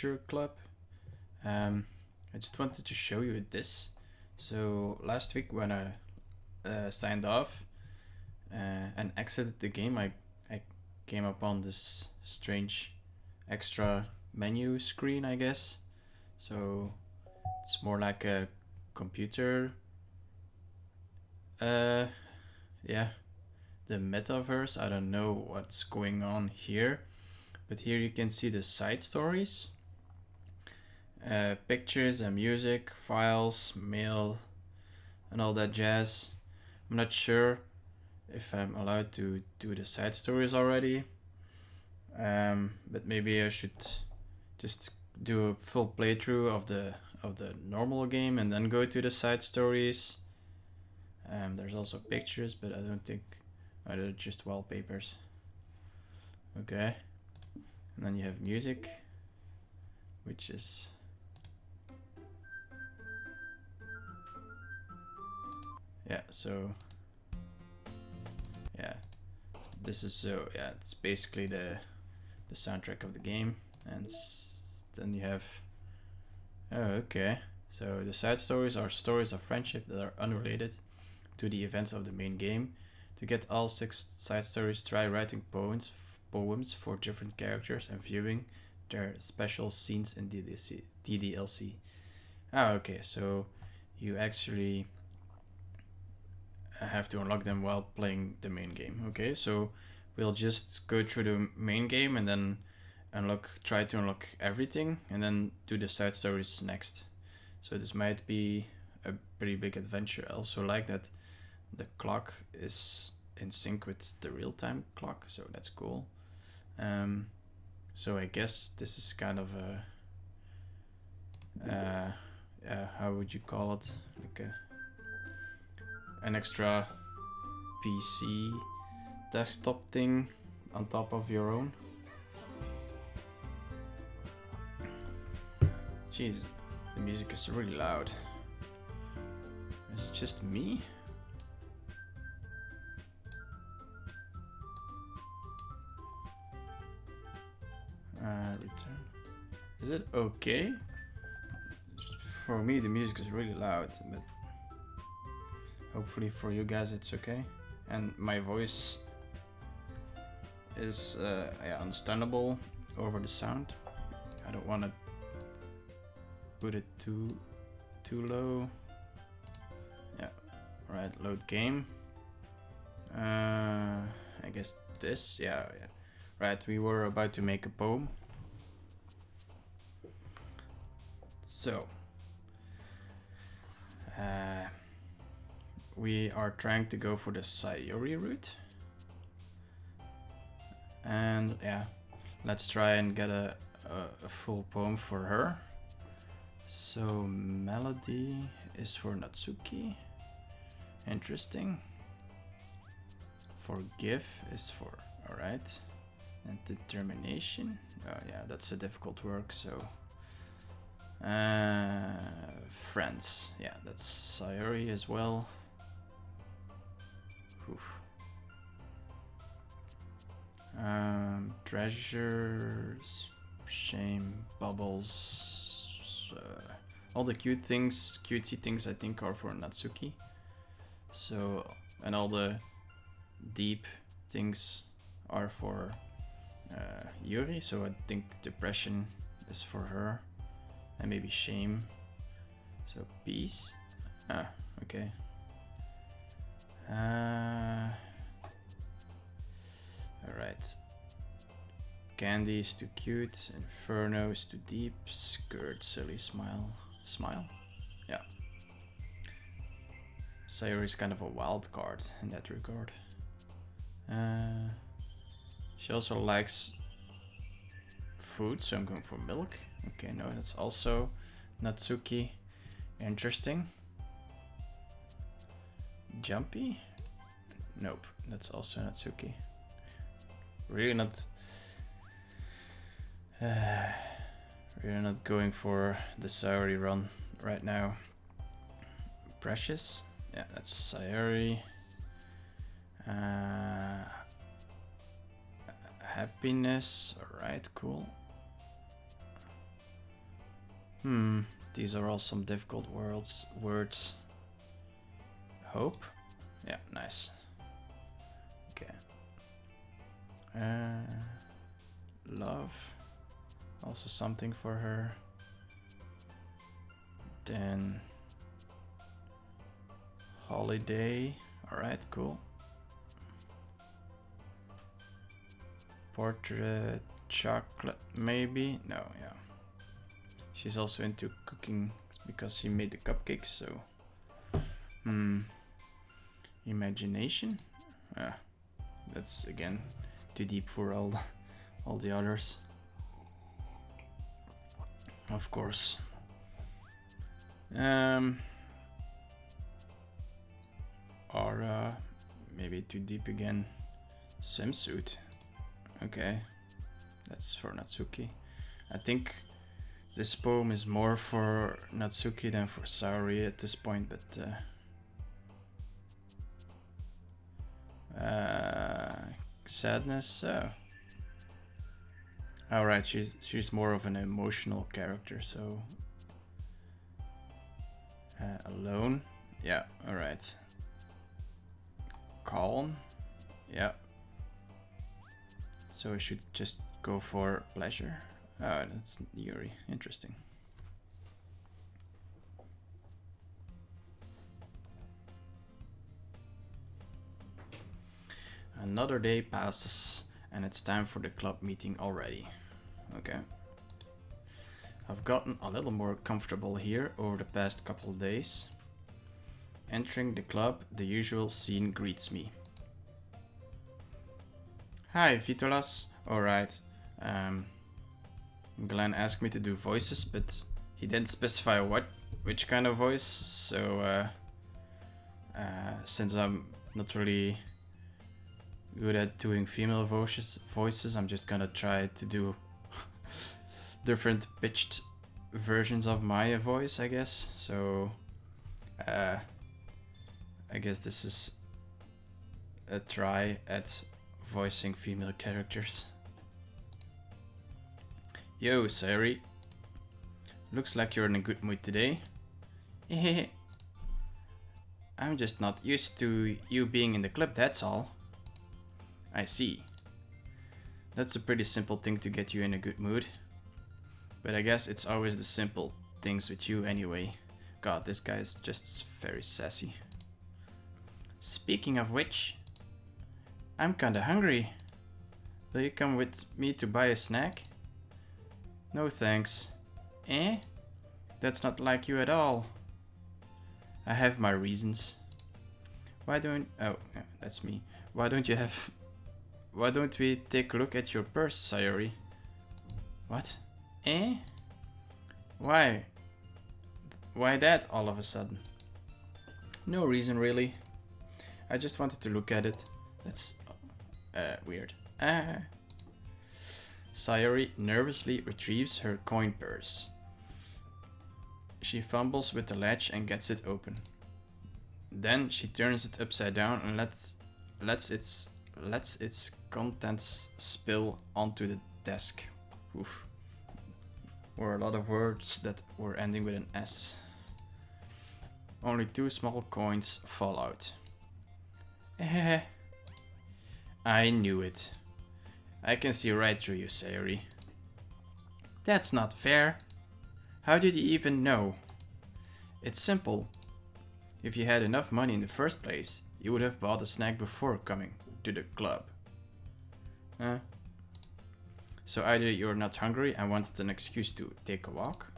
Adventure Club. I just wanted to show you this. So last week when I signed off and exited the game, I came upon this strange extra menu screen, I guess. So it's more like a computer. Yeah, the metaverse. I don't know what's going on here, but here you can see the side stories, pictures and music, files, mail, and all that jazz. I'm not sure if I'm allowed to do the side stories already, but maybe I should just do a full playthrough of the normal game and then go to the side stories. There's also pictures, but I don't think they're just wallpapers. Okay, and then you have music, which is so yeah, this is it's basically the soundtrack of the game, and then you have okay. So the side stories are stories of friendship that are unrelated to the events of the main game. To get all 6 side stories, try writing poems for different characters and viewing their special scenes in DDLC. Okay, so you actually have to unlock them while playing the main game. Okay, so we'll just go through the main game and then try to unlock everything and then do the side stories next. So this might be a pretty big adventure. I also like that the clock is in sync with the real-time clock, so that's cool. So I guess this is kind of a how would you call it, like an extra PC desktop thing on top of your own. Jeez, the music is really loud. Is it just me? Return. Is it okay? For me, the music is really loud, but hopefully for you guys it's okay. And my voice is understandable over the sound. I don't want to put it too low. Yeah, right. Load game. I guess this. Yeah. Right. We were about to make a poem. So. We are trying to go for the Sayori route. And yeah, let's try and get a full poem for her. So melody is for Natsuki. Interesting. Forgive is for, alright. And determination. Oh yeah, that's a difficult work, so. Friends. Yeah, that's Sayori as well. Oof. Treasures, shame, bubbles, all the cutesy things I think are for Natsuki. So, and all the deep things are for Yuri. So I think depression is for her, and maybe shame. So peace. Okay. Alright. Candy is too cute. Inferno is too deep. Skirt, silly smile. Smile? Yeah. Sayori is kind of a wild card in that regard. She also likes food, so I'm going for milk. Okay, no, that's also Natsuki. Interesting. Jumpy? Nope, that's also Natsuki. Really not going for the Sayori run right now. Precious? Yeah, that's Sayori. Happiness, alright, cool. These are all some difficult words. Hope? Yeah, nice. Okay. Love. Also something for her. Then holiday. Alright, cool. Portrait, chocolate, maybe? No, yeah. She's also into cooking because she made the cupcakes, so. Imagination? That's again too deep for all the others. Of course. Aura, maybe too deep again. Swimsuit. Okay, that's for Natsuki. I think this poem is more for Natsuki than for Saori at this point, but sadness. All right, she's more of an emotional character, so alone. Yeah, all right. Calm. Yeah. So I should just go for pleasure. Oh, that's Yuri. Interesting. Another day passes, and it's time for the club meeting already. Okay. I've gotten a little more comfortable here over the past couple of days. Entering the club, the usual scene greets me. Hi, Vitolas. Alright. Glenn asked me to do voices, but he didn't specify which kind of voice, so since I'm not really good at doing female voices, I'm just gonna try to do different pitched versions of my voice, I guess. So I guess this is a try at voicing female characters. Yo, Saori. Looks like you're in a good mood today. Hehehe. I'm just not used to you being in the club, that's all. I see. That's a pretty simple thing to get you in a good mood. But I guess it's always the simple things with you anyway. God, this guy is just very sassy. Speaking of which, I'm kinda hungry. Will you come with me to buy a snack? No thanks. Eh? That's not like you at all. I have my reasons. Why don't... Oh, that's me. Why don't we take a look at your purse, Sayori? What? Eh? Why? Why that all of a sudden? No reason really. I just wanted to look at it. That's weird. Sayori nervously retrieves her coin purse. She fumbles with the latch and gets it open. Then she turns it upside down and lets its contents spill onto the desk. Oof. Were a lot of words that were ending with an S. Only 2 small coins fall out. I knew it. I can see right through you, Sayori. That's not fair. How did you even know? It's simple. If you had enough money in the first place, you would have bought a snack before coming to the club. Huh? So either you're not hungry and wanted an excuse to take a walk,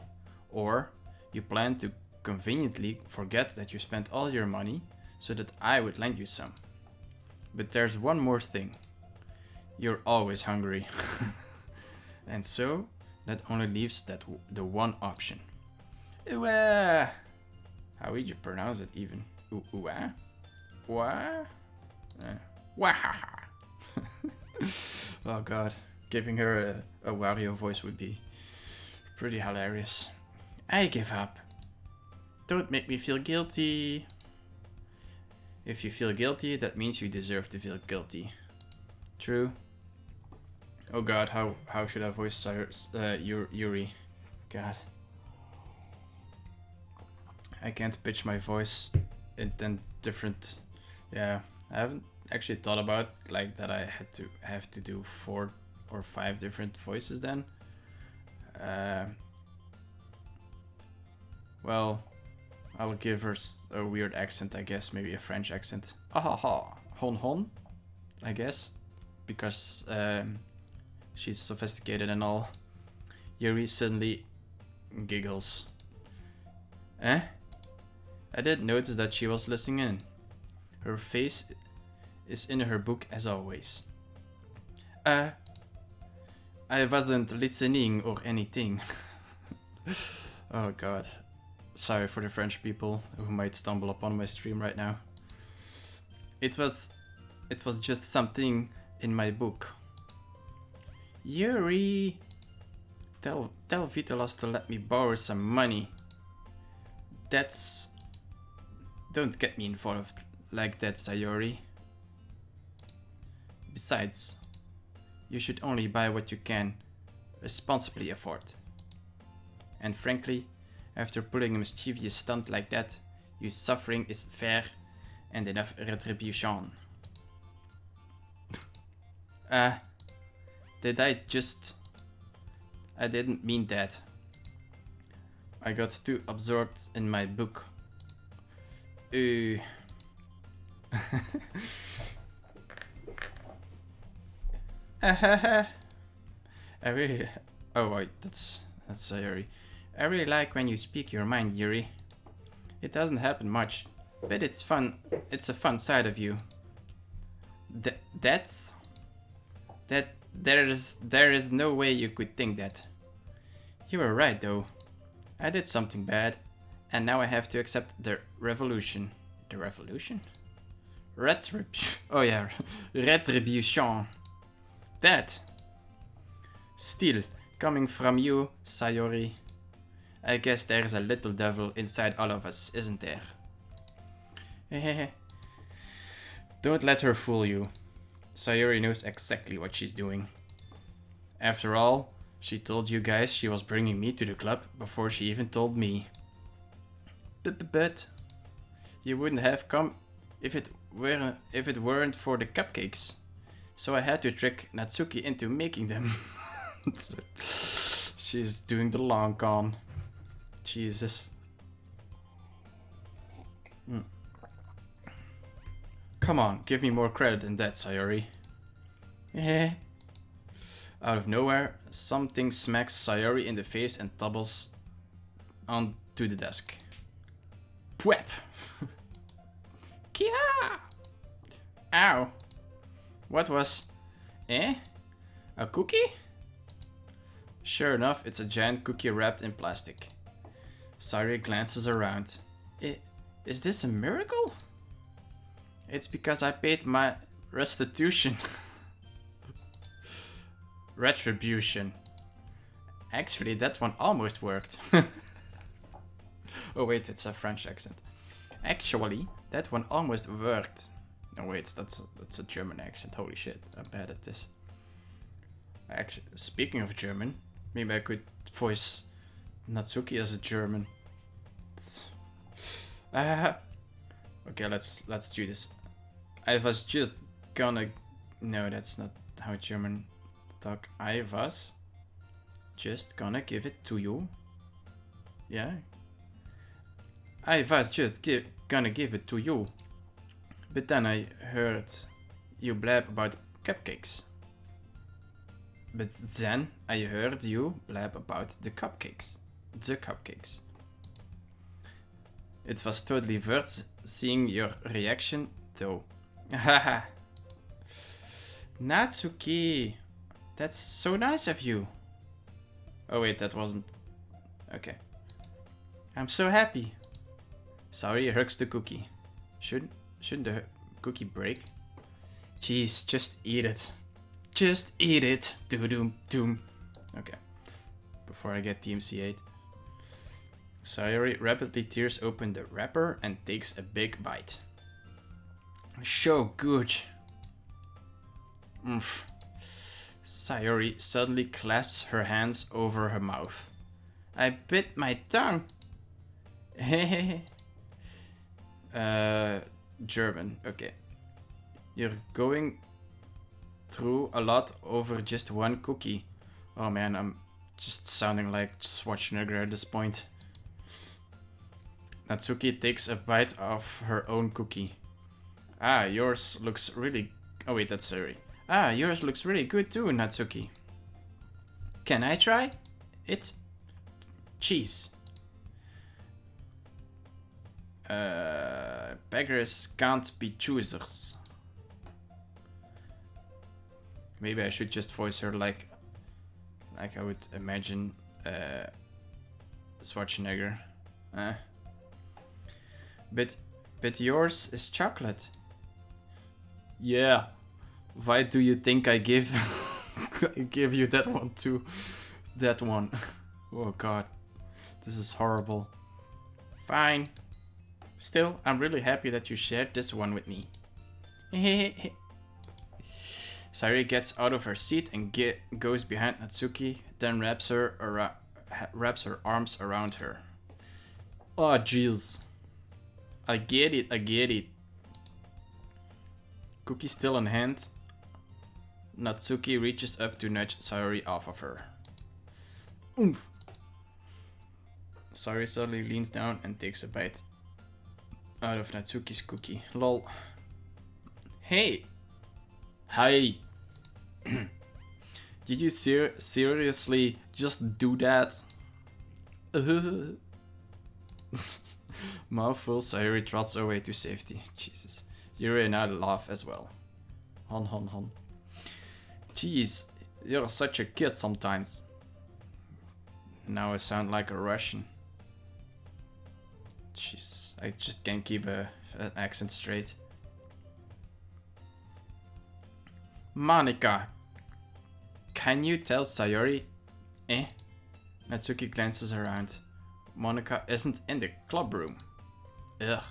or you plan to conveniently forget that you spent all your money so that I would lend you some. But there's one more thing. You're always hungry. And so, that only leaves the one option. How would you pronounce it even? What? Oh god, giving her a Wario voice would be pretty hilarious. I give up. Don't make me feel guilty. If you feel guilty, that means you deserve to feel guilty. True. Oh god, how should I voice Yuri? God. I can't pitch my voice in 10 different... Yeah, I haven't actually thought about like that I have to do 4 or 5 different voices then. Well, I'll give her a weird accent, I guess, maybe a French accent. Ahaha, hon hon, I guess, because she's sophisticated and all. Yuri suddenly giggles. Eh? I did notice that she was listening in. Her face is in her book as always. I wasn't listening or anything. Oh god. Sorry for the French people who might stumble upon my stream right now. It was just something in my book. Yuri! Tell Vitolas to let me borrow some money. Don't get me involved like that, Sayori. Besides, you should only buy what you can responsibly afford. And frankly, after pulling a mischievous stunt like that, your suffering is fair and enough retribution. I didn't mean that. I got too absorbed in my book. Oh wait, that's Yuri. I really like when you speak your mind, Yuri. It doesn't happen much, but it's fun. It's a fun side of you. There is no way you could think that. You were right though. I did something bad, and now I have to accept the revolution. The revolution? Oh yeah, retribution. That. Still, coming from you, Sayori. I guess there's a little devil inside all of us, isn't there? Don't let her fool you. Sayori knows exactly what she's doing. After all, she told you guys she was bringing me to the club before she even told me. But you wouldn't have come if it weren't for the cupcakes. So I had to trick Natsuki into making them. She's doing the long con. Jesus. Come on, give me more credit than that, Sayori. Out of nowhere, something smacks Sayori in the face and tumbles onto the desk. Pwep! Kia! Ow! What was... A cookie? Sure enough, it's a giant cookie wrapped in plastic. Sayori glances around. Is this a miracle? It's because I paid my restitution. Retribution. Actually, that one almost worked. Oh wait, it's a French accent. Actually, that one almost worked. No wait, that's a German accent. Holy shit, I'm bad at this. Actually, speaking of German, maybe I could voice Natsuki as a German. Okay, let's do this. I was just gonna... No, that's not how German talk. I was just gonna give it to you. Yeah. I was just gonna give it to you. But then I heard you blab about cupcakes. But then I heard you blab about the cupcakes. The cupcakes. It was totally worth seeing your reaction, though. Haha. Natsuki. That's so nice of you. Oh wait, that wasn't... Okay. I'm so happy. Sorry, hugs the cookie. Shouldn't the cookie break? Jeez, just eat it. Just eat it. Doom. Okay. Before I get TMC8. Sayori rapidly tears open the wrapper and takes a big bite. So good. Sayori suddenly clasps her hands over her mouth. I bit my tongue. German. Okay. You're going through a lot over just one cookie. Oh man, I'm just sounding like Schwarzenegger at this point. Natsuki takes a bite of her own cookie. Ah, yours looks really... Oh wait, that's Sari. Ah, yours looks really good too, Natsuki. Can I try it? Cheese. Beggars can't be choosers. Maybe I should just voice her like I would imagine Schwarzenegger. But yours is chocolate. Yeah. Why do you think I give I give you that one too? That one. Oh god. This is horrible. Fine. Still, I'm really happy that you shared this one with me. Sayuri gets out of her seat and goes behind Natsuki, then wraps her arms around her. Oh jeez. I get it. Cookie still in hand, Natsuki reaches up to nudge Sayuri off of her. Oomph! Sayuri suddenly leans down and takes a bite out of Natsuki's cookie. Lol. Hey! Hi! Did you seriously just do that? Mouthful, Sayuri trots away to safety. Jesus. Yuri and I laugh as well. Hon. Jeez, you're such a kid sometimes. Now I sound like a Russian. Jesus, I just can't keep an accent straight. Monika, can you tell Sayuri? Natsuki glances around. Monika isn't in the club room. Ugh.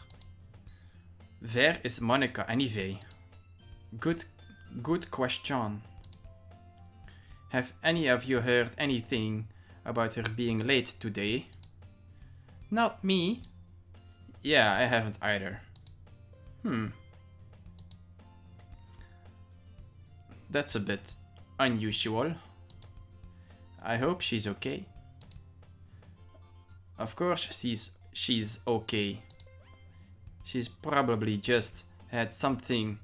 Where is Monika anyway? Good question. Have any of you heard anything about her being late today? Not me. Yeah, I haven't either. That's a bit unusual. I hope she's okay. Of course she's okay. She's probably just had something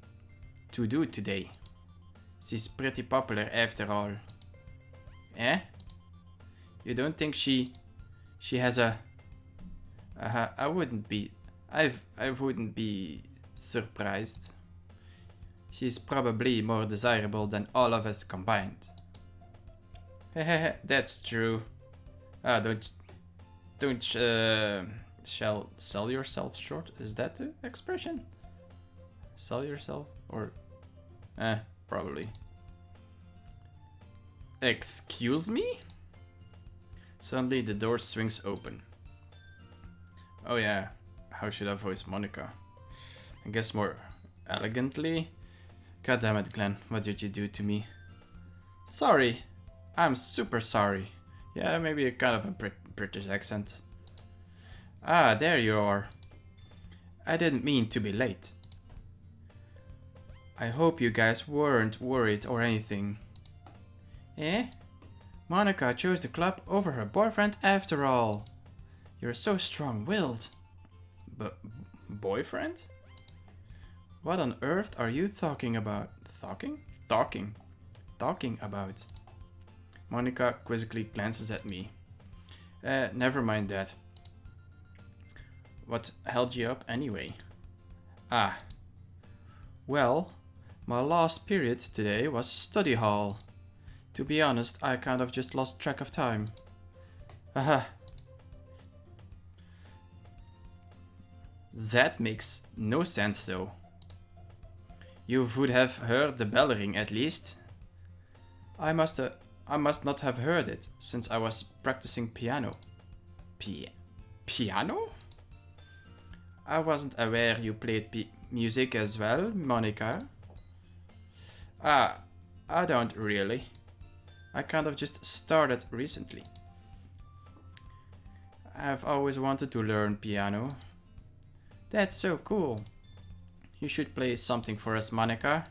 to do today. She's pretty popular after all. You don't think she has a... I wouldn't be surprised. She's probably more desirable than all of us combined. That's true. Don't sell yourself short. Is that the expression? Sell yourself or probably. Excuse me? Suddenly the door swings open. Oh yeah, how should I voice Monika? I guess more elegantly. God damn it, Glenn, what did you do to me? Sorry, I'm super sorry. Yeah, maybe a kind of a British accent. Ah, there you are. I didn't mean to be late. I hope you guys weren't worried or anything. Monika chose the club over her boyfriend after all. You're so strong-willed. But boyfriend? What on earth are you talking about? Talking about. Monika quizzically glances at me. Never mind that. What held you up anyway? Well, my last period today was study hall. To be honest, I kind of just lost track of time. That makes no sense though. You would have heard the bell ring at least. I must not have heard it since I was practicing piano. Piano? I wasn't aware you played music as well, Monika. I don't really. I kind of just started recently. I've always wanted to learn piano. That's so cool. You should play something for us, Monica.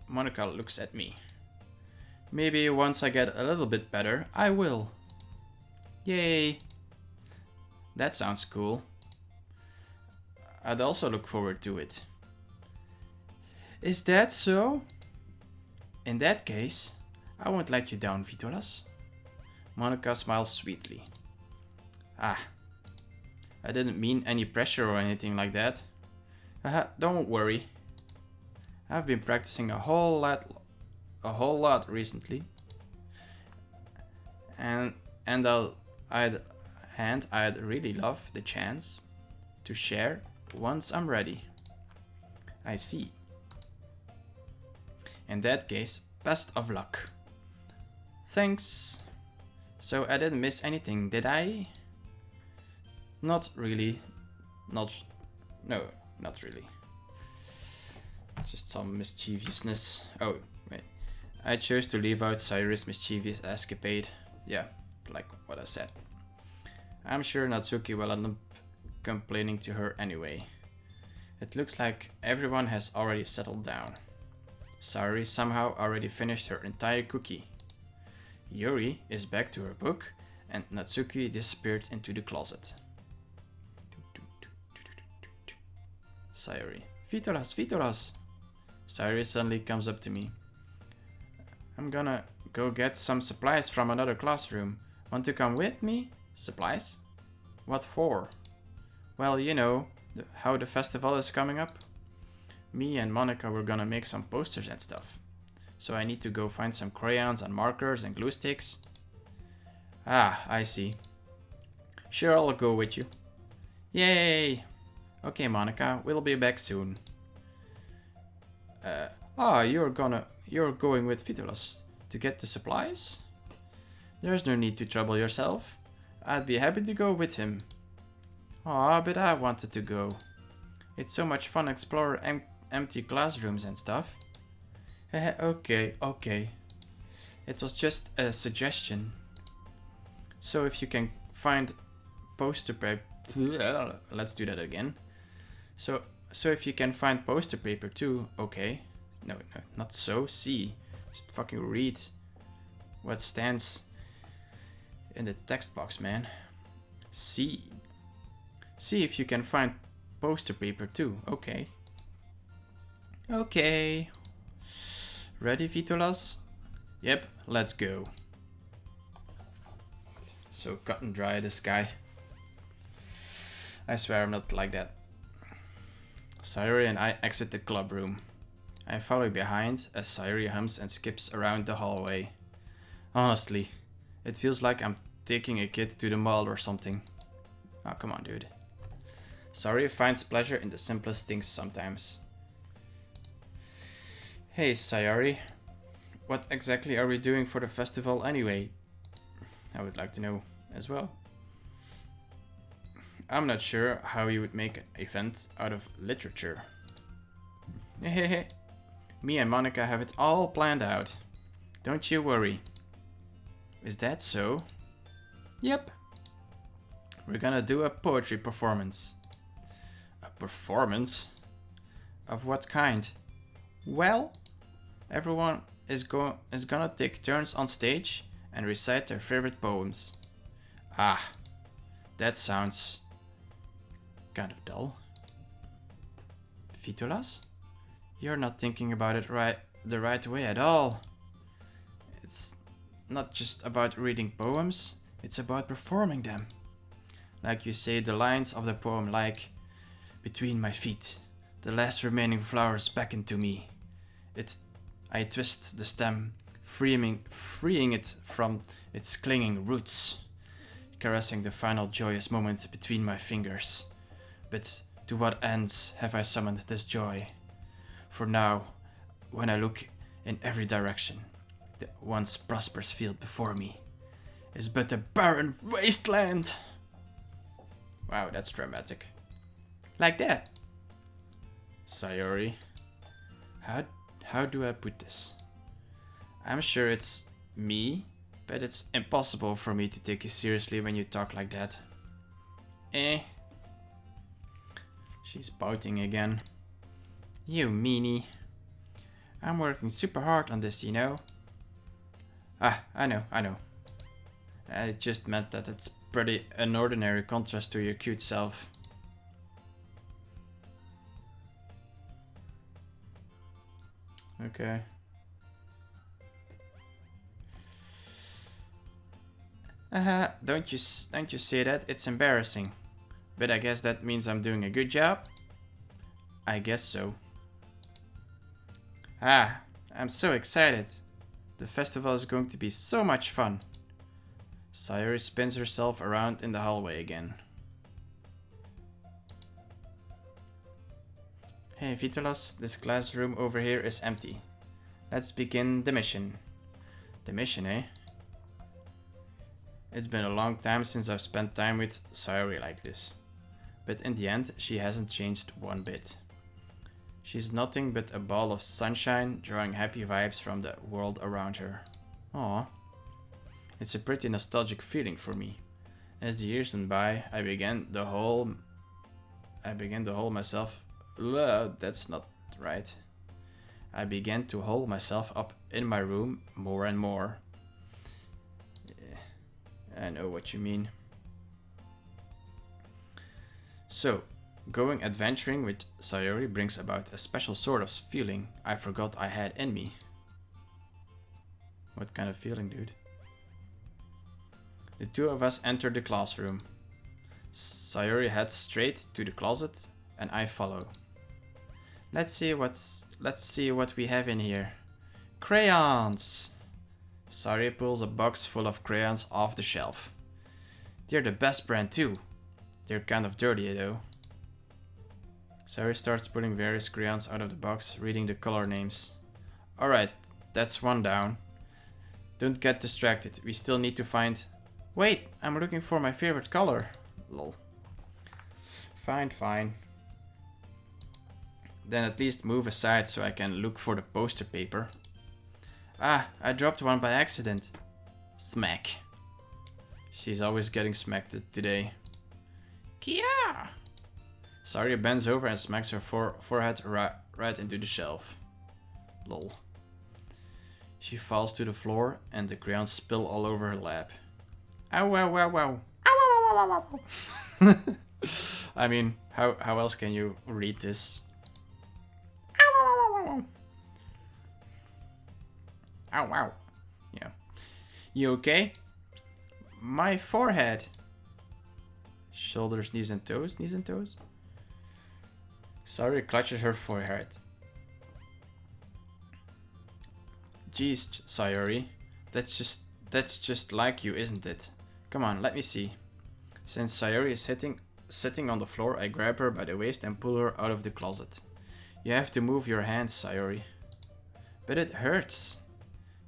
Monica looks at me. Maybe once I get a little bit better, I will. Yay. That sounds cool. I'd also look forward to it. Is that so? In that case, I won't let you down, Vitolas. Monica smiles sweetly. Ah, I didn't mean any pressure or anything like that. Don't worry. I've been practicing a whole lot recently. And I'd really love the chance to share once I'm ready. I see. In that case, best of luck. Thanks. So I didn't miss anything, did I? Not really. No, not really. Just some mischievousness. Oh, wait. I chose to leave out Sayori's mischievous escapade. Yeah, like what I said. I'm sure Natsuki will end up complaining to her anyway. It looks like everyone has already settled down. Sayori somehow already finished her entire cookie. Yuri is back to her book, and Natsuki disappeared into the closet. Sayori. Vitolas! Sayori suddenly comes up to me. I'm gonna go get some supplies from another classroom. Want to come with me? Supplies? What for? Well, you know, how the festival is coming up. Me and Monica were gonna make some posters and stuff. So I need to go find some crayons and markers and glue sticks. Ah, I see. Sure, I'll go with you. Yay! Okay, Monica, we'll be back soon. You're going with Vitolas to get the supplies? There's no need to trouble yourself. I'd be happy to go with him. But I wanted to go. It's so much fun exploring empty classrooms and stuff. Okay. It was just a suggestion. So if you can find poster paper... Let's do that again. So if you can find poster paper too, okay. No, not so. See. Just fucking read what stands in the text box, man. See if you can find poster paper too, okay. Okay. Ready, Vitolas? Yep, let's go. So cut and dry, this guy. I swear I'm not like that. Sayori and I exit the club room. I follow behind as Sayori hums and skips around the hallway. Honestly, it feels like I'm taking a kid to the mall or something. Oh, come on, dude. Sayori finds pleasure in the simplest things sometimes. Hey, Sayori. What exactly are we doing for the festival anyway? I would like to know as well. I'm not sure how you would make an event out of literature. Hehehe. Me and Monica have it all planned out. Don't you worry. Is that so? Yep. We're gonna do a poetry performance. A performance? Of what kind? Well, everyone is gonna take turns on stage and recite their favorite poems. Ah, that sounds kind of dull. Vitolas? You're not thinking about it the right way at all. It's not just about reading poems, it's about performing them. Like you say the lines of the poem like, between my feet, the last remaining flowers beckon to me. I twist the stem, freeing it from its clinging roots, caressing the final joyous moment between my fingers. But to what ends have I summoned this joy? For now, when I look in every direction, the once prosperous field before me is but a barren wasteland. Wow, that's dramatic. Like that. Sayori, how do I put this? I'm sure it's me, but it's impossible for me to take you seriously when you talk like that. Eh. She's pouting again. You meanie. I'm working super hard on this, you know. Ah, I know. It just meant that it's pretty an ordinary contrast to your cute self. Okay. Don't you see that? It's embarrassing. But I guess that means I'm doing a good job? I guess so. Ah, I'm so excited. The festival is going to be so much fun. Sayori spins herself around in the hallway again. Hey Vitolas, this glass room over here is empty. Let's begin the mission. The mission, eh? It's been a long time since I've spent time with Sayori like this. But in the end, she hasn't changed one bit. She's nothing but a ball of sunshine, drawing happy vibes from the world around her. Aww. It's a pretty nostalgic feeling for me. As the years went by, I began to hold myself. That's not right. I began to hold myself up in my room more and more. I know what you mean. So, going adventuring with Sayori brings about a special sort of feeling I forgot I had in me. What kind of feeling, dude? The two of us entered the classroom. Sayori heads straight to the closet, and I follow. Let's see what we have in here. Crayons! Sayori pulls a box full of crayons off the shelf. They're the best brand too. They're kind of dirty though. Sayori starts pulling various crayons out of the box, reading the color names. Alright, that's one down. Don't get distracted, we still need to find... Wait, I'm looking for my favorite color. Lol. Fine. Then at least move aside so I can look for the poster paper. Ah, I dropped one by accident. Smack. She's always getting smacked today. Kia! Sayori bends over and smacks her forehead right into the shelf. Lol. She falls to the floor and the crayons spill all over her lap. Ow, ow, ow, ow. Ow, ow, ow, ow. I mean, how else can you read this? Ow, ow, ow, ow. Ow, ow. Yeah. You okay? My forehead. Shoulders, knees and toes. Sayori clutches her forehead. Jeez, Sayori. That's just like you, isn't it? Come on, let me see. Since Sayori is sitting on the floor, I grab her by the waist and pull her out of the closet. You have to move your hands, Sayori. But it hurts.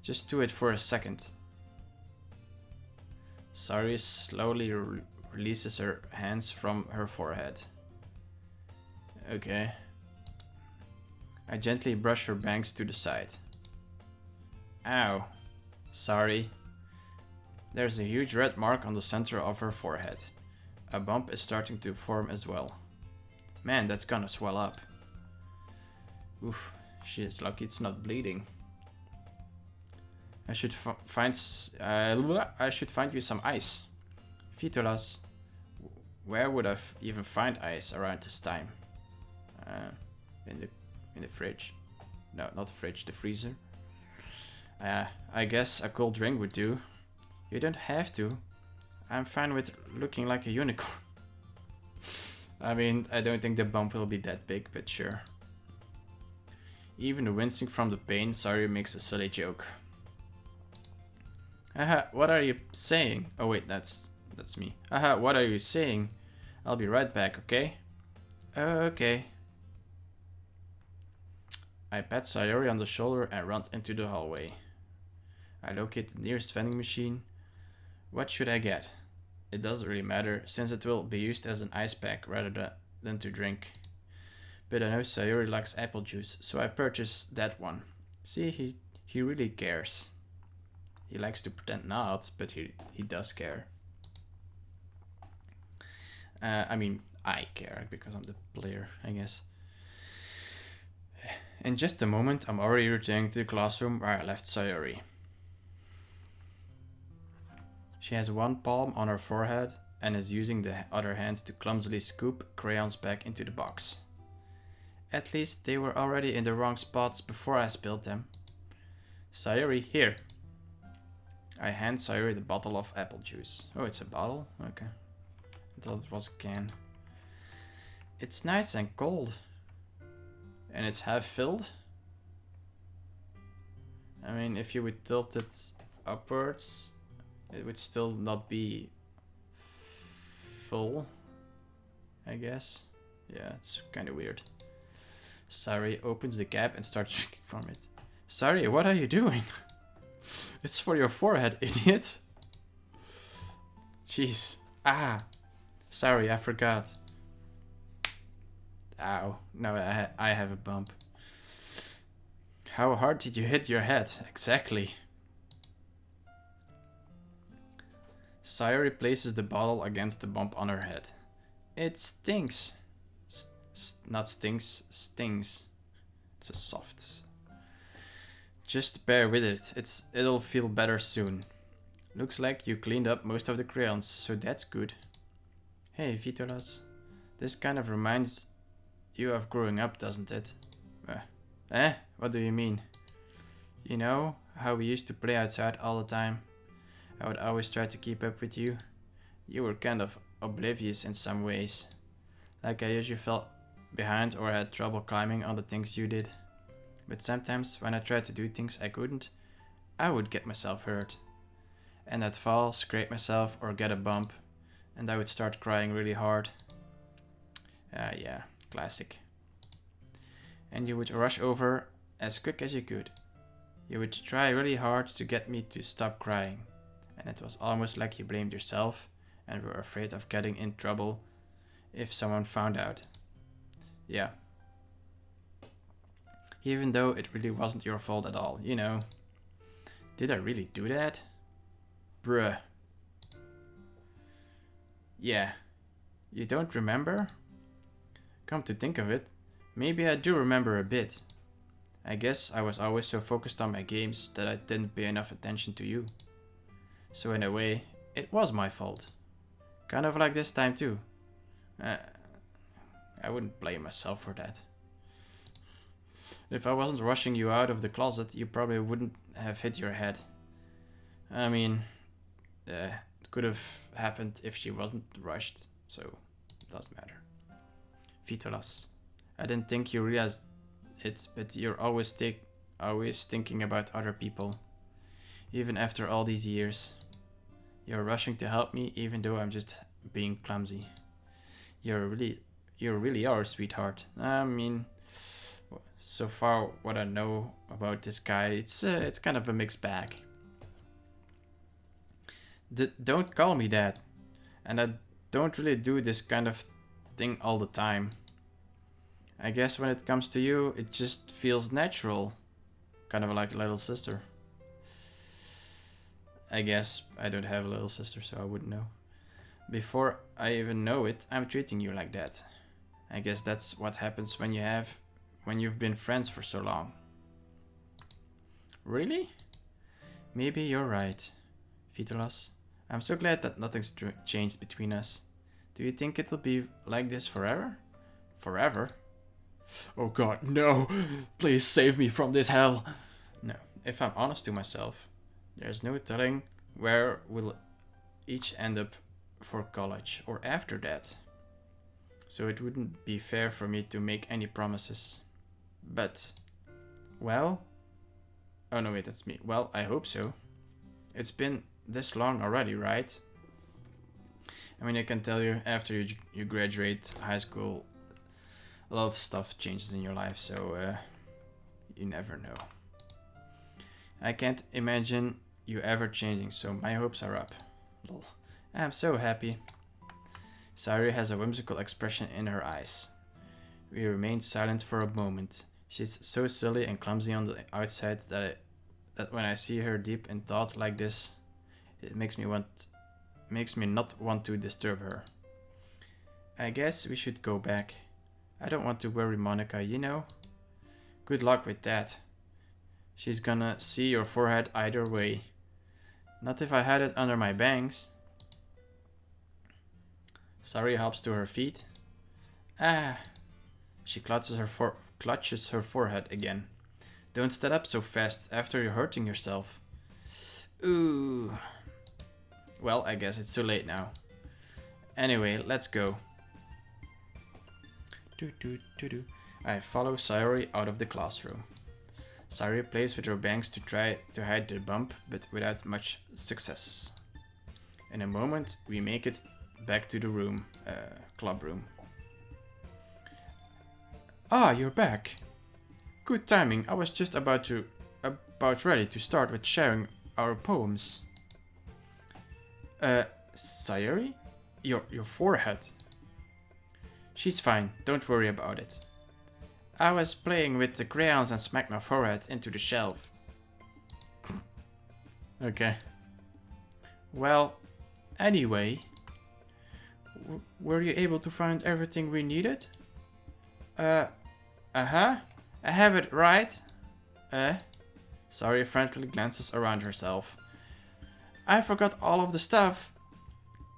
Just do it for a second. Sayori slowly releases her hands from her forehead. Okay. I gently brush her bangs to the side. Ow. Sorry. There's a huge red mark on the center of her forehead. A bump is starting to form as well. Man, that's gonna swell up. Oof, she is lucky it's not bleeding. I should find you some ice. Vitolas. Where would I even find ice around this time? In the fridge. No, not the fridge, the freezer. I guess a cold drink would do. You don't have to. I'm fine with looking like a unicorn. I mean, I don't think the bump will be that big, but sure. Even wincing from the pain, Sayori makes a silly joke. Haha, what are you saying? Oh wait, that's me. Haha, what are you saying? I'll be right back, okay? Okay. I pat Sayori on the shoulder and run into the hallway. I locate the nearest vending machine. What should I get? It doesn't really matter, since it will be used as an ice pack rather than to drink. But I know Sayori likes apple juice, so I purchase that one. See, he really cares. He likes to pretend not, but he does care. I mean, I care because I'm the player, I guess. In just a moment, I'm already returning to the classroom where I left Sayori. She has one palm on her forehead and is using the other hand to clumsily scoop crayons back into the box. At least they were already in the wrong spots before I spilled them. Sayori, here. I hand Sayori the bottle of apple juice. Oh, it's a bottle? Okay. I thought it was a can. It's nice and cold. And it's half filled. I mean, if you would tilt it upwards, it would still not be full, I guess. Yeah, it's kind of weird. Sayori opens the cap and starts drinking from it. Sayori, what are you doing? It's for your forehead, idiot. Jeez. Ah. Sorry, I forgot. Ow. Now I have a bump. How hard did you hit your head? Exactly. Sayori places the bottle against the bump on her head. It stinks. Not stinks, stings. It's a soft. Just bear with it. It'll feel better soon. Looks like you cleaned up most of the crayons, so that's good. Hey, Vitolas. This kind of reminds you of growing up, doesn't it? What do you mean? You know how we used to play outside all the time? I would always try to keep up with you. You were kind of oblivious in some ways. Like I usually felt behind or had trouble climbing on the things you did. But sometimes when I tried to do things I couldn't, I would get myself hurt. And I'd fall, scrape myself or get a bump, and I would start crying really hard. Yeah, classic. And you would rush over as quick as you could. You would try really hard to get me to stop crying. And it was almost like you blamed yourself and were afraid of getting in trouble if someone found out. Yeah. Even though it really wasn't your fault at all, you know. Did I really do that? Bruh. Yeah. You don't remember? Come to think of it, maybe I do remember a bit. I guess I was always so focused on my games that I didn't pay enough attention to you. So in a way, it was my fault. Kind of like this time too. I wouldn't blame myself for that. If I wasn't rushing you out of the closet, you probably wouldn't have hit your head. I mean, it could have happened if she wasn't rushed, so it doesn't matter. Vitolas, I didn't think you realized it, but you're always thinking about other people. Even after all these years. You're rushing to help me even though I'm just being clumsy. You really are a sweetheart. I mean, so far what I know about this guy, it's kind of a mixed bag. Don't call me that. And I don't really do this kind of thing all the time. I guess when it comes to you, it just feels natural. Kind of like a little sister. I guess I don't have a little sister, so I wouldn't know. Before I even know it, I'm treating you like that. I guess that's what happens when you've been friends for so long. Really? Maybe you're right, Vitolas. I'm so glad that nothing's changed between us. Do you think it'll be like this forever? Forever? Oh god, no! Please save me from this hell! No, if I'm honest to myself, there's no telling where we'll each end up for college or after that. So it wouldn't be fair for me to make any promises. But, well... Oh no, wait, that's me. Well, I hope so. It's been this long already, right? I mean, I can tell you, after you graduate high school, a lot of stuff changes in your life, so you never know. I can't imagine you ever changing, so my hopes are up. Lol. I'm so happy. Sayori has a whimsical expression in her eyes. We remain silent for a moment. She's so silly and clumsy on the outside that when I see her deep in thought like this, it makes me not want to disturb her. I guess we should go back. I don't want to worry Monica, you know? Good luck with that. She's gonna see your forehead either way. Not if I had it under my bangs. Sayori hops to her feet. Ah! She clutches her forehead again. Don't stand up so fast after you're hurting yourself. Ooh. Well, I guess it's too late now. Anyway, let's go. I follow Sayori out of the classroom. Sayori plays with her bangs to try to hide the bump, but without much success. In a moment, we make it back to the room, club room. Ah, you're back. Good timing. I was just about ready to start with sharing our poems. Sayori? Your forehead. She's fine. Don't worry about it. I was playing with the crayons and smacked my forehead into the shelf. Okay. Well, anyway, were you able to find everything we needed? Uh-huh. I have it right. Sayori frantically glances around herself. I forgot all of the stuff.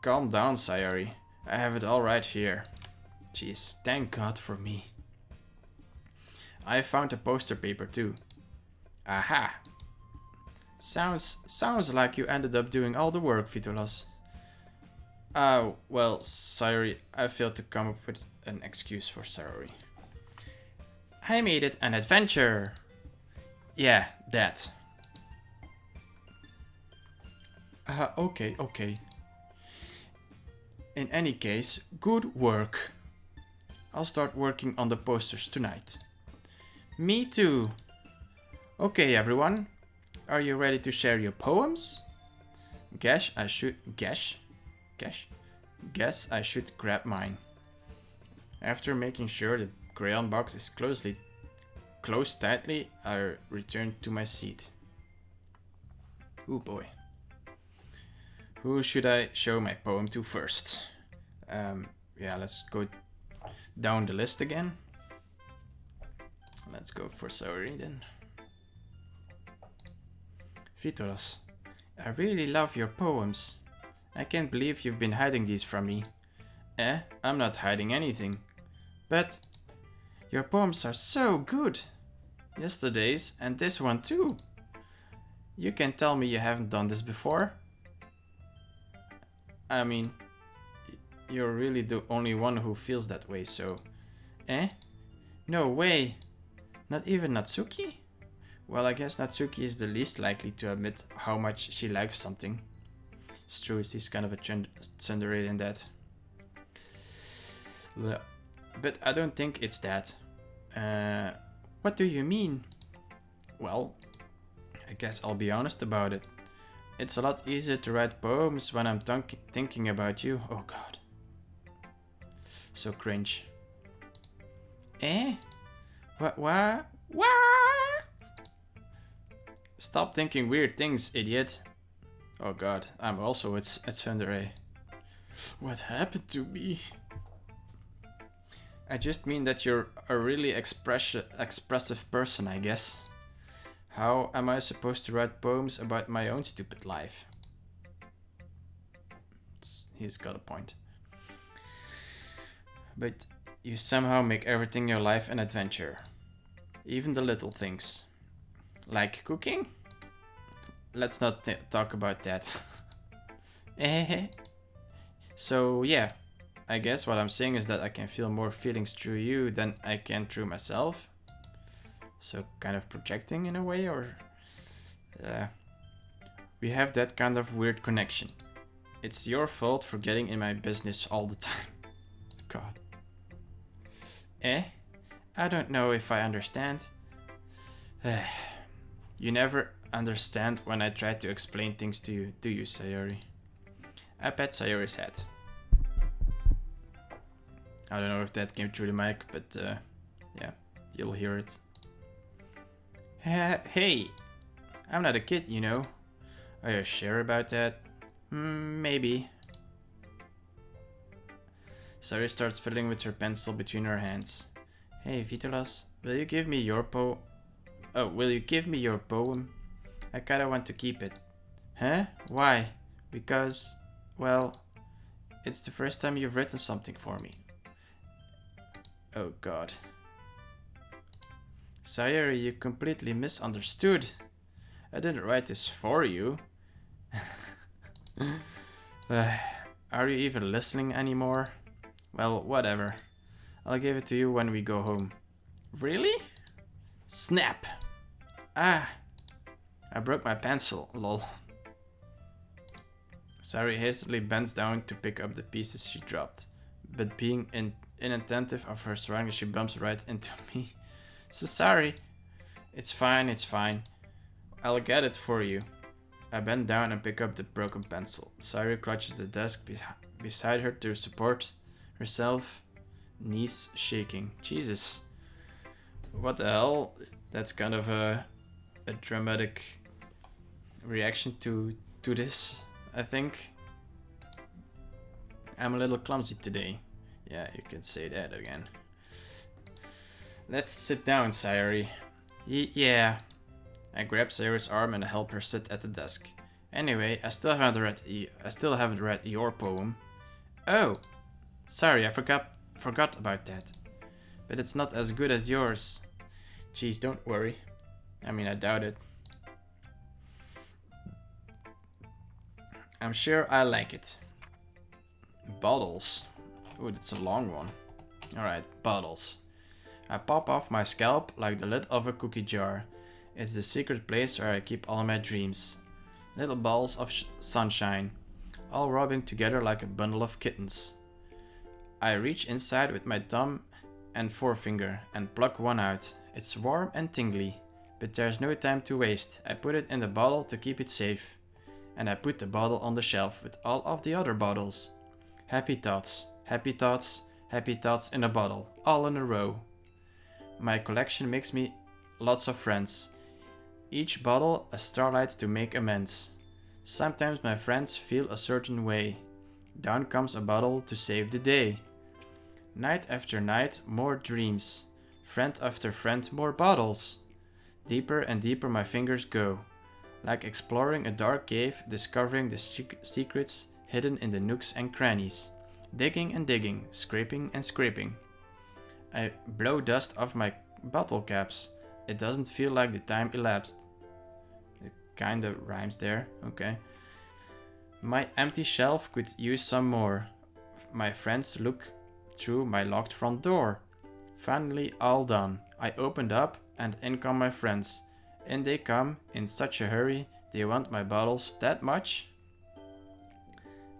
Calm down, Sayori. I have it all right here. Jeez, thank God for me. I found a poster paper too. Aha. Sounds like you ended up doing all the work, Vitolas. Well, Sayori, I failed to come up with an excuse for Sayori. I made it an adventure. Yeah, that. Okay. In any case, good work. I'll start working on the posters tonight. Me too. Okay, everyone. Are you ready to share your poems? Guess I should grab mine. After making sure the crayon box is closed tightly, I return to my seat. Oh boy. Who should I show my poem to first? Yeah, let's go down the list again. Let's go for Sayori then. Vitolas, I really love your poems. I can't believe you've been hiding these from me. I'm not hiding anything. But your poems are so good. Yesterday's and this one too. You can tell me you haven't done this before. I mean, you're really the only one who feels that way, so... No way. Not even Natsuki? Well, I guess Natsuki is the least likely to admit how much she likes something. It's true, she's kind of a tsundere in that. But I don't think it's that. What do you mean? Well, I guess I'll be honest about it. It's a lot easier to write poems when I'm thinking about you. Oh god. So cringe. What? Stop thinking weird things, idiot. Oh god, I'm also at tsundere. What happened to me? I just mean that you're a really expressive person, I guess. How am I supposed to write poems about my own stupid life? He's got a point. But you somehow make everything in your life an adventure. Even the little things. Like cooking? Let's not talk about that. So yeah, I guess what I'm saying is that I can feel more feelings through you than I can through myself. So kind of projecting in a way, or... we have that kind of weird connection. It's your fault for getting in my business all the time. God. I don't know if I understand. You never understand when I try to explain things to you, do you, Sayori? I pat Sayori's head. I don't know if that came through the mic, but yeah, you'll hear it. Hey, I'm not a kid, you know. Are you sure about that? Maybe. Sayuri starts fiddling with her pencil between her hands. Hey, Vitolas, will you give me your will you give me your poem? I kinda want to keep it. Huh? Why? Because, well, it's the first time you've written something for me. Oh god. Sayuri, you completely misunderstood. I didn't write this for you. Are you even listening anymore? Well, whatever. I'll give it to you when we go home. Really? Snap! Ah! I broke my pencil, lol. Sayuri hastily bends down to pick up the pieces she dropped, but being inattentive of her surroundings, she bumps right into me. So sorry. It's fine, it's fine. I'll get it for you. I bend down and pick up the broken pencil. Sayuri clutches the desk beside her to support herself, knees shaking. Jesus. What the hell? That's kind of a dramatic reaction to this, I think. I'm a little clumsy today. Yeah, you can say that again. Let's sit down, Sayuri. Yeah. I grab Sayuri's arm and help her sit at the desk. Anyway, I still haven't read your poem. Oh, sorry, I forgot about that. But it's not as good as yours. Jeez, don't worry. I mean, I doubt it. I'm sure I like it. Bottles. Ooh, that's a long one. Alright, bottles. I pop off my scalp like the lid of a cookie jar. It's the secret place where I keep all my dreams. Little balls of sunshine, all rubbing together like a bundle of kittens. I reach inside with my thumb and forefinger and pluck one out. It's warm and tingly, but there's no time to waste. I put it in the bottle to keep it safe. And I put the bottle on the shelf with all of the other bottles. Happy thoughts, happy thoughts, happy thoughts in a bottle, all in a row. My collection makes me lots of friends. Each bottle a starlight to make amends. Sometimes my friends feel a certain way. Down comes a bottle to save the day. Night after night, more dreams. Friend after friend, more bottles. Deeper and deeper my fingers go. Like exploring a dark cave, discovering the secrets hidden in the nooks and crannies. Digging and digging, scraping and scraping. I blow dust off my bottle caps. It doesn't feel like the time elapsed. It kinda rhymes there, okay. My empty shelf could use some more. My friends look through my locked front door. Finally all done. I opened up and in come my friends. In they come, in such a hurry, they want my bottles that much?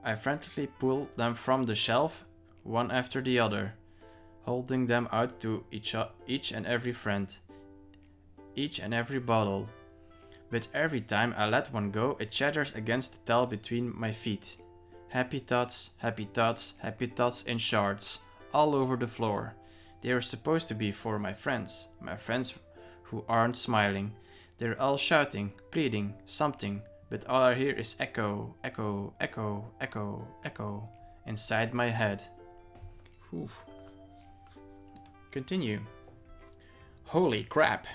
I frantically pull them from the shelf, one after the other, holding them out to each and every friend, each and every bottle. But every time I let one go, it shatters against the towel between my feet. Happy thoughts, happy thoughts, happy thoughts in shards, all over the floor. They are supposed to be for my friends who aren't smiling. They're all shouting, pleading, something, but all I hear is echo, echo, echo, echo, echo, inside my head. Whew. Continue. Holy crap.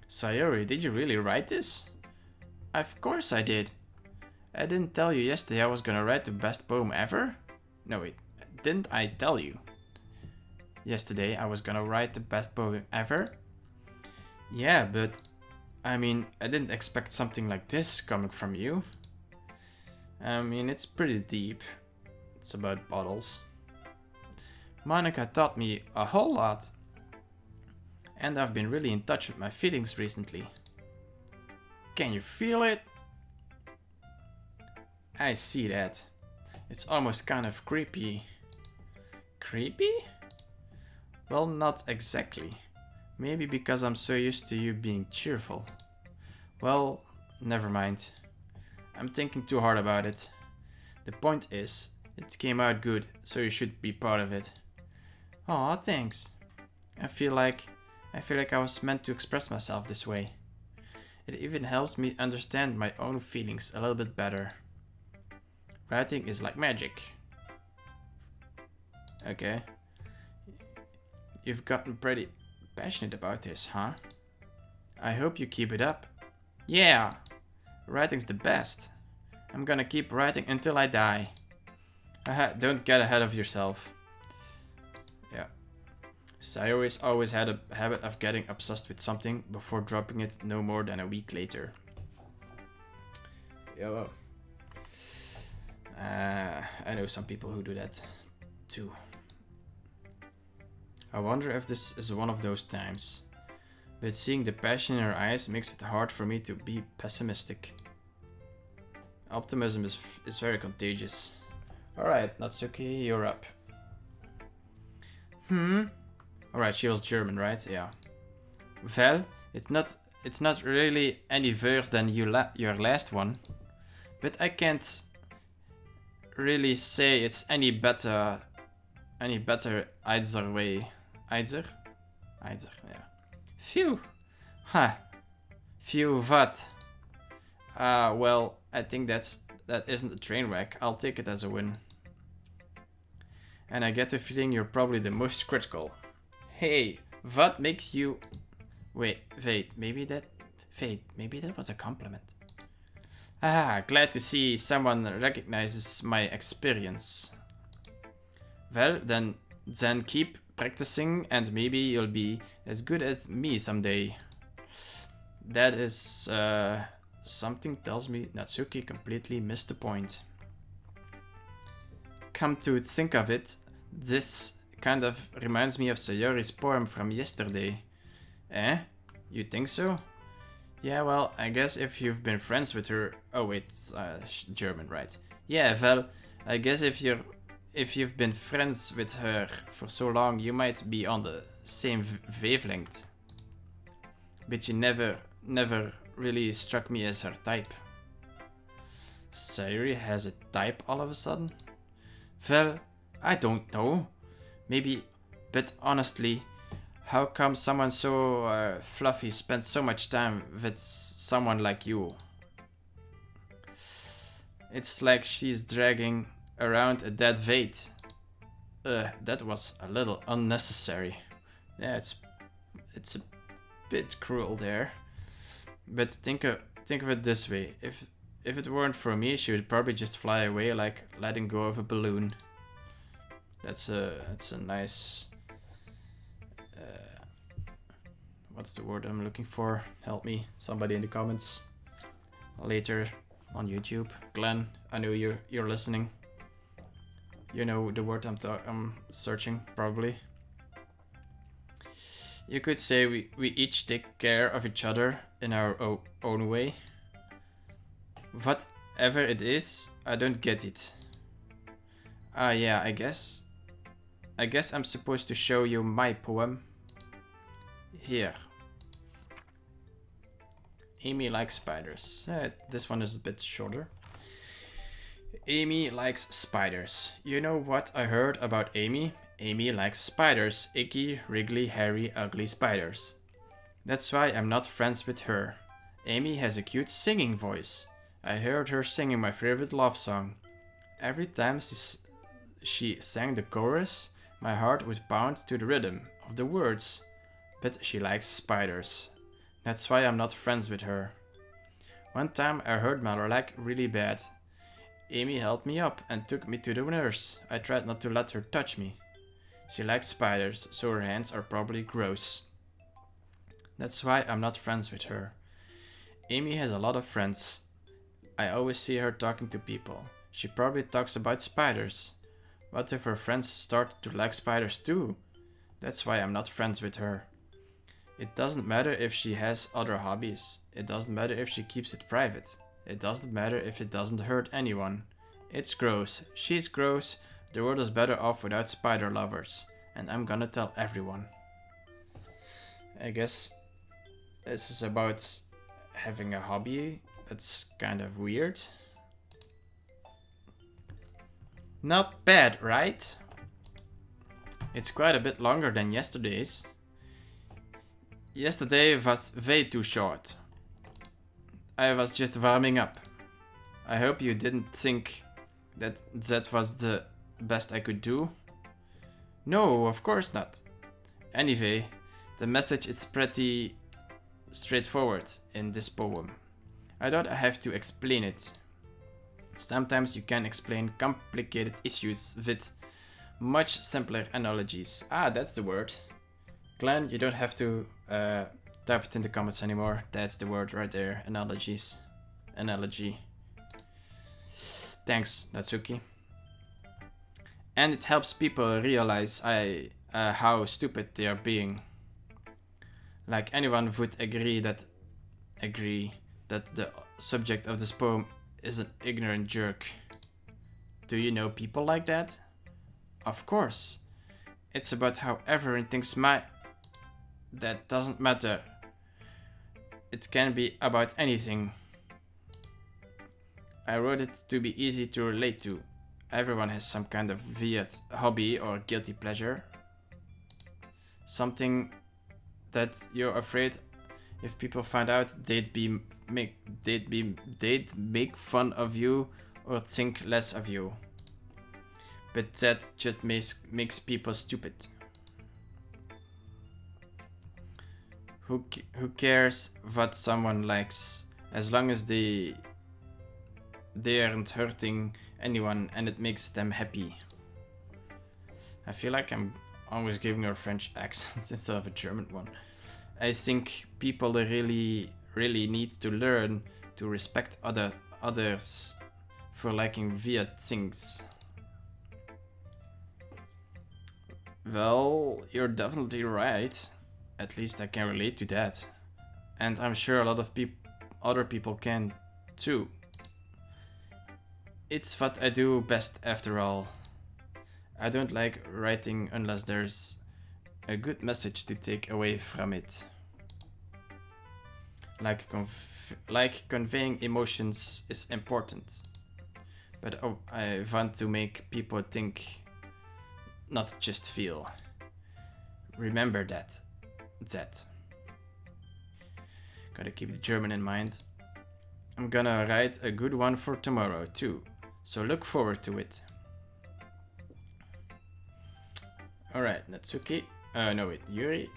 Sayuri, did you really write this? Of course I did. I didn't tell you yesterday I was gonna write the best poem ever? No wait, didn't I tell you? Yesterday I was gonna write the best poem ever? Yeah, but I mean, I didn't expect something like this coming from you. I mean, it's pretty deep. It's about bottles. Monica taught me a whole lot. And I've been really in touch with my feelings recently. Can you feel it? I see that. It's almost kind of creepy. Creepy? Well, not exactly. Maybe because I'm so used to you being cheerful. Well, never mind. I'm thinking too hard about it. The point is, it came out good, so you should be proud of it. Aw, thanks. I feel like I was meant to express myself this way. It even helps me understand my own feelings a little bit better. Writing is like magic. Okay. You've gotten pretty passionate about this, huh? I hope you keep it up. Yeah! Writing's the best. I'm gonna keep writing until I die. Don't get ahead of yourself. Yeah. Sayori's always had a habit of getting obsessed with something before dropping it no more than a week later. Yo. I know some people who do that too. I wonder if this is one of those times. But seeing the passion in her eyes makes it hard for me to be pessimistic. Optimism is very contagious. Alright, Natsuki, you're up. Alright, she was German, right? Yeah. Well, it's not really any worse than your last one. But I can't really say it's any better either way. Either, yeah. Phew. Huh. Phew what? Well, I think that isn't a train wreck. I'll take it as a win. And I get the feeling you're probably the most critical. Hey, what makes you... Wait, maybe that was a compliment. Ah, glad to see someone recognizes my experience. Well, then keep practicing and maybe you'll be as good as me someday. That is, something tells me Natsuki completely missed the point. Come to think of it, this kind of reminds me of Sayori's poem from yesterday. Eh? You think so? Yeah, well, I guess if you've been friends with her... Oh wait, German, right? Yeah, well, I guess if you've been friends with her for so long, you might be on the same wavelength. But you never really struck me as her type. Sayori has a type all of a sudden? Well, I don't know. Maybe, but honestly, how come someone so fluffy spends so much time with someone like you? It's like she's dragging around a dead weight. That was a little unnecessary. Yeah, it's a bit cruel there. But think of it this way: if it weren't for me, she would probably just fly away like letting go of a balloon. That's a nice. What's the word I'm looking for? Help me, somebody in the comments. Later on YouTube, Glenn, I know you're listening. You know the word I'm searching, probably. You could say we each take care of each other in our own way. Whatever it is, I don't get it. Yeah, I guess I'm supposed to show you my poem. Here. Amy likes spiders. This one is a bit shorter. Amy likes spiders. You know what I heard about Amy? Amy likes spiders. Icky, wriggly, hairy, ugly spiders. That's why I'm not friends with her. Amy has a cute singing voice. I heard her singing my favorite love song. Every time she sang the chorus, my heart would pound to the rhythm of the words. But she likes spiders. That's why I'm not friends with her. One time I hurt my leg really bad. Amy helped me up and took me to the nurse. I tried not to let her touch me. She likes spiders, so her hands are probably gross. That's why I'm not friends with her. Amy has a lot of friends. I always see her talking to people. She probably talks about spiders. What if her friends start to like spiders too? That's why I'm not friends with her. It doesn't matter if she has other hobbies. It doesn't matter if she keeps it private. It doesn't matter if it doesn't hurt anyone. It's gross. She's gross. The world is better off without spider lovers. And I'm gonna tell everyone. I guess this is about having a hobby that's kind of weird. Not bad, right? It's quite a bit longer than yesterday's. Yesterday was way too short. I was just warming up. I hope you didn't think that was the best I could do. No, of course not. Anyway, the message is pretty straightforward in this poem. I don't have to explain it. Sometimes you can explain complicated issues with much simpler analogies. Ah, that's the word. Glenn, you don't have to type it in the comments anymore. That's the word right there. Analogies. Analogy. Thanks, Natsuki. And it helps people realize how stupid they are being. Like anyone would agree that the subject of this poem is an ignorant jerk. Do you know people like that? Of course. It's about how everyone thinks that doesn't matter. It can be about anything. I wrote it to be easy to relate to. Everyone has some kind of weird hobby or guilty pleasure. Something that you're afraid if people find out they'd make fun of you or think less of you. But that just makes people stupid. Who cares what someone likes as long as they aren't hurting anyone and it makes them happy. I feel like I'm always giving her a French accent instead of a German one. I think people really need to learn to respect others for liking weird things. Well, you're definitely right. At least I can relate to that. And I'm sure a lot of other people can too. It's what I do best after all. I don't like writing unless there's a good message to take away from it. Like conveying emotions is important. But I want to make people think, not just feel. Remember that. Gotta keep the German in mind. I'm gonna write a good one for tomorrow too, so look forward to it. Alright, Natsuki. No wait, Yuri.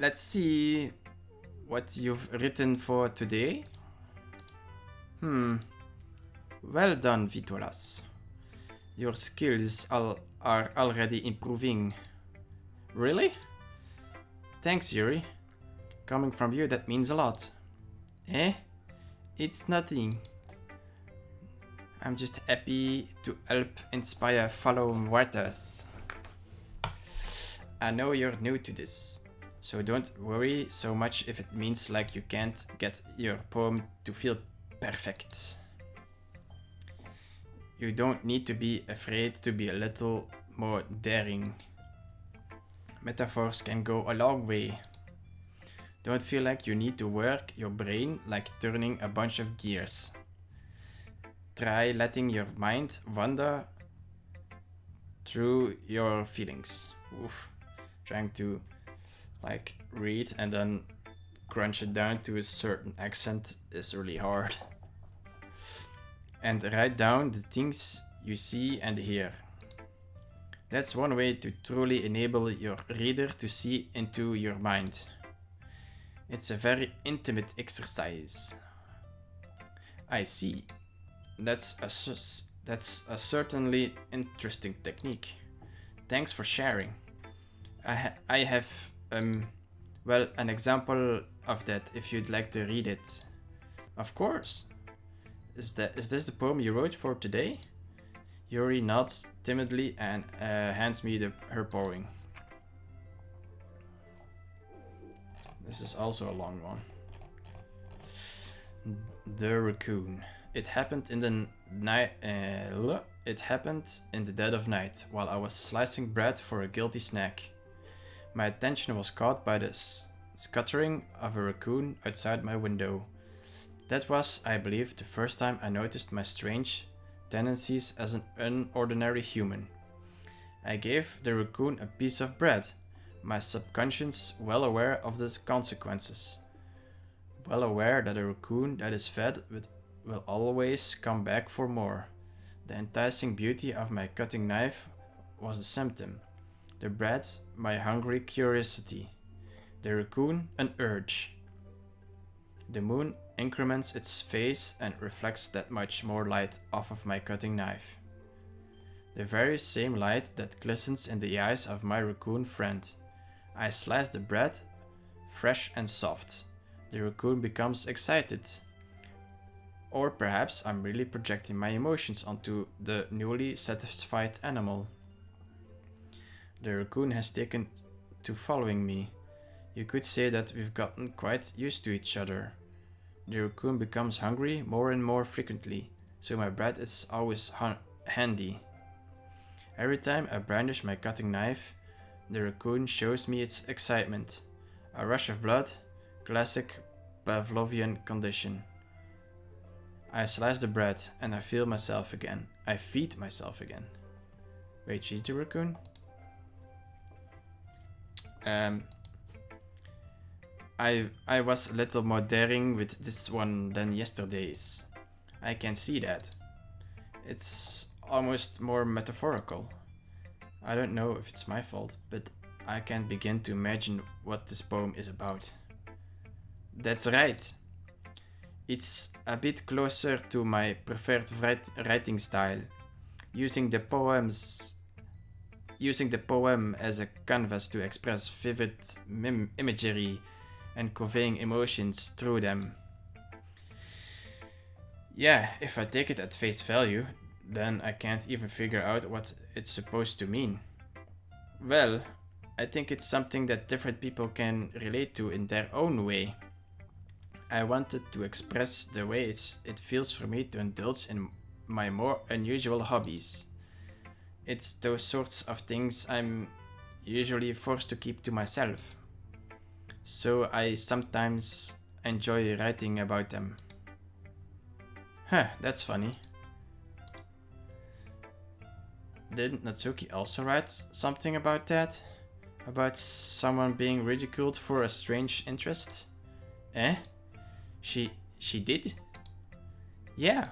Let's see what you've written for today. Well done, Vitolas. Your skills are already improving. Really? Thanks, Yuri. Coming from you, that means a lot. Eh? It's nothing. I'm just happy to help inspire fellow writers. I know you're new to this, so don't worry so much if it means like you can't get your poem to feel perfect. You don't need to be afraid to be a little more daring. Metaphors can go a long way. Don't feel like you need to work your brain like turning a bunch of gears. Try letting your mind wander through your feelings. Oof. Trying to like read and then crunch it down to a certain accent is really hard. And write down the things you see and hear. That's one way to truly enable your reader to see into your mind. It's a very intimate exercise. I see. That's a certainly interesting technique. Thanks for sharing. I have an example of that if you'd like to read it. Of course. Is this the poem you wrote for today? Yuri nods timidly and hands me her poem. This is also a long one. The raccoon. It happened in the night. It happened in the dead of night while I was slicing bread for a guilty snack. My attention was caught by the scuttering of a raccoon outside my window. That was, I believe, the first time I noticed my strange tendencies as an unordinary human. I gave the raccoon a piece of bread, my subconscious well aware of the consequences. Well aware that a raccoon that is fed will always come back for more. The enticing beauty of my cutting knife was the symptom. The bread, my hungry curiosity. The raccoon, an urge. The moon increments its face and reflects that much more light off of my cutting knife. The very same light that glistens in the eyes of my raccoon friend. I slice the bread, fresh and soft. The raccoon becomes excited. Or perhaps I'm really projecting my emotions onto the newly satisfied animal. The raccoon has taken to following me. You could say that we've gotten quite used to each other. The raccoon becomes hungry more and more frequently, so my bread is always handy. Every time I brandish my cutting knife, the raccoon shows me its excitement. A rush of blood, classic Pavlovian condition. I slice the bread and I feel myself again. I feed myself again. Wait, she's the raccoon? I was a little more daring with this one than yesterday's. I can see that. It's almost more metaphorical. I don't know if it's my fault, but I can't begin to imagine what this poem is about. That's right. It's a bit closer to my preferred writing style, using the poem as a canvas to express vivid imagery and conveying emotions through them. Yeah, if I take it at face value, then I can't even figure out what it's supposed to mean. Well, I think it's something that different people can relate to in their own way. I wanted to express the way it feels for me to indulge in my more unusual hobbies. It's those sorts of things I'm usually forced to keep to myself. So I sometimes enjoy writing about them. Huh, that's funny. Didn't Natsuki also write something about that? About someone being ridiculed for a strange interest? Eh? She did? Yeah.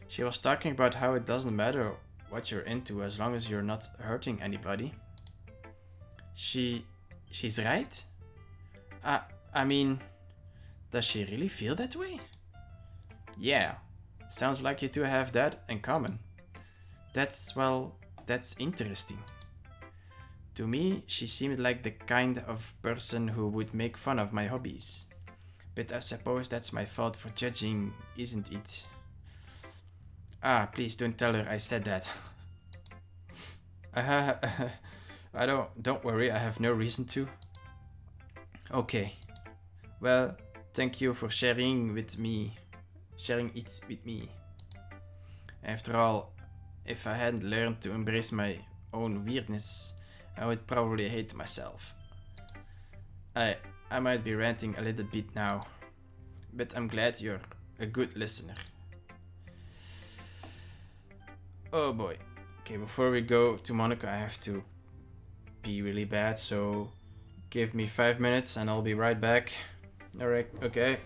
She was talking about how it doesn't matter what you're into as long as you're not hurting anybody. She's right? I mean, does she really feel that way? Yeah. Sounds like you two have that in common. That's interesting. To me, she seemed like the kind of person who would make fun of my hobbies. But I suppose that's my fault for judging, isn't it? Ah, please don't tell her I said that. Don't worry, I have no reason to. Okay. Well, thank you for sharing it with me. After all, if I hadn't learned to embrace my own weirdness, I would probably hate myself. I might be ranting a little bit now, but I'm glad you're a good listener. Oh boy. Okay, before we go to Monica, I have to pee really bad, so give me 5 minutes and I'll be right back. Alright, okay.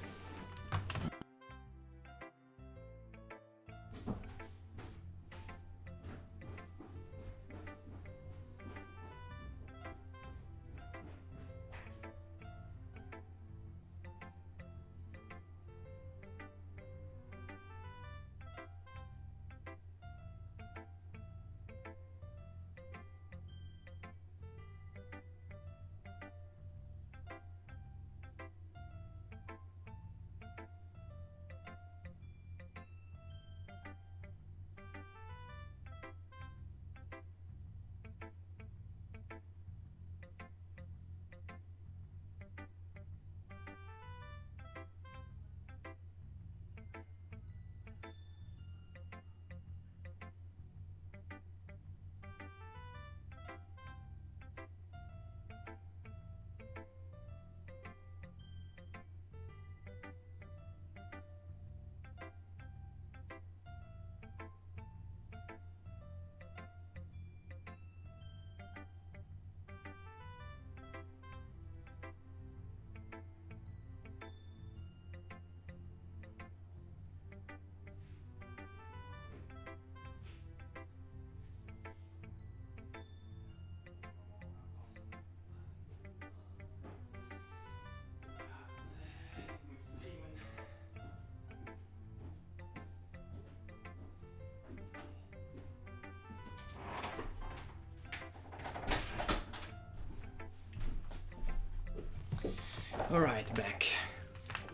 Alright, back.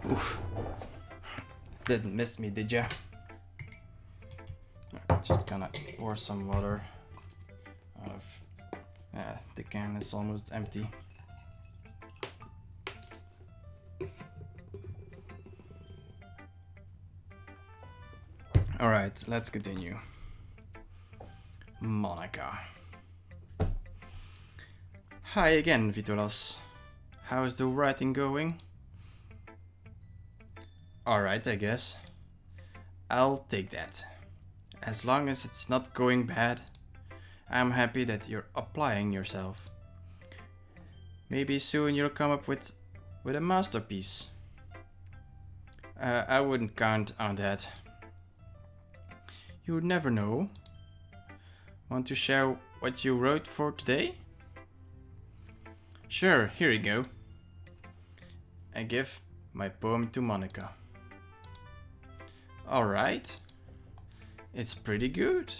Oof. Didn't miss me, did ya? Just gonna pour some water out of... the can is almost empty. Alright, let's continue. Monica. Hi again, Vitolas. How's the writing going? Alright, I guess. I'll take that. As long as it's not going bad, I'm happy that you're applying yourself. Maybe soon you'll come up with a masterpiece. I wouldn't count on that. You never know. Want to share what you wrote for today? Sure, here you go. I give my poem to Monica. Alright. It's pretty good.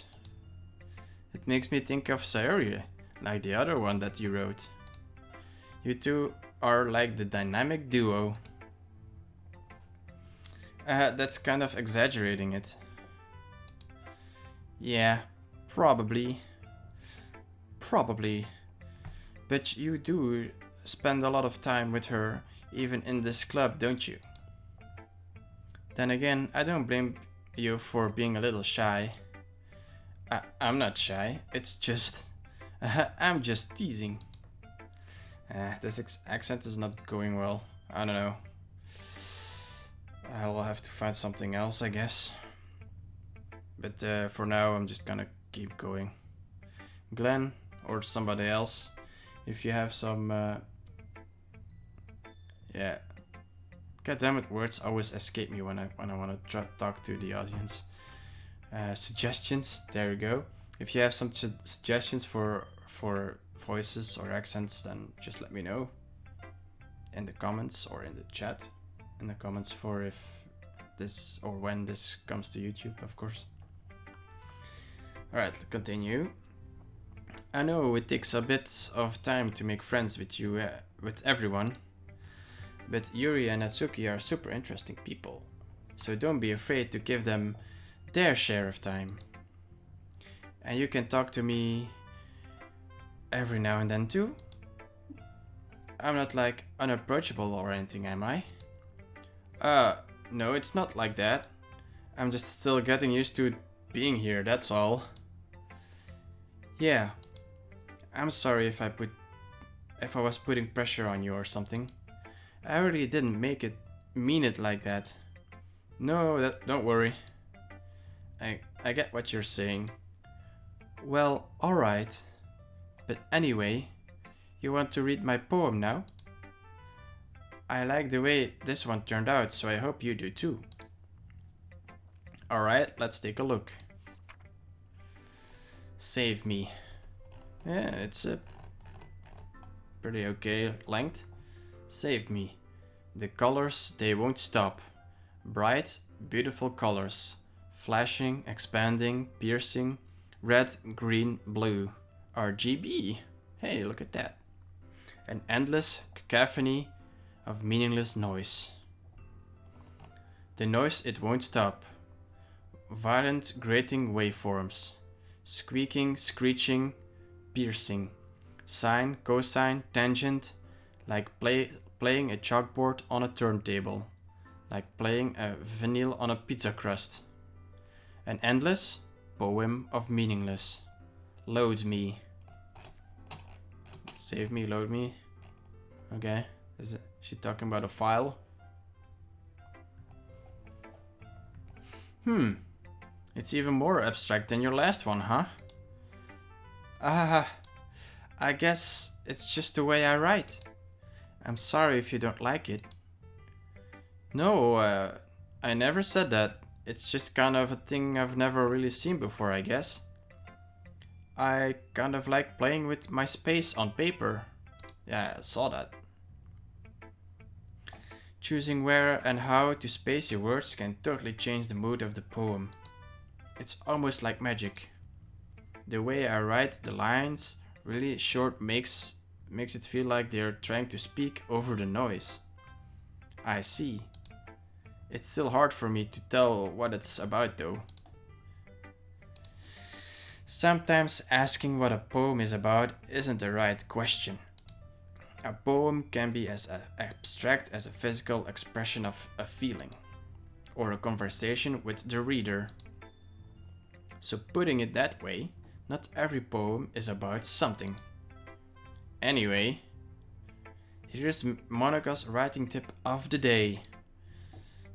It makes me think of Sayori, like the other one that you wrote. You two are like the dynamic duo. That's kind of exaggerating it. Yeah, probably. Probably. But you do spend a lot of time with her, even in this club, don't you? Then again, I don't blame you for being a little shy. I'm not shy, it's just... I'm just teasing. This accent is not going well. I don't know. I'll have to find something else, I guess. But for now, I'm just gonna keep going. Glenn, or somebody else, if you have some... yeah. Goddammit, words always escape me when I want to talk to the audience. Suggestions, there you go. If you have some suggestions for voices or accents, then just let me know. In the comments or in the chat. In the comments for if this or when this comes to YouTube, of course. Alright, continue. I know it takes a bit of time to make friends with you, with everyone. But Yuri and Natsuki are super interesting people. So don't be afraid to give them their share of time. And you can talk to me every now and then too. I'm not like unapproachable or anything, am I? No, it's not like that. I'm just still getting used to being here, that's all. Yeah. I'm sorry if I was putting pressure on you or something. I really didn't mean it like that. No, don't worry. I get what you're saying. Well, alright. But anyway, you want to read my poem now? I like the way this one turned out, so I hope you do too. Alright, let's take a look. Save me. Yeah, it's a pretty okay length. Save me. The colors, they won't stop. Bright, beautiful colors. Flashing, expanding, piercing. Red, green, blue. RGB. Hey, look at that. An endless cacophony of meaningless noise. The noise, it won't stop. Violent, grating waveforms. Squeaking, screeching, piercing. Sine, cosine, tangent. Like playing a chalkboard on a turntable. Like playing a vinyl on a pizza crust. An endless poem of meaningless. Load me. Save me, load me. Okay. Is she talking about a file? It's even more abstract than your last one, huh? I guess it's just the way I write. I'm sorry if you don't like it. No, I never said that. It's just kind of a thing I've never really seen before, I guess. I kind of like playing with my space on paper. Yeah, I saw that. Choosing where and how to space your words can totally change the mood of the poem. It's almost like magic. The way I write the lines really short makes it feel like they're trying to speak over the noise. I see. It's still hard for me to tell what it's about though. Sometimes asking what a poem is about isn't the right question. A poem can be as abstract as a physical expression of a feeling, or a conversation with the reader. So putting it that way, not every poem is about something. Anyway, here's Monica's writing tip of the day.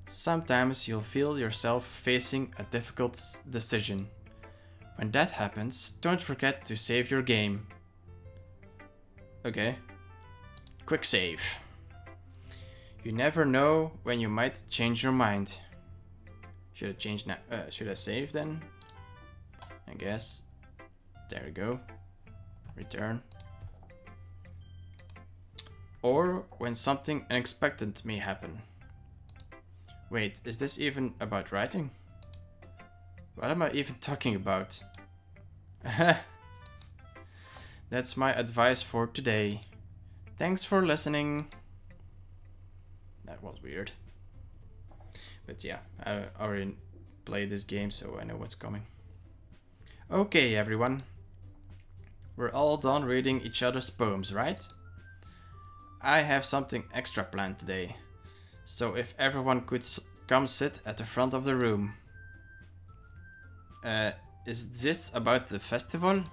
Sometimes you'll feel yourself facing a difficult decision. When that happens, don't forget to save your game. Okay. Quick save. You never know when you might change your mind. Should I change now? Should I save then? I guess. There we go. Return. Or when something unexpected may happen. Wait, is this even about writing? What am I even talking about? That's my advice for today. Thanks for listening. That was weird. But yeah, I already played this game, so I know what's coming. Okay, everyone. We're all done reading each other's poems, right? I have something extra planned today. So if everyone could come sit at the front of the room. Is this about the festival?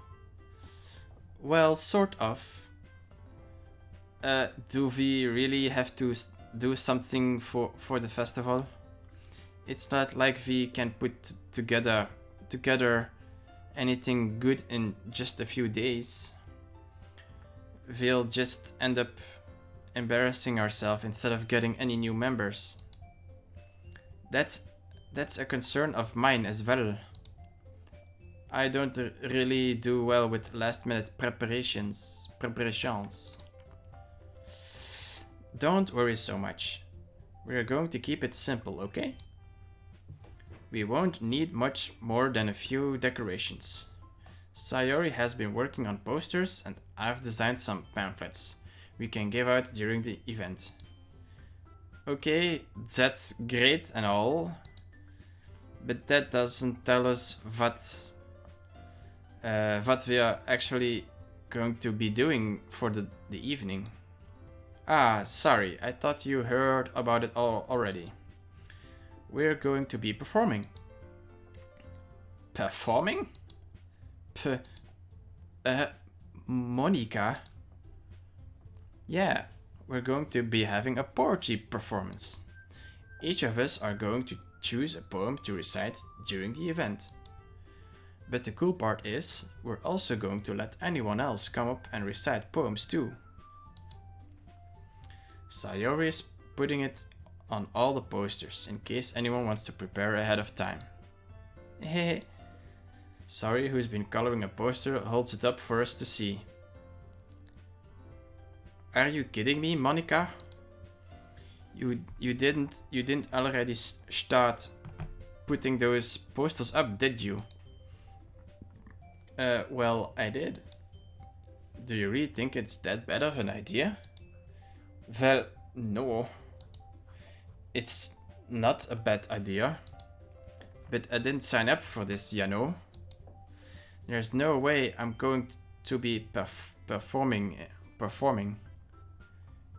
Well, sort of. Do we really have to do something for the festival? It's not like we can put together anything good in just a few days. We'll just end up embarrassing ourselves instead of getting any new members. That's a concern of mine as well. I don't really do well with last minute preparations. Don't worry so much. We're going to keep it simple, okay? We won't need much more than a few decorations. Sayori has been working on posters and I've designed some pamphlets we can give out during the event. Okay, that's great and all, but that doesn't tell us what we are actually going to be doing for the evening. Ah, sorry, I thought you heard about it all already. We're going to be performing. Performing? Monica? Yeah, we're going to be having a poetry performance. Each of us are going to choose a poem to recite during the event. But the cool part is, we're also going to let anyone else come up and recite poems too. Sayori is putting it on all the posters in case anyone wants to prepare ahead of time. Hehe. Sayori, who's been coloring a poster, holds it up for us to see. Are you kidding me, Monica? You didn't already start putting those posters up, did you? Well, I did. Do you really think it's that bad of an idea? Well, no. It's not a bad idea. But I didn't sign up for this, you know. There's no way I'm going to be performing.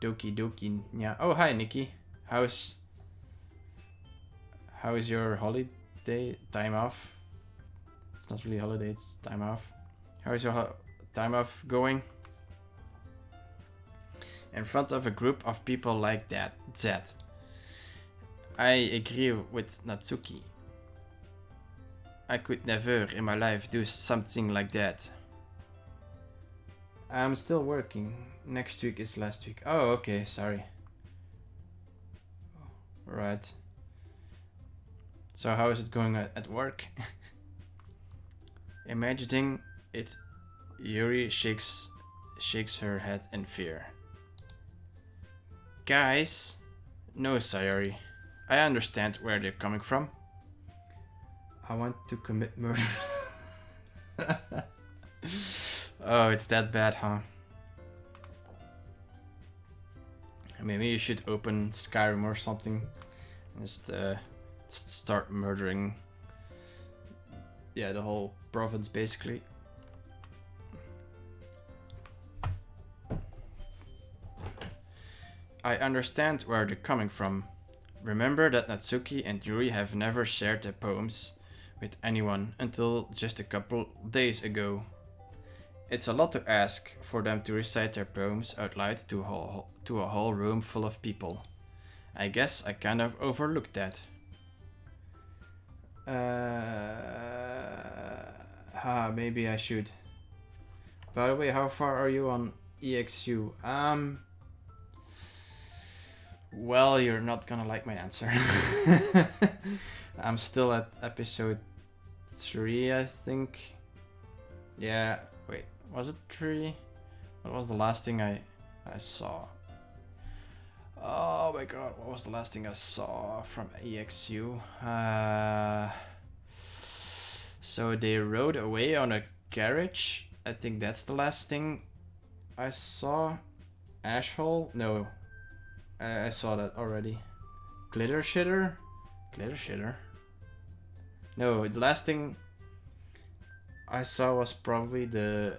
Doki Doki. Yeah. Oh, hi, Nikki. How's your holiday time off? It's not really holiday, it's time off. How's your time off going? In front of a group of people like that. I agree with Natsuki. I could never in my life do something like that. I'm still working. Next week is last week. Oh, okay, sorry. Right. So how is it going at work? Imagining it, Yuri shakes her head in fear. Guys, no, Sayori. I understand where they're coming from. I want to commit murder. Oh, it's that bad, huh? Maybe you should open Skyrim or something. Just start murdering. Yeah, the whole province basically. I understand where they're coming from. Remember that Natsuki and Yuri have never shared their poems with anyone until just a couple days ago. It's a lot to ask for them to recite their poems out loud to a whole room full of people. I guess I kind of overlooked that. Maybe I should. By the way, how far are you on EXU? Well, you're not gonna like my answer. I'm still at episode 3, I think. Yeah, wait, was it 3? What was the last thing I saw? Oh my god, what was the last thing I saw from EXU? So they rode away on a carriage. I think that's the last thing I saw. Ashhole? No. I saw that already. Glitter shitter? Glitter shitter? No, the last thing I saw was probably the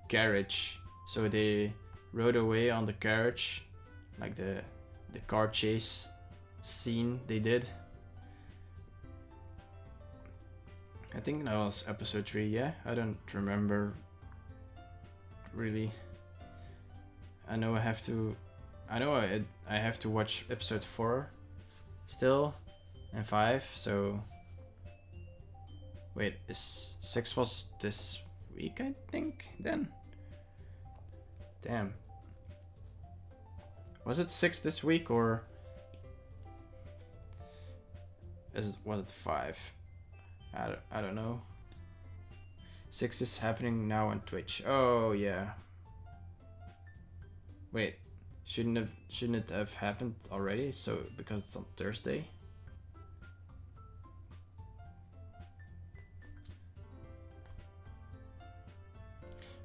carriage. So they rode away on the carriage, like the car chase scene they did. I think that was episode 3, yeah? I don't remember really. I know I have to watch episode 4 still and 5, so wait, 6 was this week, I think, then? Damn. Was it 6 this week, or was it 5? I don't know. 6 is happening now on Twitch. Oh yeah. Wait, shouldn't it have happened already? So because it's on Thursday.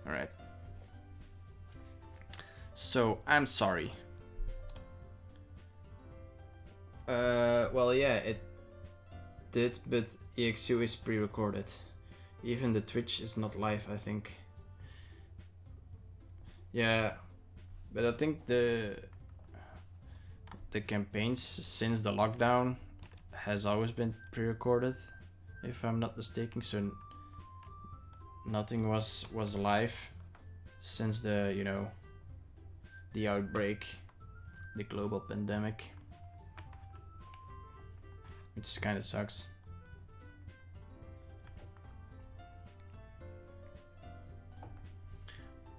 All right. So I'm sorry. Well, yeah, it did, but EXU is pre-recorded. Even the Twitch is not live, I think. Yeah, but I think the campaigns since the lockdown has always been pre-recorded, if I'm not mistaken. So nothing was live since the the outbreak, the global pandemic, which kind of sucks.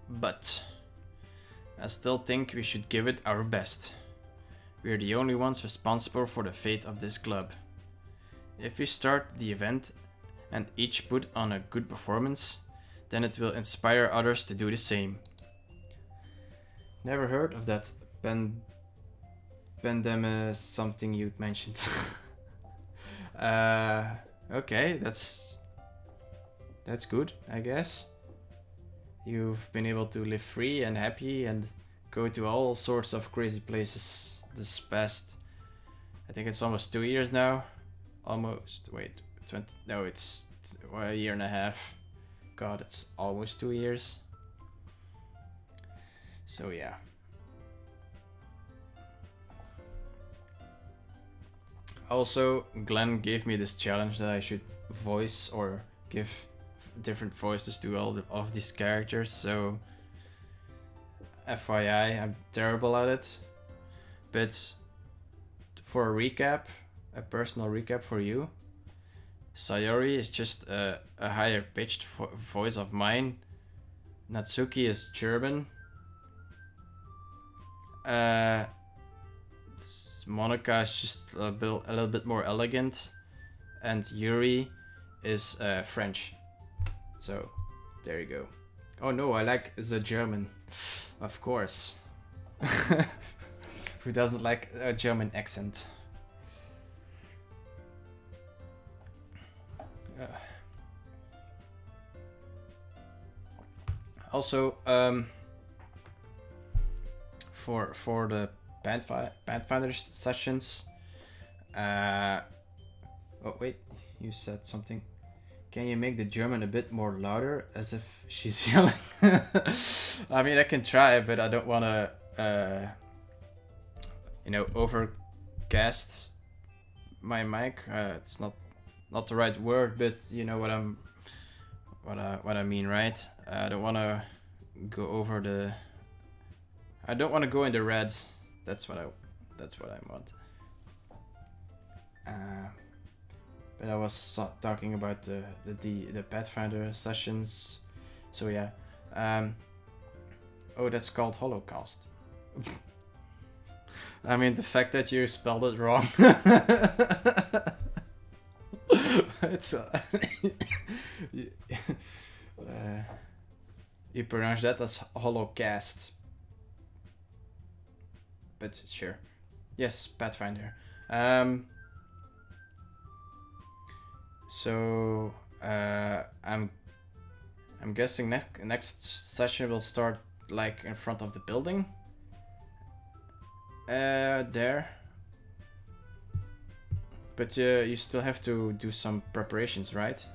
But I still think we should give it our best. We're the only ones responsible for the fate of this club. If we start the event and each put on a good performance, then it will inspire others to do the same. Never heard of that pandemic something you mentioned. Okay, that's good, I guess. You've been able to live free and happy and go to all sorts of crazy places this past, I think it's almost 2 years now. Almost, wait, 20, no, it's a year and a half. God, it's almost 2 years. So yeah. Also, Glenn gave me this challenge that I should voice or give different voices to all of these characters, so FYI, I'm terrible at it. But for a recap, a personal recap for you, Sayori is just a higher pitched voice of mine. Natsuki is German. Monica is just a little bit more elegant, and Yuri is French. So there you go. Oh no, I like the German, of course. Who doesn't like a German accent? Also, for the Pathfinder sessions. Oh wait, you said something. Can you make the German a bit more louder, as if she's yelling? I mean, I can try, but I don't want to, overcast my mic. It's not the right word, but you know what I mean, right? I don't want to go over the. I don't want to go in the reds. That's what I want. But I was talking about the Pathfinder sessions, so yeah. Oh, that's called Holocaust. I mean, the fact that you spelled it wrong. It's you pronounce that as Holocaust. But sure. Yes, Pathfinder. So I'm guessing next session will start like in front of the building. There. But you still have to do some preparations, right?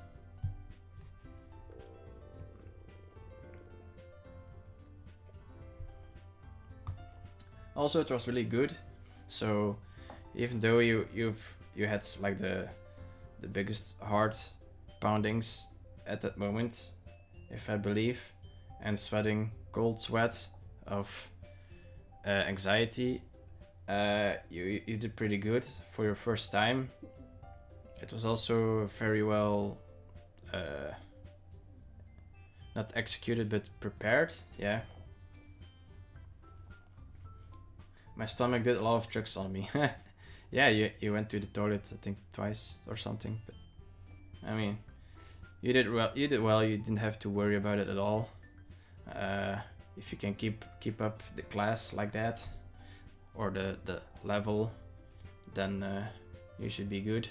Also, it was really good. So even though you had like the biggest heart poundings at that moment, if I believe, and sweating cold sweat of anxiety, you did pretty good for your first time. It was also very well not executed but prepared. Yeah, my stomach did a lot of tricks on me. Yeah, you went to the toilet I think twice or something, but I mean, you did well. You didn't have to worry about it at all. If you can keep up the class like that, or the level, then you should be good.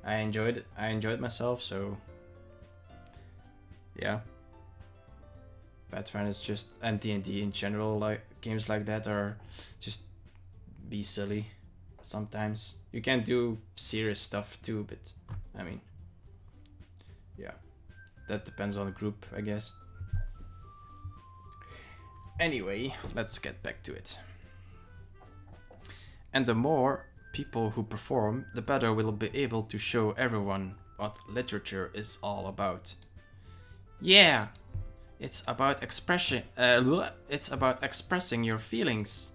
I enjoyed myself, so yeah. Pathfinder is just, and D&D in general, like games like that are just be silly. Sometimes you can do serious stuff too, but I mean, yeah, that depends on the group, I guess. Anyway, let's get back to it. And the more people who perform, the better we'll be able to show everyone what literature is all about. Yeah, it's about expressing your feelings,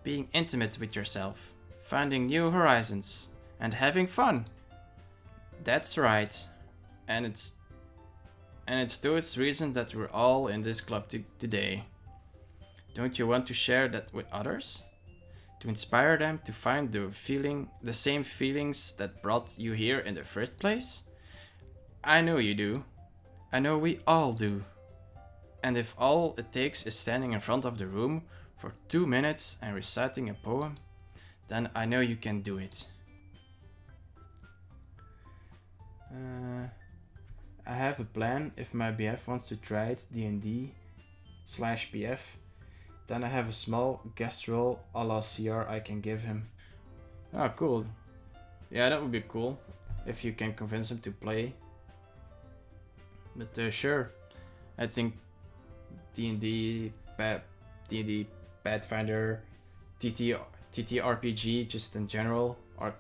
being intimate with yourself, finding new horizons, and having fun. That's right. And it's those reasons that we're all in this club today. Don't you want to share that with others? To inspire them to find the same feelings that brought you here in the first place? I know you do. I know we all do. And if all it takes is standing in front of the room for 2 minutes and reciting a poem, then I know you can do it. I have a plan. If my BF wants to try it, D&D/BF, then I have a small guest role a la CR I can give him. Oh, cool. Yeah, that would be cool if you can convince him to play. But sure, I think D&D, Pathfinder, TTRPG, just in general, are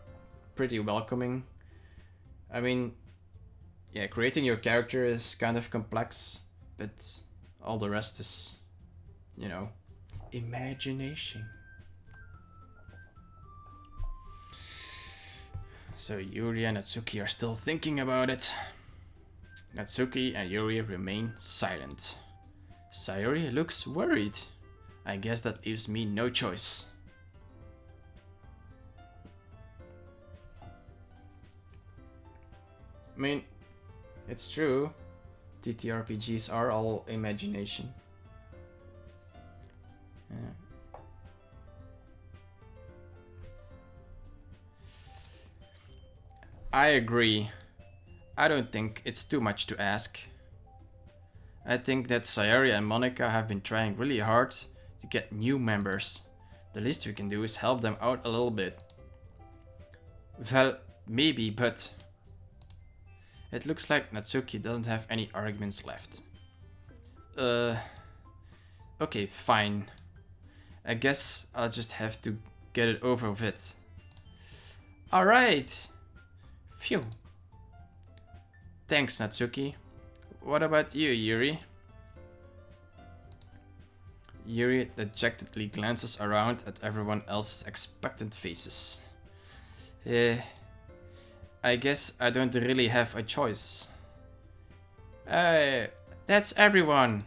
pretty welcoming. I mean, yeah, creating your character is kind of complex, but all the rest is, imagination. So Yuri and Natsuki are still thinking about it. Natsuki and Yuri remain silent. Sayori looks worried. I guess that leaves me no choice. I mean, it's true. TTRPGs are all imagination. Yeah. I agree. I don't think it's too much to ask. I think that Sayori and Monica have been trying really hard to get new members. The least we can do is help them out a little bit. Well, maybe, but... It looks like Natsuki doesn't have any arguments left. Okay, fine. I guess I'll just have to get it over with. Alright! Phew. Thanks, Natsuki. What about you, Yuri? Yuri dejectedly glances around at everyone else's expectant faces. I guess I don't really have a choice. That's everyone.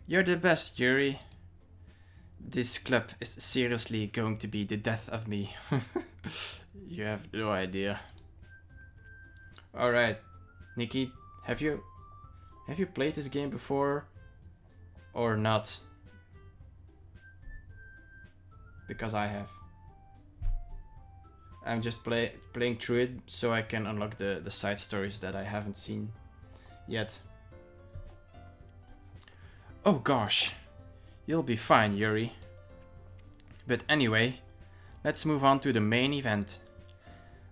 You're the best, Yuri. This club is seriously going to be the death of me. You have no idea. Alright, Nikki, have you played this game before or not? Because I have. I'm just playing through it so I can unlock the side stories that I haven't seen yet. Oh gosh, you'll be fine, Yuri. But anyway, let's move on to the main event.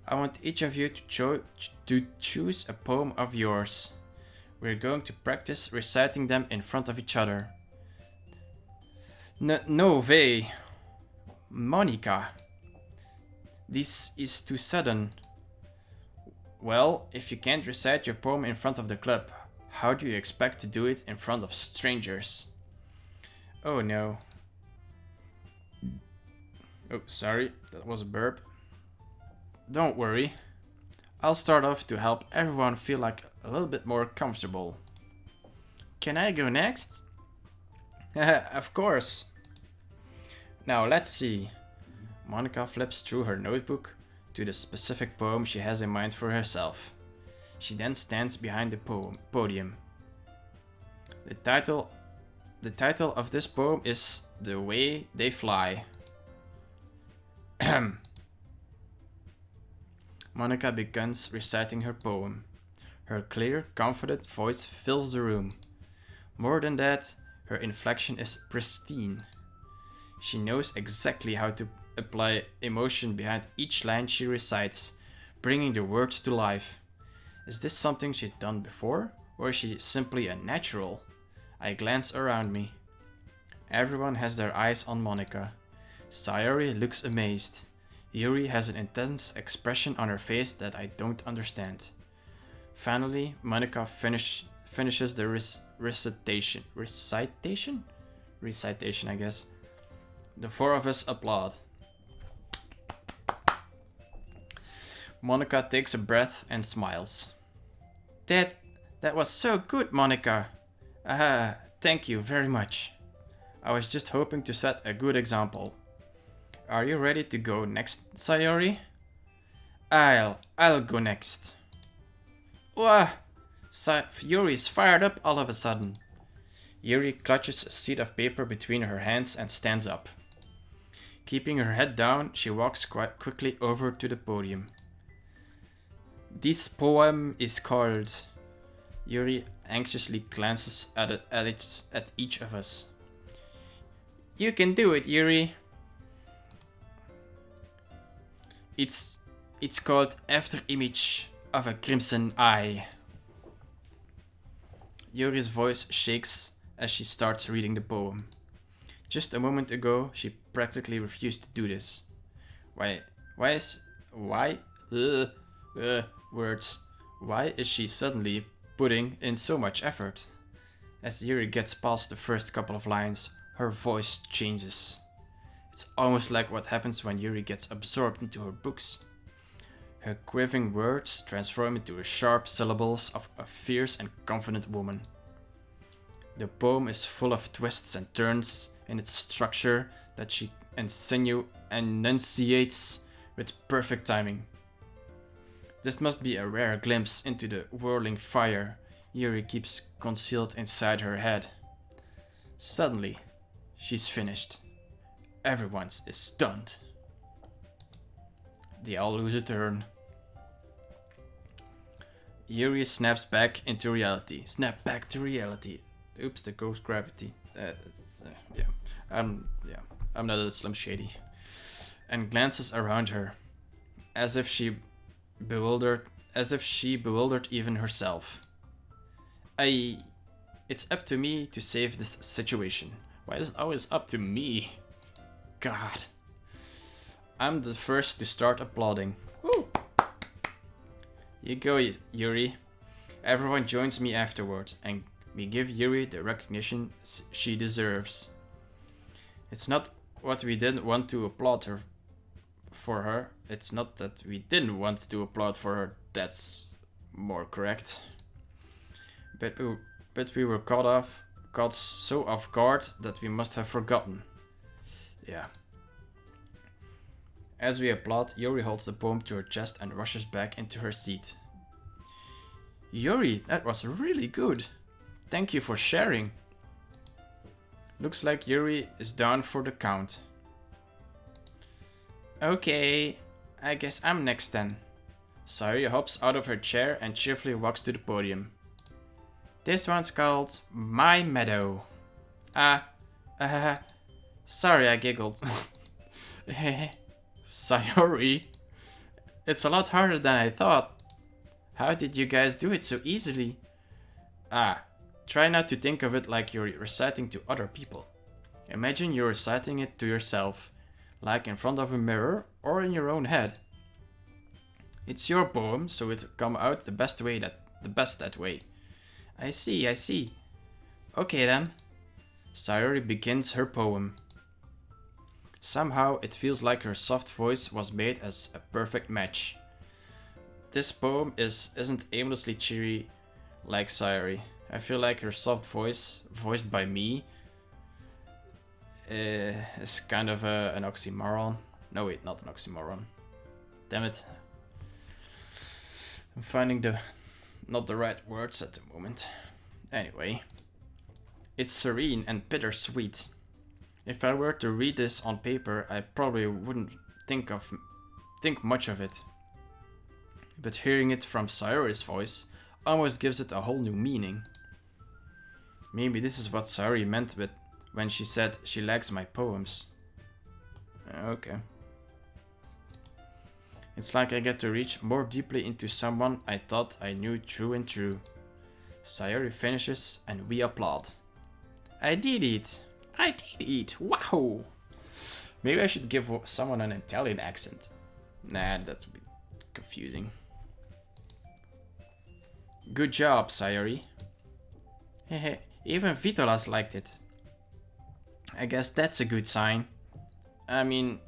I want each of you to choose a poem of yours. We're going to practice reciting them in front of each other. No way. Monica. This is too sudden. Well, if you can't recite your poem in front of the club, how do you expect to do it in front of strangers? Oh no. Oh, sorry, that was a burp. Don't worry. I'll start off to help everyone feel like a little bit more comfortable. Can I go next? Of course. Now let's see. Monica flips through her notebook to the specific poem she has in mind for herself. She then stands behind the podium. The title of this poem is The Way They Fly. Monica begins reciting her poem. Her clear, confident voice fills the room. More than that, her inflection is pristine. She knows exactly how to apply emotion behind each line she recites, bringing the words to life. Is this something she's done before, or is she simply a natural? I glance around me. Everyone has their eyes on Monica. Sayori looks amazed. Yuri has an intense expression on her face that I don't understand. Finally, Monica finishes the recitation. Recitation, I guess. The four of us applaud. Monica takes a breath and smiles. That was so good, Monica. Thank you very much. I was just hoping to set a good example. Are you ready to go next, Sayori? I'll go next. Wah! Yuri is fired up all of a sudden. Yuri clutches a sheet of paper between her hands and stands up. Keeping her head down, she walks quite quickly over to the podium. This poem is called... Yuri anxiously glances at each of us. You can do it, Yuri. It's called After Image of a Crimson Eye. Yuri's voice shakes as she starts reading the poem. Just a moment ago, she practically refused to do this. Why is she suddenly putting in so much effort? As Yuri gets past the first couple of lines, her voice changes. It's almost like what happens when Yuri gets absorbed into her books. Her quivering words transform into sharp syllables of a fierce and confident woman. The poem is full of twists and turns in its structure that she enunciates with perfect timing. This must be a rare glimpse into the whirling fire Yuri keeps concealed inside her head. Suddenly, she's finished. Everyone is stunned. They all lose a turn. Yuri snaps back into reality. Snap back to reality. Oops, the ghost gravity. Yeah. Yeah, I'm not a Slim Shady. And glances around her, as if she bewildered even herself. It's up to me to save this situation. Why is it always up to me? God. I'm the first to start applauding. Woo! You go, Yuri. Everyone joins me afterwards, and we give Yuri the recognition she deserves. It's not what we didn't want to applaud her for her. It's not that we didn't want to applaud for her. That's more correct. But we were caught so off guard that we must have forgotten. Yeah. As we applaud, Yuri holds the poem to her chest and rushes back into her seat. Yuri, that was really good. Thank you for sharing. Looks like Yuri is down for the count. Okay, I guess I'm next then. Sayori hops out of her chair and cheerfully walks to the podium. This one's called My Meadow. Sorry I giggled. Sayori, it's a lot harder than I thought. How did you guys do it so easily? Try not to think of it like you're reciting to other people. Imagine you're reciting it to yourself, like in front of a mirror or in your own head. It's your poem, so it'll come out the best that way. I see. Okay then. Sayori begins her poem. Somehow it feels like her soft voice was made as a perfect match. This poem isn't aimlessly cheery like Sayori. I feel like her soft voice, voiced by me, is kind of an oxymoron. No wait, not an oxymoron. Damn it. I'm finding not the right words at the moment. Anyway. It's serene and bittersweet. If I were to read this on paper, I probably wouldn't think much of it. But hearing it from Sayori's voice almost gives it a whole new meaning. Maybe this is what Sayori meant when she said she likes my poems. Okay. It's like I get to reach more deeply into someone I thought I knew true and true. Sayori finishes and we applaud. I did it! Wow! Maybe I should give someone an Italian accent. Nah, that would be confusing. Good job, Sayori. Hehe, even Vitolas liked it. I guess that's a good sign. I mean...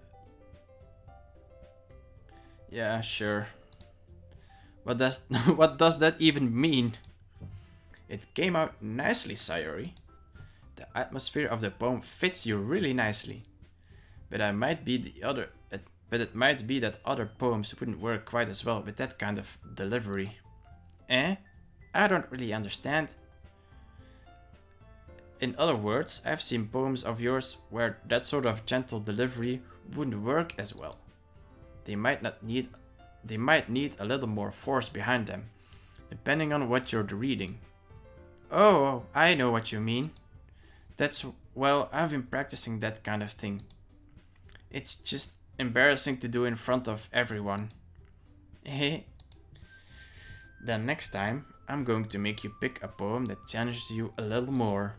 Yeah, sure. What does that even mean? It came out nicely, Sayori. The atmosphere of the poem fits you really nicely. But it might be that other poems wouldn't work quite as well with that kind of delivery. I don't really understand. In other words, I've seen poems of yours where that sort of gentle delivery wouldn't work as well. They might need a little more force behind them, depending on what you're reading. Oh, I know what you mean. I've been practicing that kind of thing. It's just embarrassing to do in front of everyone. Then next time, I'm going to make you pick a poem that challenges you a little more.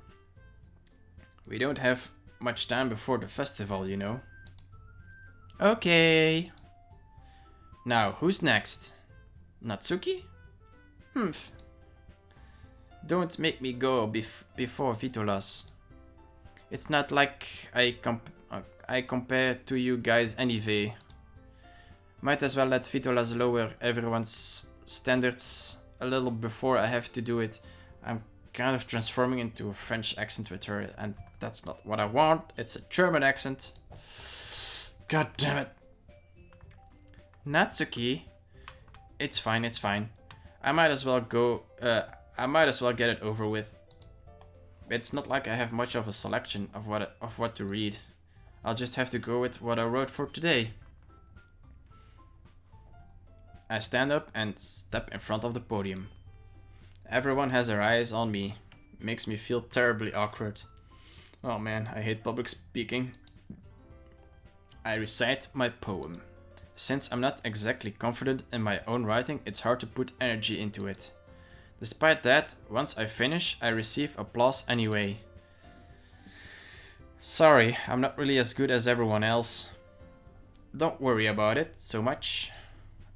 We don't have much time before the festival, you know. Okay. Now, who's next? Natsuki? Don't make me go before Vitolas. It's not like I compare to you guys anyway. Might as well let Vitolas lower everyone's standards a little before I have to do it. I'm kind of transforming into a French accent with her, and that's not what I want. It's a German accent. God damn it. Natsuki. It's fine. I might as well get it over with. It's not like I have much of a selection of what to read. I'll just have to go with what I wrote for today. I stand up and step in front of the podium. Everyone has their eyes on me. Makes me feel terribly awkward. Oh man, I hate public speaking. I recite my poem. Since I'm not exactly confident in my own writing, it's hard to put energy into it. Despite that, once I finish, I receive applause anyway. Sorry, I'm not really as good as everyone else. Don't worry about it so much.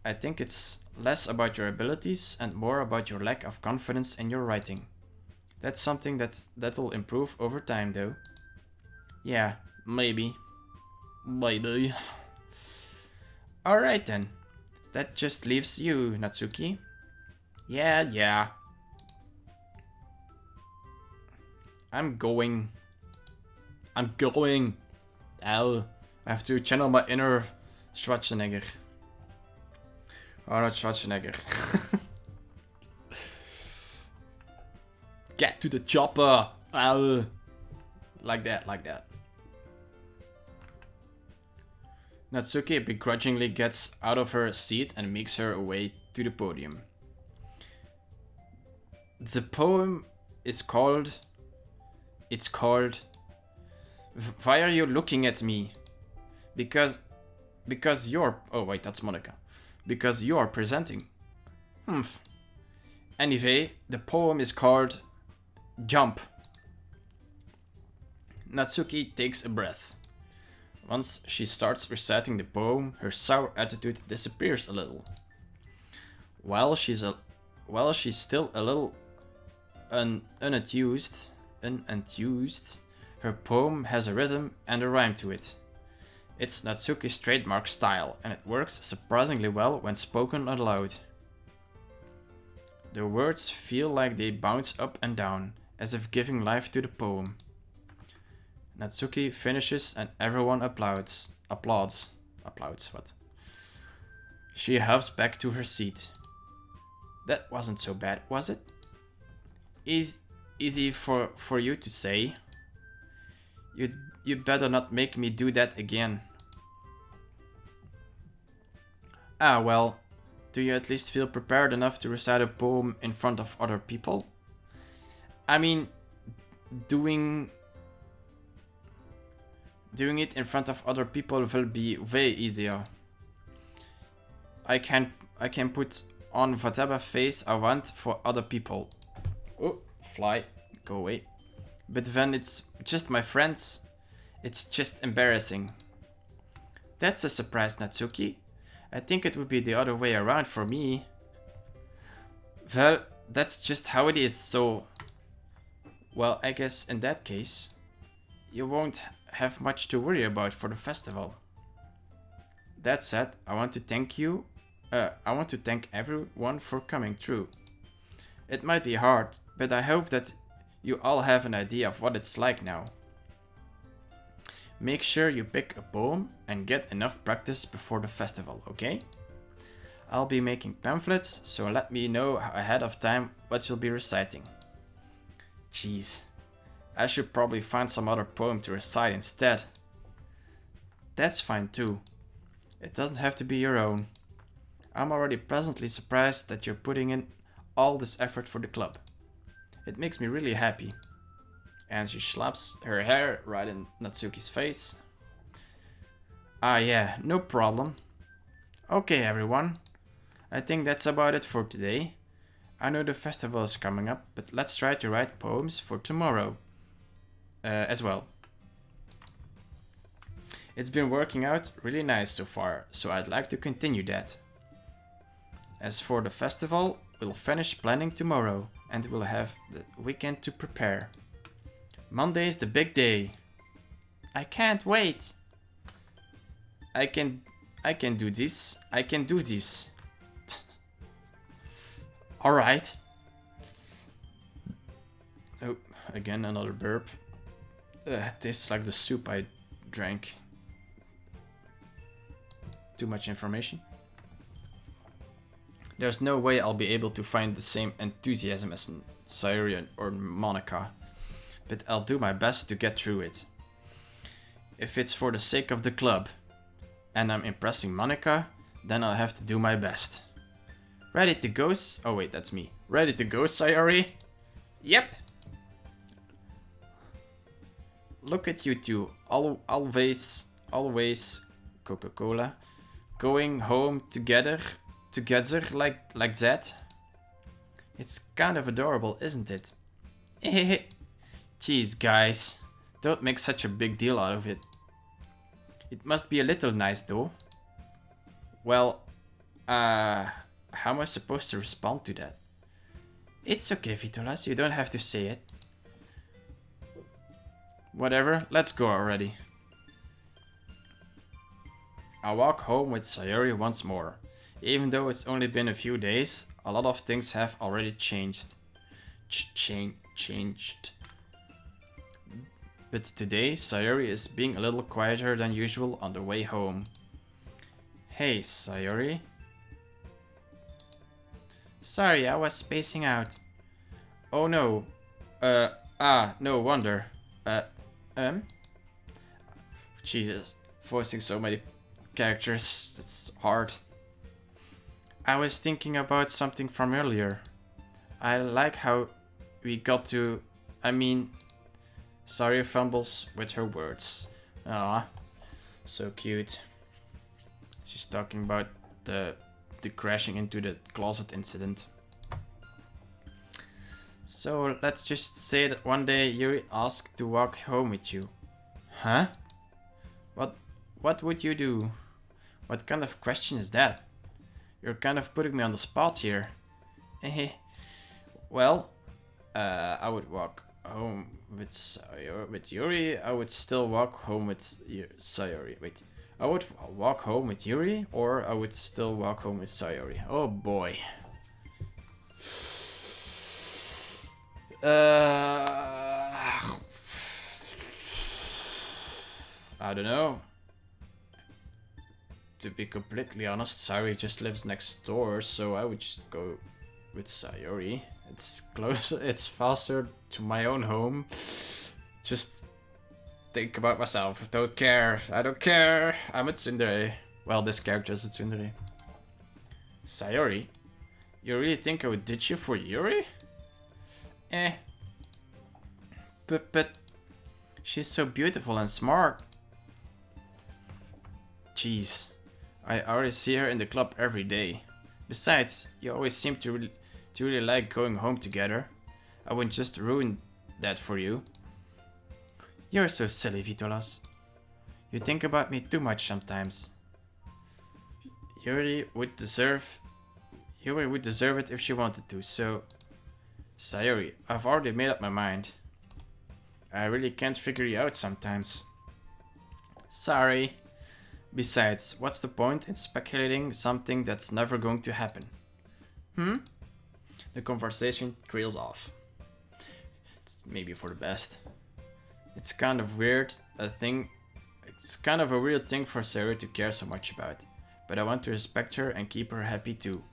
I think it's less about your abilities and more about your lack of confidence in your writing. That's something that'll improve over time though. Yeah, maybe. Maybe. Alright then. That just leaves you, Natsuki. Yeah. I'm going. Ow. I have to channel my inner Schwarzenegger. Oh, not Schwarzenegger. Get to the chopper. Ow. Like that. Natsuki begrudgingly gets out of her seat and makes her way to the podium. The poem is called... It's called... Why are you looking at me? Because you're... Oh wait, that's Monica. Because you're presenting. Anyway, the poem is called... Jump. Natsuki takes a breath. Once she starts reciting the poem, her sour attitude disappears a little. While she's still a little unenthused, her poem has a rhythm and a rhyme to it. It's Natsuki's trademark style, and it works surprisingly well when spoken aloud. The words feel like they bounce up and down, as if giving life to the poem. Natsuki finishes and everyone applauds. What? She huffs back to her seat. That wasn't so bad, was it? Easy for you to say. You'd better not make me do that again. Ah, well, do you at least feel prepared enough to recite a poem in front of other people? I mean, doing it in front of other people will be way easier. I can put on whatever face I want for other people. Oh, fly, go away. But when it's just my friends, it's just embarrassing. That's a surprise, Natsuki. I think it would be the other way around for me. Well, that's just how it is, so... Well, I guess in that case, you won't have much to worry about for the festival. That said, I want to thank everyone for coming through. It might be hard, but I hope that you all have an idea of what it's like now. Make sure you pick a poem and get enough practice before the festival, okay? I'll be making pamphlets, so let me know ahead of time what you'll be reciting. Jeez, I should probably find some other poem to recite instead. That's fine too. It doesn't have to be your own. I'm already pleasantly surprised that you're putting in all this effort for the club. It makes me really happy. And she slaps her hair right in Natsuki's face. Ah yeah, no problem. Okay everyone, I think that's about it for today. I know the festival is coming up, but let's try to write poems for tomorrow as well. It's been working out really nice so far, so I'd like to continue that. As for the festival, we'll finish planning tomorrow and we'll have the weekend to prepare. Monday is the big day. I can't wait. I can do this. I can do this. Alright. Oh, again another burp. Tastes like the soup I drank. Too much information. There's no way I'll be able to find the same enthusiasm as Sayuri or Monica, but I'll do my best to get through it. If it's for the sake of the club, and I'm impressing Monica, then I'll have to do my best. Ready to go? Oh wait, that's me. Ready to go, Sayuri? Yep. Look at you two, always Coca-Cola, going home together like that. It's kind of adorable, isn't it? Jeez, guys, don't make such a big deal out of it. It must be a little nice, though. Well, how am I supposed to respond to that? It's okay, Vitolas, you don't have to say it. Whatever, let's go already. I walk home with Sayori once more. Even though it's only been a few days, a lot of things have already changed. Changed. But today, Sayori is being a little quieter than usual on the way home. Hey, Sayori. Sorry, I was spacing out. Oh no. No wonder. Jesus, voicing so many characters, it's hard. I was thinking about something from earlier. I like how we got to... Sorry fumbles with her words. Ah, so cute. She's talking about the crashing into the closet incident. So let's just say that one day Yuri asked to walk home with you. Huh? What would you do? What kind of question is that? You're kind of putting me on the spot here. Well, I would walk home with Yuri. I would still walk home with Sayori. Wait, I would walk home with Yuri, or I would still walk home with Sayori. Oh boy. I don't know. To be completely honest, Sayori just lives next door, so I would just go with Sayori. It's closer, it's faster to my own home. Just think about myself. Don't care. I don't care. I'm a tsundere. Well, this character is a tsundere. Sayori? You really think I would ditch you for Yuri? But she's so beautiful and smart. Jeez. I already see her in the club every day. Besides, you always seem to really like going home together. I wouldn't just ruin that for you. You're so silly, Vitolas. You think about me too much sometimes. Yuri would deserve it if she wanted to, so... Sayori, I've already made up my mind. I really can't figure you out sometimes. Sorry. Besides, what's the point in speculating something that's never going to happen? The conversation trails off. It's maybe for the best. It's kind of weird, it's kind of a weird thing for Sayori to care so much about. But I want to respect her and keep her happy too.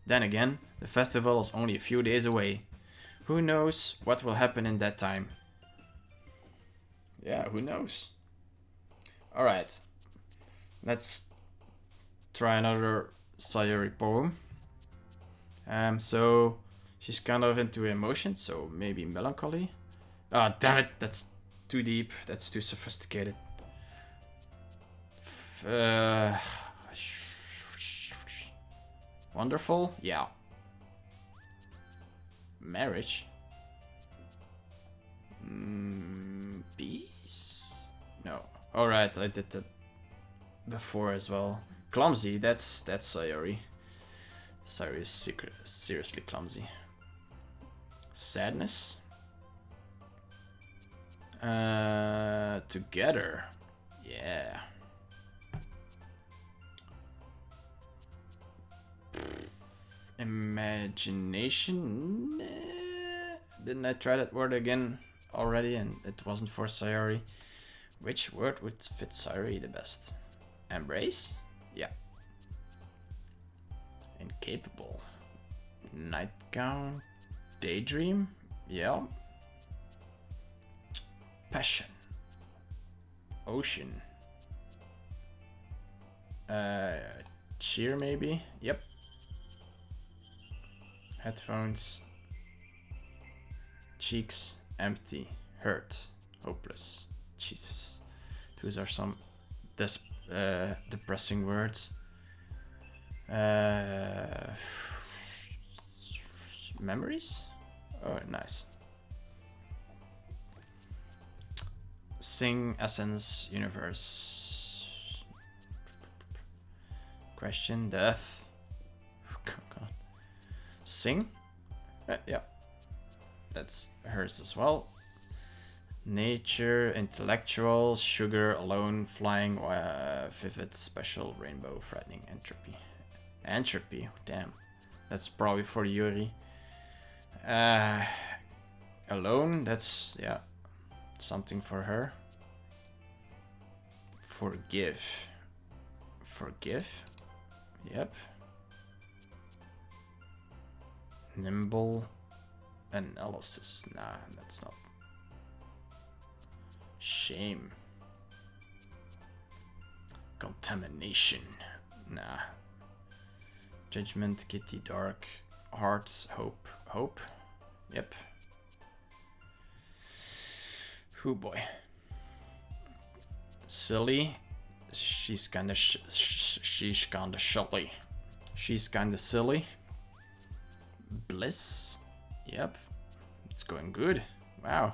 Then again, the festival is only a few days away. Who knows what will happen in that time? Yeah, who knows? Alright. Let's try another Sayori poem. So she's kind of into emotions, so maybe melancholy. Ah, damn it, that's too deep. That's too sophisticated. Wonderful, yeah. Marriage. Peace. No. All right, I did that before as well. Clumsy. That's Sayori. Sayori is seriously clumsy. Sadness. Together. Yeah. Imagination. Didn't I try that word again already and it wasn't for Sayori? Which word would fit Sayori the best? Embrace? Yeah. Incapable. Nightgown. Daydream? Yeah. Passion. Ocean. Cheer maybe? Yep. Headphones. Cheeks empty. Hurt. Hopeless. Jesus. Those are some depressing words. Memories? Oh, nice. Sing, Essence, Universe. Question, Death. Oh, God. Sing? Yeah. That's hers as well. Nature, Intellectual, Sugar, Alone, Flying, Vivid, Special, Rainbow, Frightening, Entropy. Entropy, damn. That's probably for Yuri. Alone, that's, yeah, something for her. Forgive. Forgive? Yep. Nimble. Analysis. Nah, that's not. Shame. Contamination. Nah. Judgment, Kitty, Dark. Hearts, Hope. Hope? Yep. Oh boy. Silly. She's kinda she's kinda silly. She's kinda silly. Bliss. Yep. It's going good. Wow.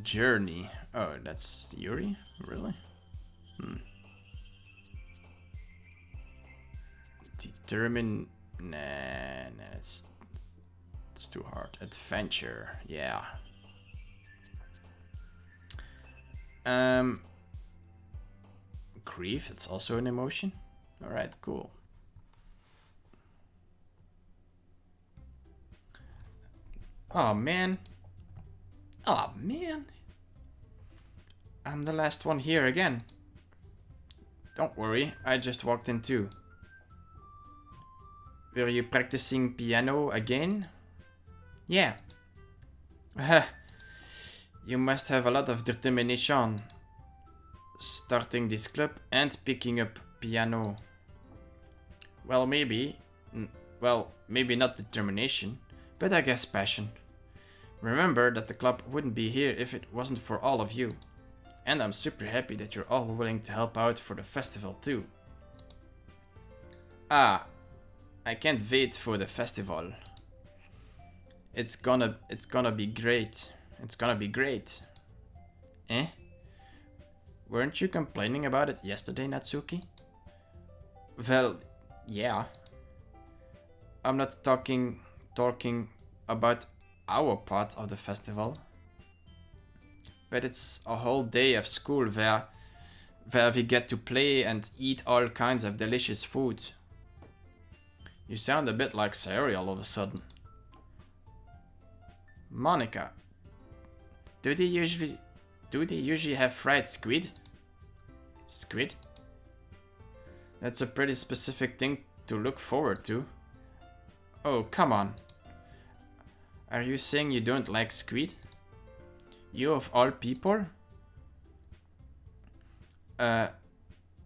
Journey. Oh, that's Yuri? Really? Determine. Nah, it's too hard. Adventure. Yeah. Grief. That's also an emotion. All right. Cool. Oh man. Oh man. I'm the last one here again. Don't worry, I just walked in too. Were you practicing piano again? Yeah. You must have a lot of determination. Starting this club and picking up piano. Well, maybe. Well, maybe not determination, but I guess passion. Remember that the club wouldn't be here if it wasn't for all of you. And I'm super happy that you're all willing to help out for the festival too. Ah, I can't wait for the festival. It's gonna be great. It's gonna be great. Eh? Weren't you complaining about it yesterday, Natsuki? Well, yeah. I'm not talking about our part of the festival. But it's a whole day of school where we get to play and eat all kinds of delicious food. You sound a bit like Sayori all of a sudden. Monica, do they usually have fried squid? Squid? That's a pretty specific thing to look forward to. Oh, come on. Are you saying you don't like squid? You of all people? I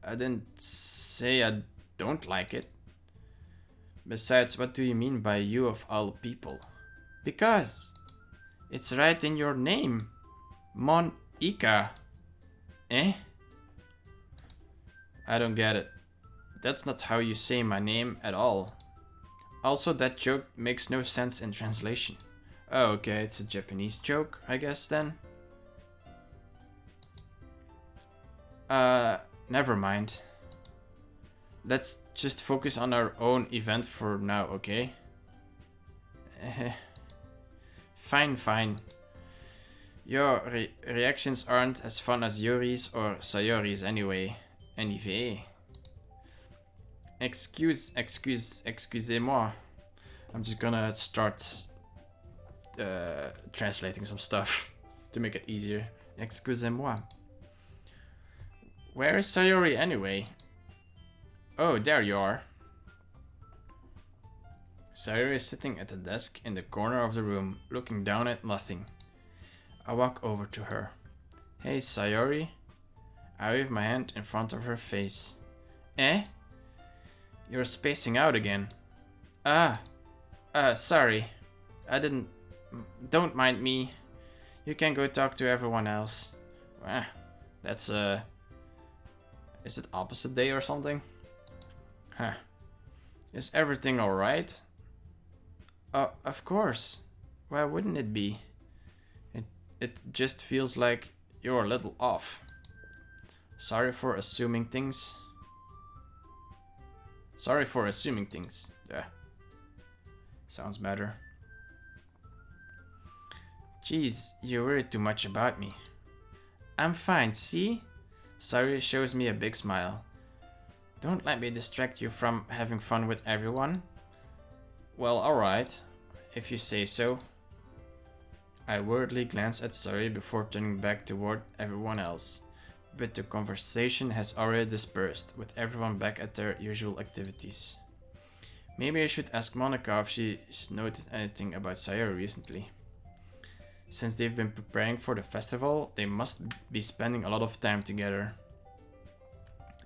didn't say I don't like it. Besides, what do you mean by you of all people? Because it's right in your name. Monica. Eh? I don't get it. That's not how you say my name at all. Also, that joke makes no sense in translation. Oh, okay, it's a Japanese joke, I guess then. Never mind. Let's just focus on our own event for now, okay? Fine, fine. Your reactions aren't as fun as Yuri's or Sayori's anyway. Excusez-moi. I'm just gonna start translating some stuff to make it easier. Excusez-moi. Where is Sayori anyway? Oh, there you are. Sayori is sitting at the desk in the corner of the room, looking down at nothing. I walk over to her. Hey, Sayori. I wave my hand in front of her face. Eh? You're spacing out again. Sorry. I didn't don't mind me. You can go talk to everyone else. Ah, that's is it opposite day or something? Huh. Is everything alright? Of course. Why wouldn't it be? It just feels like you're a little off. Sorry for assuming things. Sorry for assuming things. Yeah. Sounds better. Jeez, you worry too much about me. I'm fine, see? Sari shows me a big smile. Don't let me distract you from having fun with everyone. Well, alright, if you say so. I worriedly glance at Sari before turning back toward everyone else. But the conversation has already dispersed, with everyone back at their usual activities. Maybe I should ask Monica if she's noted anything about Sayori recently. Since they've been preparing for the festival, they must be spending a lot of time together.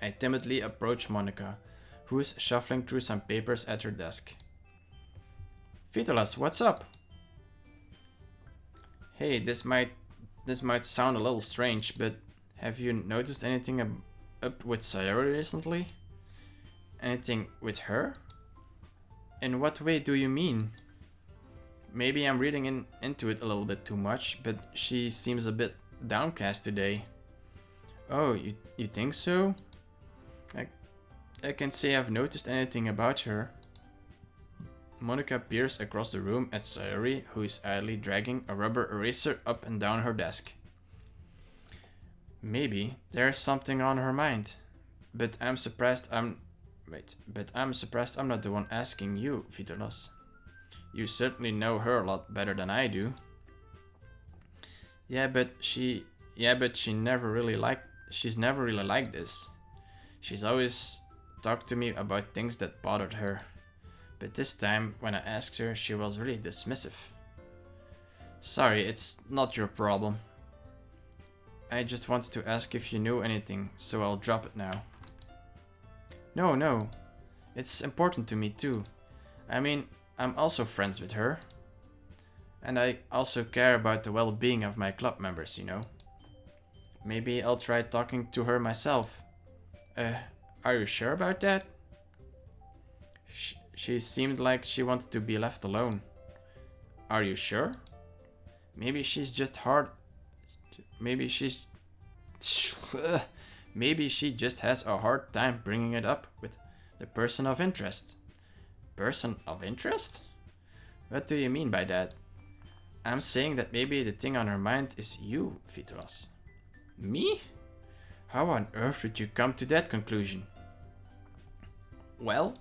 I timidly approach Monica, who is shuffling through some papers at her desk. Vitolas, what's up? Hey, this might sound a little strange, but have you noticed anything up with Sayori recently? Anything with her? In what way do you mean? Maybe I'm reading into it a little bit too much, but she seems a bit downcast today. Oh, you think so? I can't say I've noticed anything about her. Monica peers across the room at Sayori, who is idly dragging a rubber eraser up and down her desk. Maybe there's something on her mind, but I'm surprised I'm not the one asking you, Vitolas. You certainly know her a lot better than I do. She's never really like this. She's always talked to me about things that bothered her. But this time, when I asked her, she was really dismissive. Sorry, it's not your problem. I just wanted to ask if you knew anything, so I'll drop it now. No. It's important to me too. I mean, I'm also friends with her. And I also care about the well-being of my club members, you know. Maybe I'll try talking to her myself. Are you sure about that? She seemed like she wanted to be left alone. Are you sure? Maybe she's just hard. Maybe she just has a hard time bringing it up with the person of interest. Person of interest? What do you mean by that? I'm saying that maybe the thing on her mind is you, Vitolas. Me? How on earth did you come to that conclusion? Well,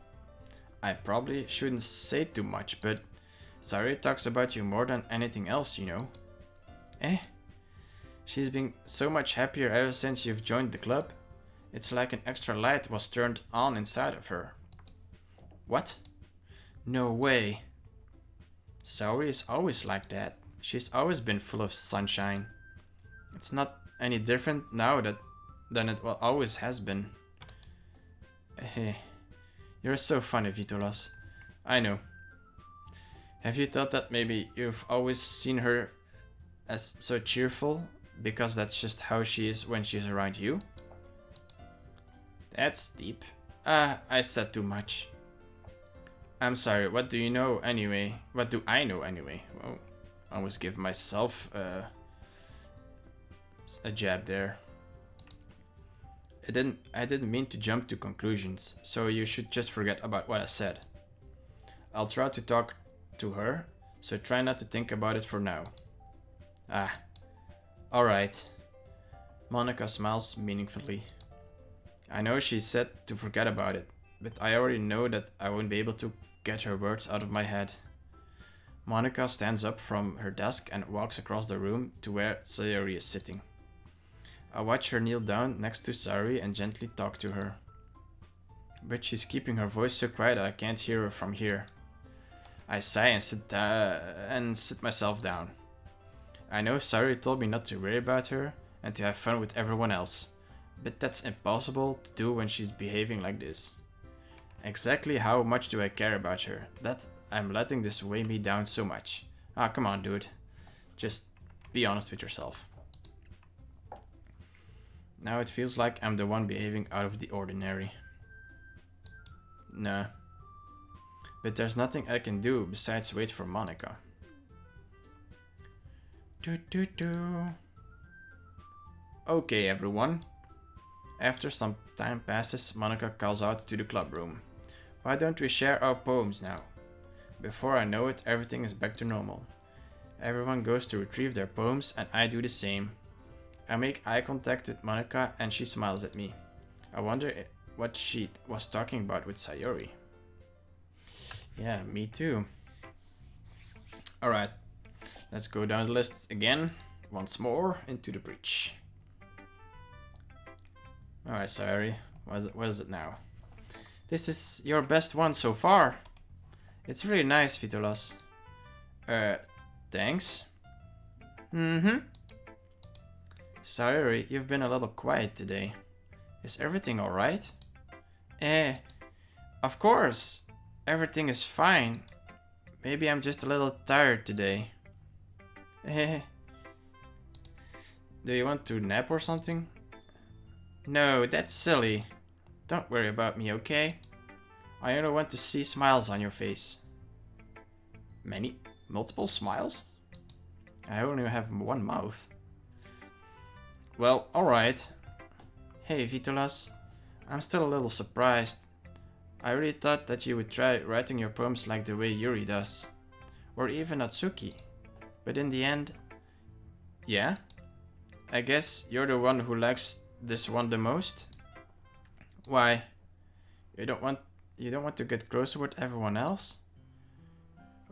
I probably shouldn't say too much, but Sari talks about you more than anything else, you know. She's been so much happier ever since you've joined the club. It's like an extra light was turned on inside of her. What? No way. Sari is always like that. She's always been full of sunshine. It's not any different now than it always has been. You're so funny, Vitolas. I know. Have you thought that maybe you've always seen her as so cheerful because that's just how she is when she's around you? That's deep. I said too much. I'm sorry, what do you know anyway? What do I know anyway? Well, I almost give myself a jab there. I didn't mean to jump to conclusions, so you should just forget about what I said. I'll try to talk to her, so try not to think about it for now. Alright. Monica smiles meaningfully. I know she said to forget about it, but I already know that I won't be able to get her words out of my head. Monica stands up from her desk and walks across the room to where Sayori is sitting. I watch her kneel down next to Sari and gently talk to her. But she's keeping her voice so quiet that I can't hear her from here. I sigh and sit myself down. I know Sari told me not to worry about her and to have fun with everyone else, but that's impossible to do when she's behaving like this. Exactly how much do I care about her, that I'm letting this weigh me down so much? Ah, come on, dude. Just be honest with yourself. Now it feels like I'm the one behaving out of the ordinary. Nah. But there's nothing I can do besides wait for Monica. Okay, everyone. After some time passes, Monica calls out to the club room. Why don't we share our poems now? Before I know it, everything is back to normal. Everyone goes to retrieve their poems and I do the same. I make eye contact with Monica and she smiles at me. I wonder what she was talking about with Sayori. Yeah, me too. Alright, let's go down the list again, once more, into the breach. Alright, Sayori, what is it now? This is your best one so far. It's really nice, Vitolas. Thanks. Sayori, you've been a little quiet today. Is everything alright? Of course. Everything is fine. Maybe I'm just a little tired today. Do you want to nap or something? No, that's silly. Don't worry about me, okay? I only want to see smiles on your face. Multiple smiles? I only have one mouth. Well, alright. Hey, Vitolas. I'm still a little surprised. I really thought that you would try writing your poems like the way Yuri does. Or even Natsuki. But in the end... Yeah? I guess you're the one who likes this one the most? Why? You don't want to get closer with everyone else?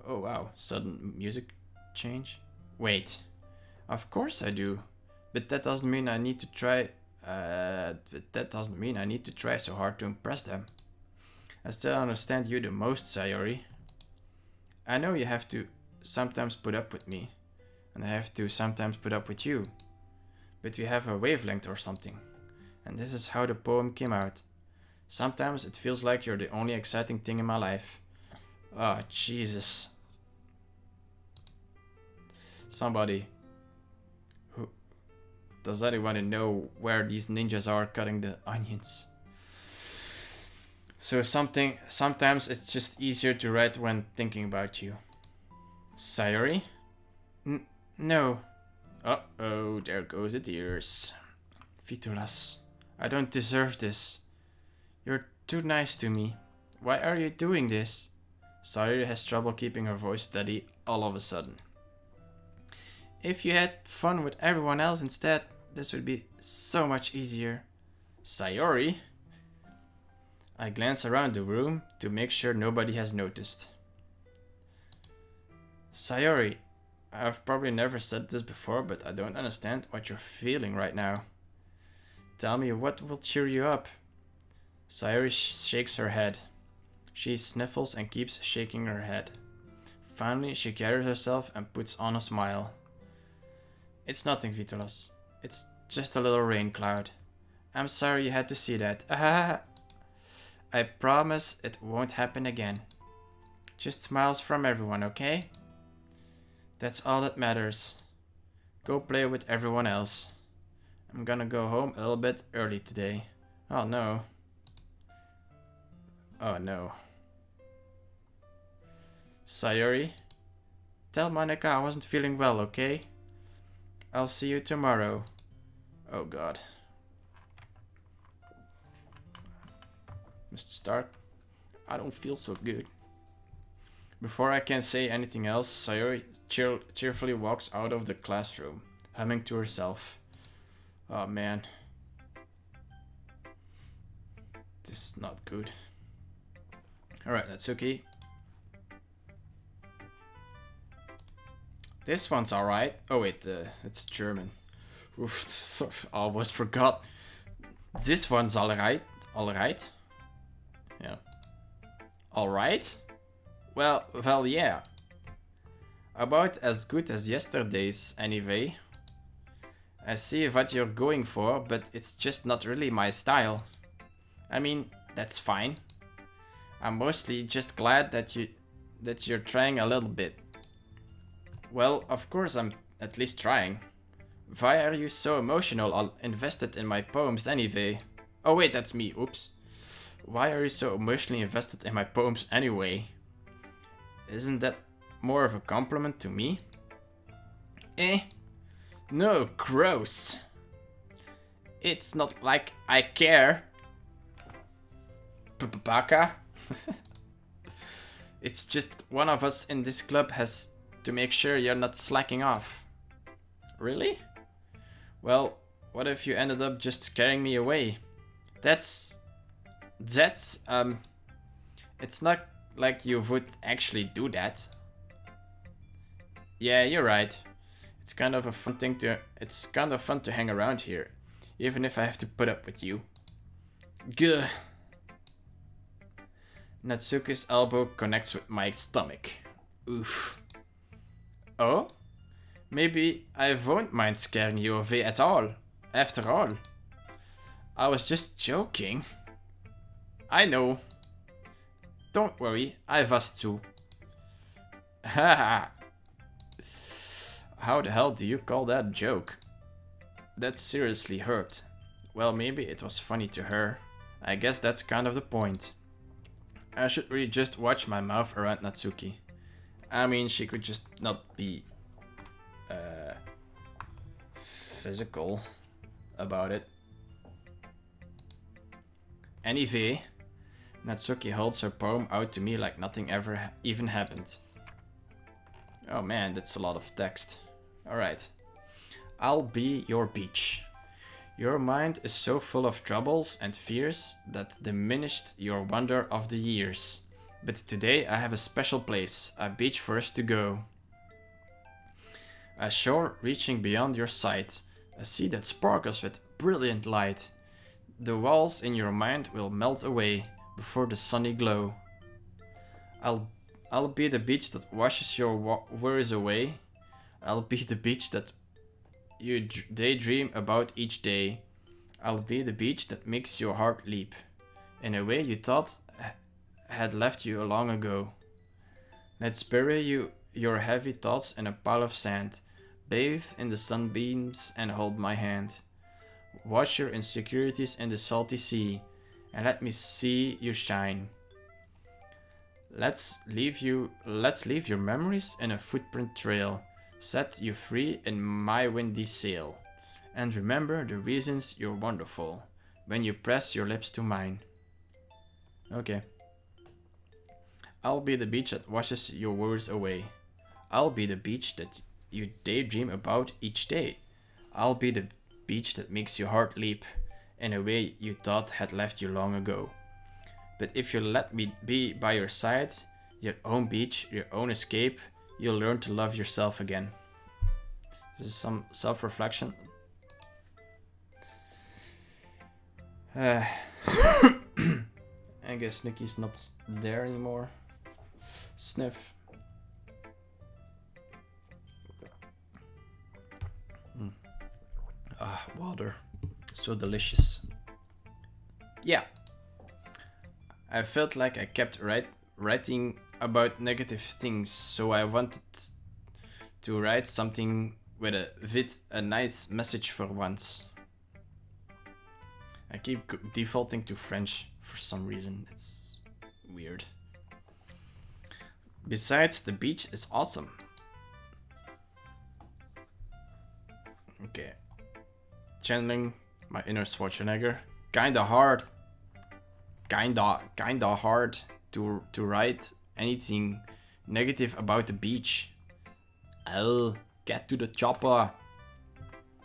Oh wow, sudden music change. Wait. Of course I do. But that doesn't mean I need to try so hard to impress them. I still understand you the most, Sayori. I know you have to sometimes put up with me, and I have to sometimes put up with you. But we have a wavelength or something. And this is how the poem came out. Sometimes it feels like you're the only exciting thing in my life. Oh, Jesus. Somebody. Does anyone know where these ninjas are cutting the onions? So sometimes it's just easier to write when thinking about you. Sayori? No. Uh-oh, there goes the tears. Vitolas, I don't deserve this. You're too nice to me. Why are you doing this? Sayori has trouble keeping her voice steady all of a sudden. If you had fun with everyone else instead, this would be so much easier. Sayori? I glance around the room to make sure nobody has noticed. Sayori, I've probably never said this before, but I don't understand what you're feeling right now. Tell me what will cheer you up. Sayori shakes her head. She sniffles and keeps shaking her head. Finally, she gathers herself and puts on a smile. It's nothing, Vitolas. It's just a little rain cloud. I'm sorry you had to see that. I promise it won't happen again. Just smiles from everyone, okay? That's all that matters. Go play with everyone else. I'm gonna go home a little bit early today. Oh no. Oh no. Sayori? Tell Monica I wasn't feeling well, okay? I'll see you tomorrow. Oh god. Mr. Stark, I don't feel so good. Before I can say anything else, Sayori cheerfully walks out of the classroom, humming to herself. Oh man. This is not good. Alright, Natsuki. This one's alright. Oh wait, it's German. Oof, almost forgot. This one's alright. Alright? Yeah. Alright? Well, yeah. About as good as yesterday's, anyway. I see what you're going for, but it's just not really my style. I mean, that's fine. I'm mostly just glad that you're trying a little bit. Well, of course I'm at least trying. Why are you so emotional or invested in my poems anyway? Oh wait, that's me, oops. Why are you so emotionally invested in my poems anyway? Isn't that more of a compliment to me? Eh? No, gross. It's not like I care. Baka? It's just one of us in this club has to make sure you're not slacking off. Really? Well, what if you ended up just scaring me away? That's... It's not like you would actually do that. Yeah, you're right. It's kind of fun to hang around here, even if I have to put up with you. Gah. Natsuki's elbow connects with my stomach. Oof. Oh? Maybe I won't mind scaring you away at all. After all. I was just joking. I know. Don't worry, I was too. Haha. How the hell do you call that a joke? That seriously hurt. Well, maybe it was funny to her. I guess that's kind of the point. I should really just watch my mouth around Natsuki. I mean, she could just not be physical about it. Anyway, Natsuki holds her poem out to me like nothing ever even happened. Oh man, that's a lot of text. Alright. I'll be your beach. Your mind is so full of troubles and fears that diminished your wonder of the years. But today I have a special place, a beach for us to go. A shore reaching beyond your sight, a sea that sparkles with brilliant light. The walls in your mind will melt away before the sunny glow. I'll be the beach that washes your worries away. I'll be the beach that you daydream about each day. I'll be the beach that makes your heart leap in a way you thought had left you long ago. Let's bury your heavy thoughts in a pile of sand, bathe in the sunbeams and hold my hand. Wash your insecurities in the salty sea and let me see you shine. Let's leave your memories in a footprint trail. Set you free in my windy sail. And remember the reasons you're wonderful when you press your lips to mine. Okay. I'll be the beach that washes your worries away. I'll be the beach that you daydream about each day. I'll be the beach that makes your heart leap in a way you thought had left you long ago. But if you let me be by your side, your own beach, your own escape, you'll learn to love yourself again. This is some self-reflection. I guess Nikki's not there anymore. Sniff. Water. So delicious. Yeah. I felt like I kept writing about negative things, so I wanted to write something with a nice message for once. I keep defaulting to French for some reason. It's weird. Besides, the beach is awesome. Okay. Channeling my inner Schwarzenegger. Kinda hard to write anything negative about the beach. I'll get to the chopper.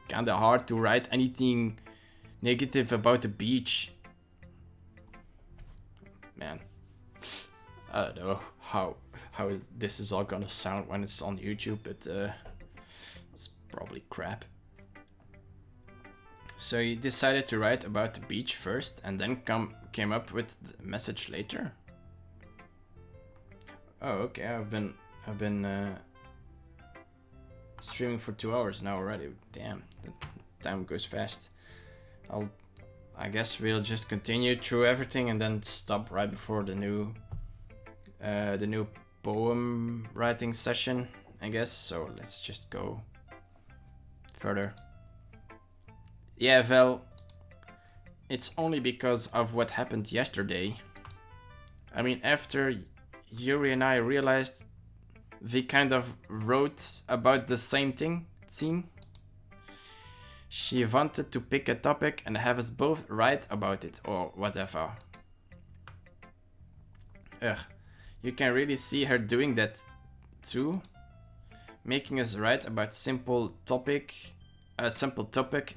Kinda hard to write anything negative about the beach. Man, I don't know how this is all gonna sound when it's on YouTube, but it's probably crap. So you decided to write about the beach first and then came up with the message later? Oh, okay. I've been streaming for 2 hours now already. Damn, the time goes fast. I guess we'll just continue through everything and then stop right before the new poem writing session I guess. So let's just go further. Yeah, well, it's only because of what happened yesterday. I mean, after Yuri and I realized we kind of wrote about the same thing, she wanted to pick a topic and have us both write about it, or whatever. Ugh, you can really see her doing that too. Making us write about simple topic,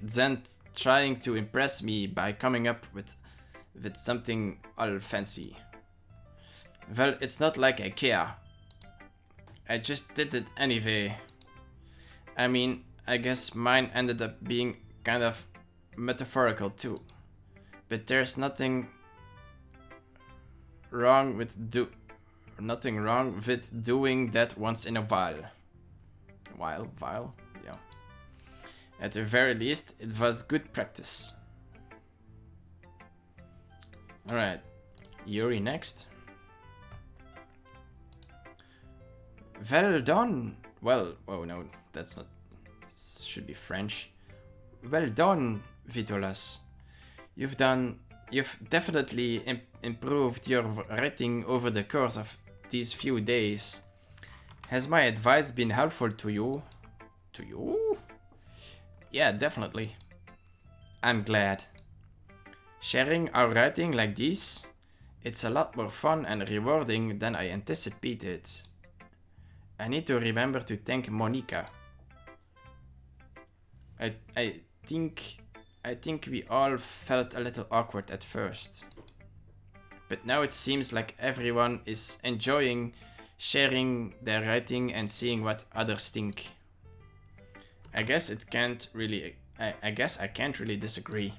then trying to impress me by coming up with something all fancy. Well, it's not like I care. I just did it anyway. I mean, I guess mine ended up being kind of metaphorical too. But there's nothing wrong with doing that once in a while. Yeah. At the very least, it was good practice. Alright, Yuri next. Well done. Well, oh no, that's not. It should be French. Well done, Vitolas. You've definitely improved your writing over the course of these few days. Has my advice been helpful to you? To you? Yeah, definitely. I'm glad. Sharing our writing like this, it's a lot more fun and rewarding than I anticipated. I need to remember to thank Monica. I think we all felt a little awkward at first. But now it seems like everyone is enjoying sharing their writing and seeing what others think. I guess I can't really disagree.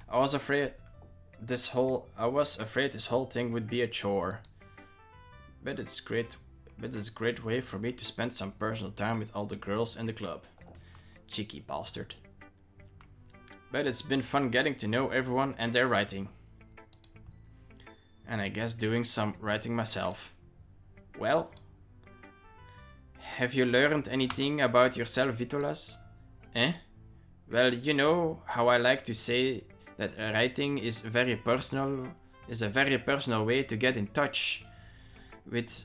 I was afraid this whole thing would be a chore. But it's a great way for me to spend some personal time with all the girls in the club. Cheeky bastard. But it's been fun getting to know everyone and their writing. And I guess doing some writing myself. Well, have you learned anything about yourself, Vitolas? Eh? Well, you know how I like to say that writing is a very personal way to get in touch with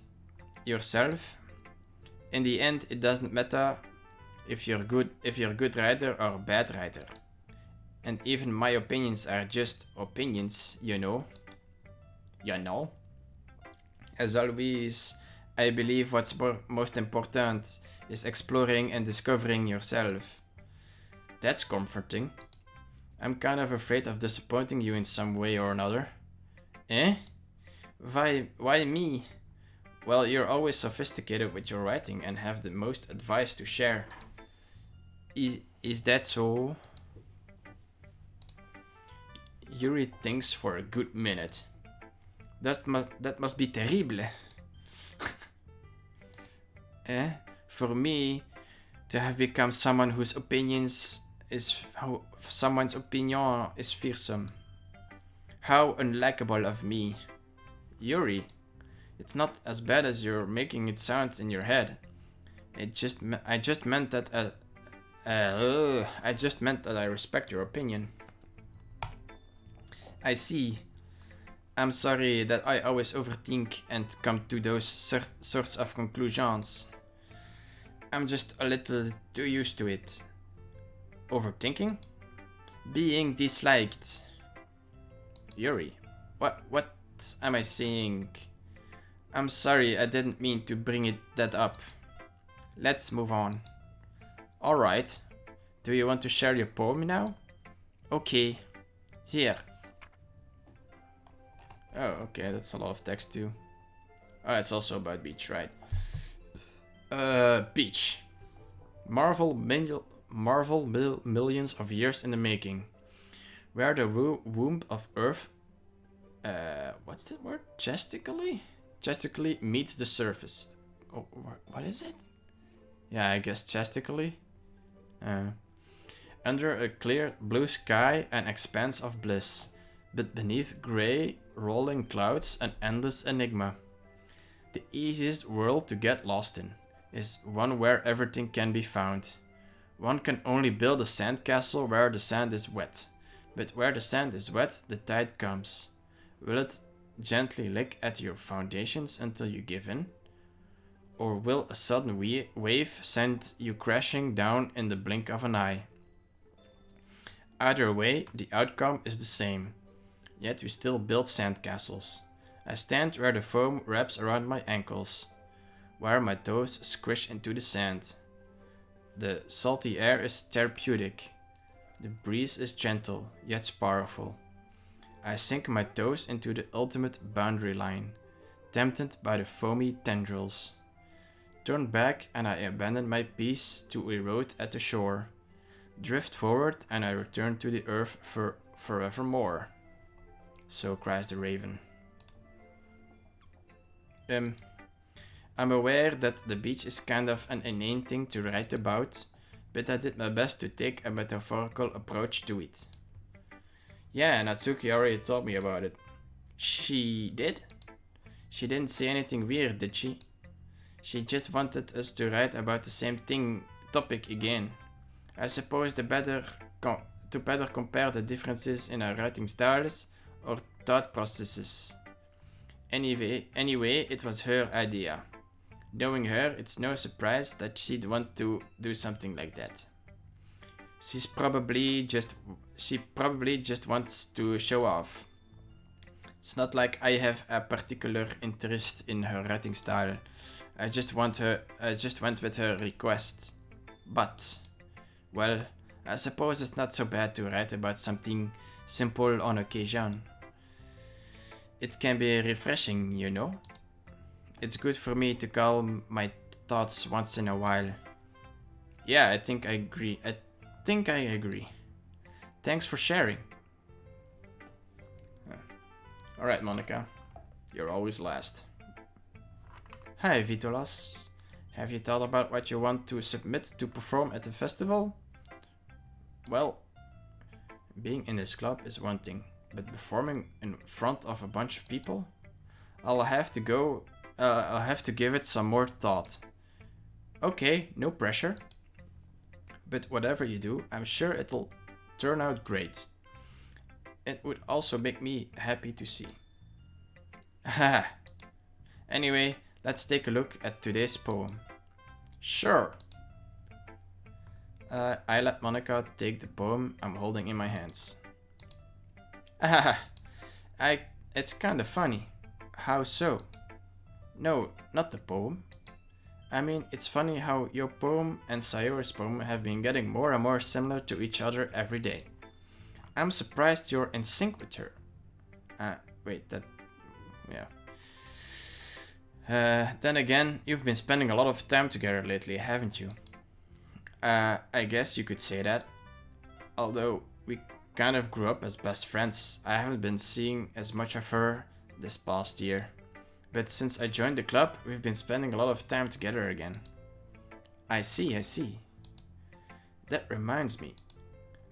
yourself. In the end, it doesn't matter if you're a good writer or a bad writer. And even my opinions are just opinions, you know. As always, I believe what's most important is exploring and discovering yourself. That's comforting. I'm kind of afraid of disappointing you in some way or another. Eh? Why me? Well, you're always sophisticated with your writing and have the most advice to share. Is that so? Yuri thinks for a good minute. That must be terrible. For me, to have become someone whose someone's opinion is fearsome. How unlikable of me. Yuri, it's not as bad as you're making it sound in your head. I just meant that I respect your opinion. I see. I'm sorry that I always overthink and come to those sorts of conclusions. I'm just a little too used to it. Overthinking? Being disliked. Yuri, what am I saying? I'm sorry, I didn't mean to bring that up. Let's move on. Alright. Do you want to share your poem now? Okay. Here. Oh, okay, that's a lot of text too. Oh, it's also about beach, right? Beach. Millions of years in the making. Where the womb of Earth, what's that word? Chastically meets the surface. Oh, what is it? Yeah, I guess chastically. Under a clear blue sky, an expanse of bliss. But beneath grey, rolling clouds, an endless enigma. The easiest world to get lost in. is one where everything can be found. One can only build a sandcastle where the sand is wet. But where the sand is wet, the tide comes. Will it gently lick at your foundations until you give in? Or will a sudden wave send you crashing down in the blink of an eye? Either way, the outcome is the same. Yet we still build sandcastles. I stand where the foam wraps around my ankles, where my toes squish into the sand. The salty air is therapeutic. The breeze is gentle, yet powerful. I sink my toes into the ultimate boundary line, tempted by the foamy tendrils. Turn back and I abandon my peace to erode at the shore. Drift forward and I return to the earth for forevermore. So cries the raven. I'm aware that the beach is kind of an inane thing to write about, but I did my best to take a metaphorical approach to it. Yeah, Natsuki already told me about it. She did? She didn't say anything weird, did she? She just wanted us to write about the same topic again. I suppose to better compare the differences in our writing styles or thought processes. Anyway, it was her idea. Knowing her, it's no surprise that she'd want to do something like that. She probably just wants to show off. It's not like I have a particular interest in her writing style. I just went with her request. But, well, I suppose it's not so bad to write about something simple on occasion. It can be refreshing, you know? It's good for me to calm my thoughts once in a while. Yeah, I think I agree. Thanks for sharing. Alright, Monica. You're always last. Hi, Vitolas. Have you thought about what you want to submit to perform at the festival? Well, being in this club is one thing, but performing in front of a bunch of people? I'll have to give it some more thought. Okay, no pressure. But whatever you do, I'm sure it'll turn out great. It would also make me happy to see. Haha. Anyway, let's take a look at today's poem. Sure. I let Monica take the poem I'm holding in my hands. Haha. It's kinda funny. How so? No, not the poem. I mean, it's funny how your poem and Sayori's poem have been getting more and more similar to each other every day. I'm surprised you're in sync with her. Then again, you've been spending a lot of time together lately, haven't you? I guess you could say that. Although we kind of grew up as best friends, I haven't been seeing as much of her this past year. But since I joined the club, we've been spending a lot of time together again. I see. That reminds me.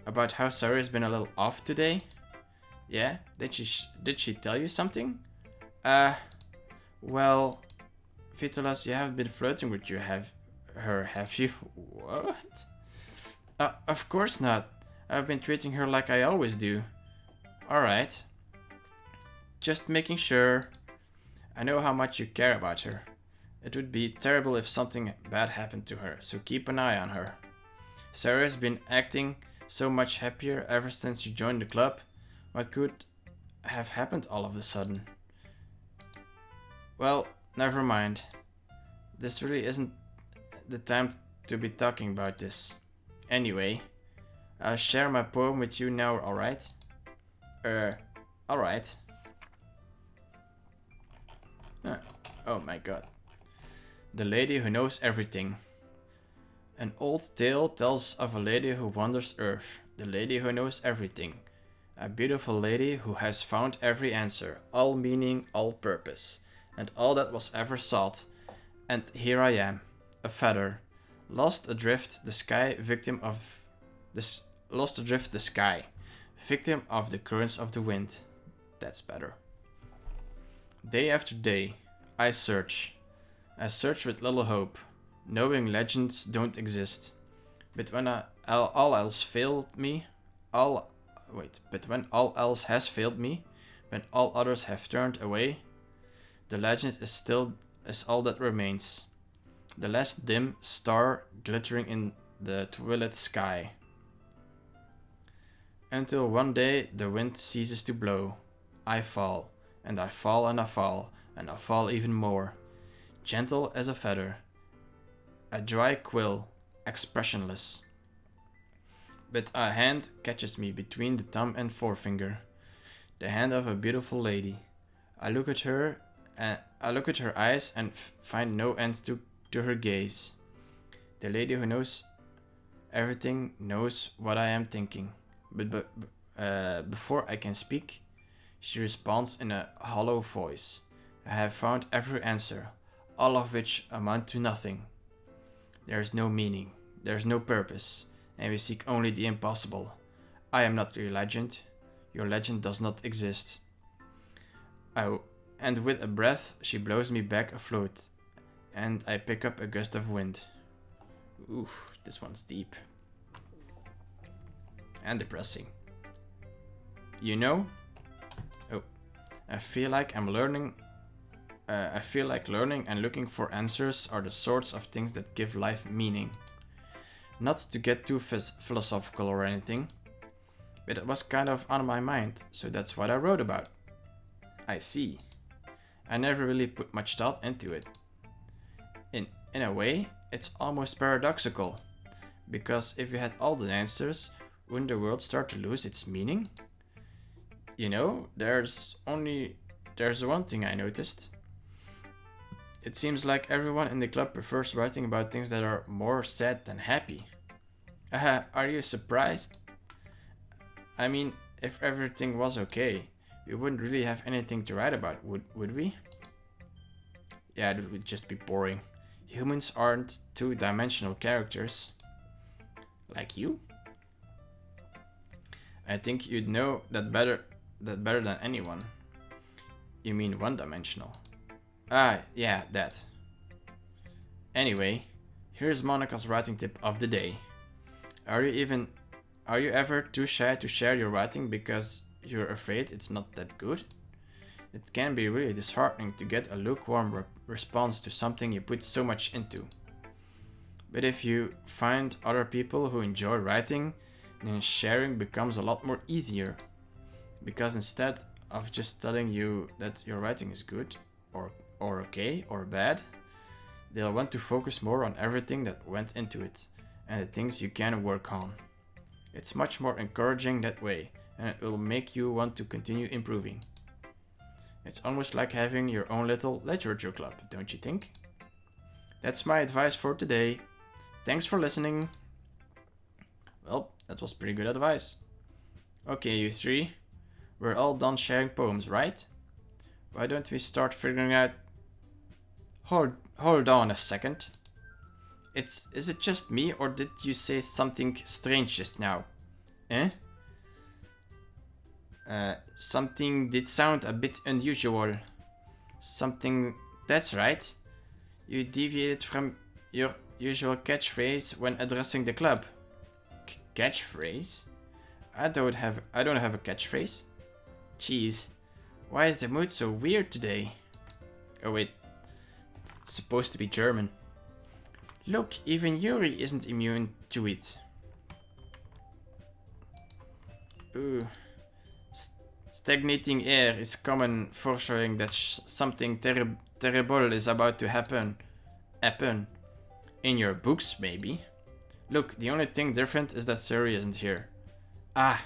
About how Sarah's been a little off today? Yeah? Did she tell you something? Well, Vitolas, you haven't been flirting with have you? What? Of course not. I've been treating her like I always do. Alright. Just making sure. I know how much you care about her. It would be terrible if something bad happened to her, so keep an eye on her. Sarah's been acting so much happier ever since you joined the club. What could have happened all of a sudden? Well, never mind. This really isn't the time to be talking about this. Anyway, I'll share my poem with you now, alright? Alright. Oh my god. The Lady Who Knows Everything. An old tale tells of a lady who wanders Earth, the lady who knows everything. A beautiful lady who has found every answer, all meaning, all purpose, and all that was ever sought. And here I am, a feather, lost adrift the sky, victim of the currents of the wind. That's better. Day after day, I search with little hope. knowing legends don't exist. But when all else failed me, all but when all else has failed me, when all others have turned away, the legend is all that remains. The last dim star glittering in the twilight sky. Until one day the wind ceases to blow. I fall, and I fall, and I fall, and I fall even more. Gentle as a feather. A dry quill, expressionless. But a hand catches me between the thumb and forefinger. The hand of a beautiful lady. I look at her eyes and find no end to her gaze. The lady who knows everything knows what I am thinking. But before I can speak, she responds in a hollow voice. I have found every answer, all of which amount to nothing. There is no meaning, there is no purpose, and we seek only the impossible. I am not your legend. Your legend does not exist. And with a breath, she blows me back afloat, and I pick up a gust of wind. Oof, this one's deep. And depressing. You know? Oh, I feel like learning and looking for answers are the sorts of things that give life meaning. Not to get too philosophical or anything, but it was kind of on my mind, so that's what I wrote about. I see. I never really put much thought into it. In a way, it's almost paradoxical, because if you had all the answers, wouldn't the world start to lose its meaning? You know, there's one thing I noticed. It seems like everyone in the club prefers writing about things that are more sad than happy. Are you surprised? I mean, if everything was okay, we wouldn't really have anything to write about, would we? Yeah, it would just be boring. Humans aren't two-dimensional characters. Like you? I think you'd know that better than anyone. You mean one-dimensional? Ah, yeah, that. Anyway, here's Monica's writing tip of the day. Are you ever too shy to share your writing because you're afraid it's not that good? It can be really disheartening to get a lukewarm response to something you put so much into. But if you find other people who enjoy writing, then sharing becomes a lot more easier. Because instead of just telling you that your writing is good, or okay, or bad, they'll want to focus more on everything that went into it, and the things you can work on. It's much more encouraging that way, and it will make you want to continue improving. It's almost like having your own little literature club, don't you think? That's my advice for today. Thanks for listening. Well, that was pretty good advice. Okay, you three. We're all done sharing poems, right? Why don't we start figuring out... Hold on a second. Is it just me, or did you say something strange just now? Eh? Something did sound a bit unusual. Something... That's right. You deviated from your usual catchphrase when addressing the club. Catchphrase? I don't have a catchphrase. Jeez. Why is the mood so weird today? Oh wait. It's supposed to be German. Look, even Yuri isn't immune to it. Ooh. Stagnating air is common for showing that something terrible is about to happen. In your books, maybe. Look, the only thing different is that Suri isn't here. Ah,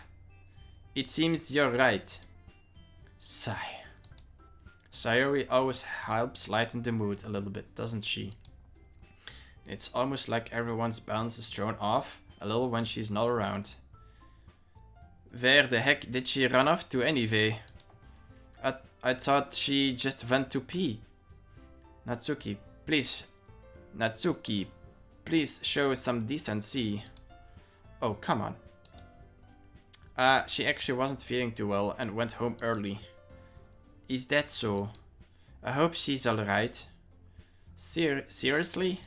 it seems you're right. Sigh. Sayori always helps lighten the mood a little bit, doesn't she? It's almost like everyone's balance is thrown off a little when she's not around. Where the heck did she run off to anyway? I thought she just went to pee. Natsuki, please show some decency. Oh, come on. She actually wasn't feeling too well and went home early. Is that so? I hope she's alright. Seriously?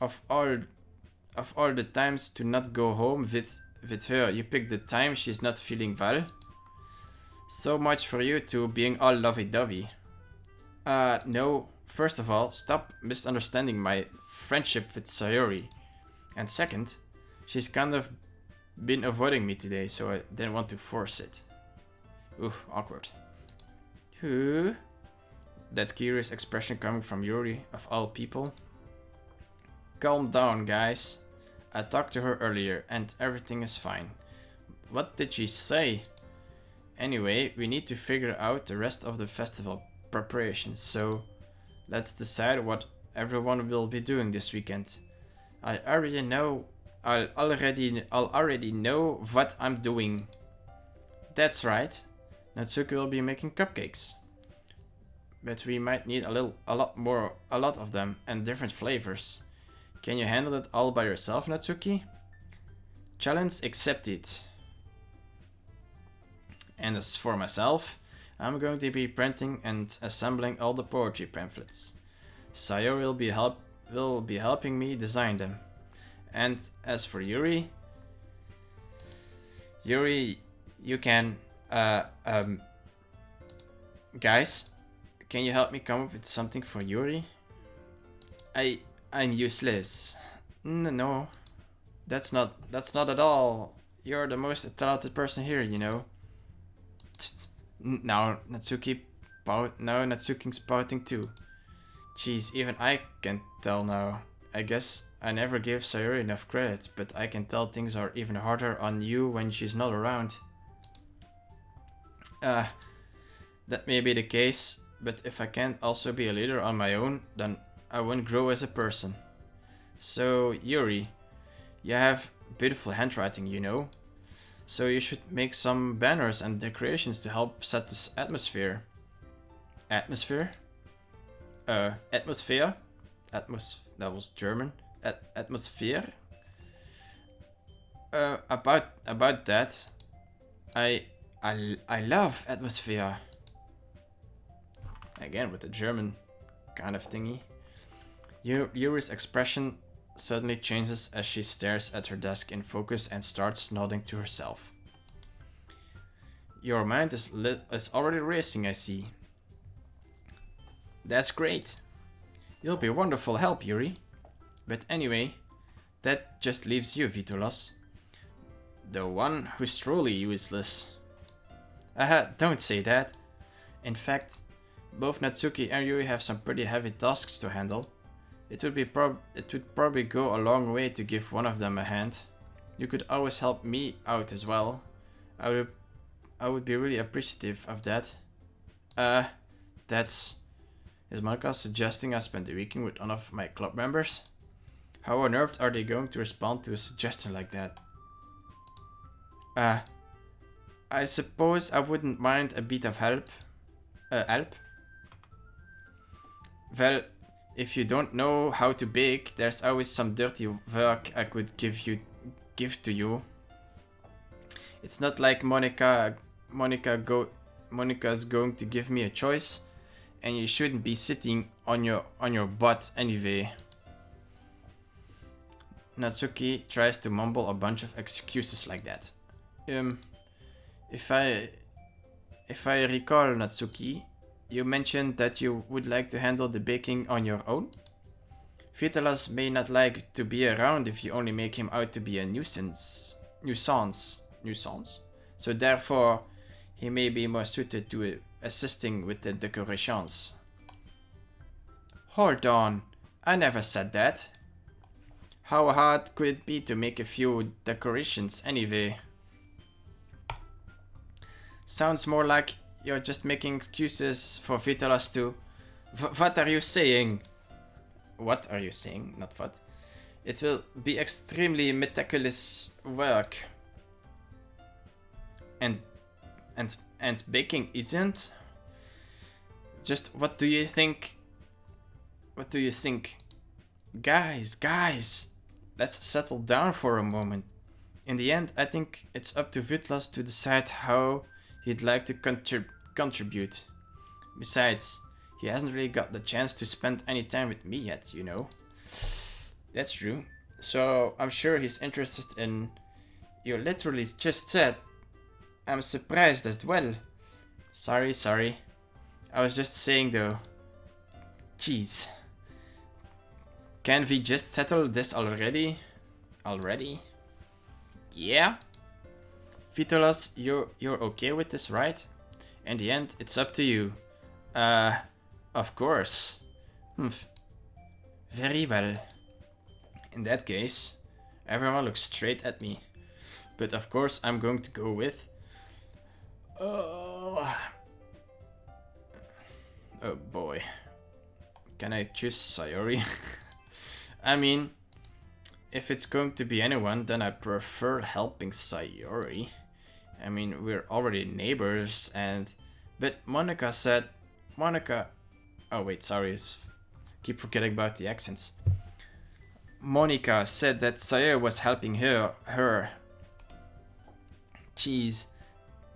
of all the times to not go home with her, you pick the time she's not feeling well. So much for you two being all lovey-dovey. No. First of all, stop misunderstanding my friendship with Sayori. And second, she's kind of been avoiding me today, so I didn't want to force it. Ooh, awkward. Who? That curious expression coming from Yuri, of all people. Calm down, guys. I talked to her earlier, and everything is fine. What did she say? Anyway, we need to figure out the rest of the festival preparations, so let's decide what everyone will be doing this weekend. I'll already know what I'm doing. That's right. Natsuki will be making cupcakes. But we might need a lot of them and different flavors. Can you handle it all by yourself, Natsuki? Challenge accepted. And as for myself, I'm going to be printing and assembling all the poetry pamphlets. Sayori will be helping me design them. And as for Yuri, you can, guys, can you help me come up with something for Yuri? I'm useless. No, that's not at all. You're the most talented person here, you know. Now Natsuki's pouting too. Jeez, even I can tell now. I guess I never gave Sayori enough credit, but I can tell things are even harder on you when she's not around. That may be the case, but if I can't also be a leader on my own, then I won't grow as a person. So, Yuri, you have beautiful handwriting, you know. So you should make some banners and decorations to help set this atmosphere. Atmosphere? Atmosphere? That was German. Atmosphere? About that, I love atmosphere. Again with the German kind of thingy. Yuri's expression suddenly changes as she stares at her desk in focus and starts nodding to herself. Your mind is already racing, I see. That's great. You'll be wonderful help, Yuri. But anyway, that just leaves you, Vitolas. The one who's truly useless. Don't say that. In fact, both Natsuki and Yuri have some pretty heavy tasks to handle. It would probably go a long way to give one of them a hand. You could always help me out as well. I would be really appreciative of that. Is Monica suggesting I spend the weekend with one of my club members? How unnerved are they going to respond to a suggestion like that? I suppose I wouldn't mind a bit of help. Help? Well, if you don't know how to bake, there's always some dirty work I could give to you. It's not like Monica's going to give me a choice, and you shouldn't be sitting on your butt anyway. Natsuki tries to mumble a bunch of excuses like that. If I recall, Natsuki, you mentioned that you would like to handle the baking on your own? Vitolas may not like to be around if you only make him out to be a nuisance. So therefore, he may be more suited to assisting with the decorations. Hold on, I never said that. How hard could it be to make a few decorations anyway? Sounds more like you're just making excuses for Vitolas to... What are you saying? What are you saying? Not what. It will be extremely meticulous work. And baking isn't? Just what do you think? What do you think? Guys, let's settle down for a moment. In the end, I think it's up to Vitolas to decide how he'd like to contribute. Besides, he hasn't really got the chance to spend any time with me yet, you know. That's true. So I'm sure he's interested in. You literally just said. I'm surprised as well. Sorry. I was just saying though. Jeez. Can we just settle this already? Already? Yeah? Vitolas, you're okay with this, right? In the end, it's up to you. Of course. Very well. In that case, everyone looks straight at me. But of course, I'm going to go with... Oh boy. Can I choose Sayori? I mean, if it's going to be anyone, then I prefer helping Sayori. I mean, we're already neighbors and... But Monica said... Monica... Oh wait, sorry. Keep forgetting about the accents. Monica said that Sayori was helping her. Jeez.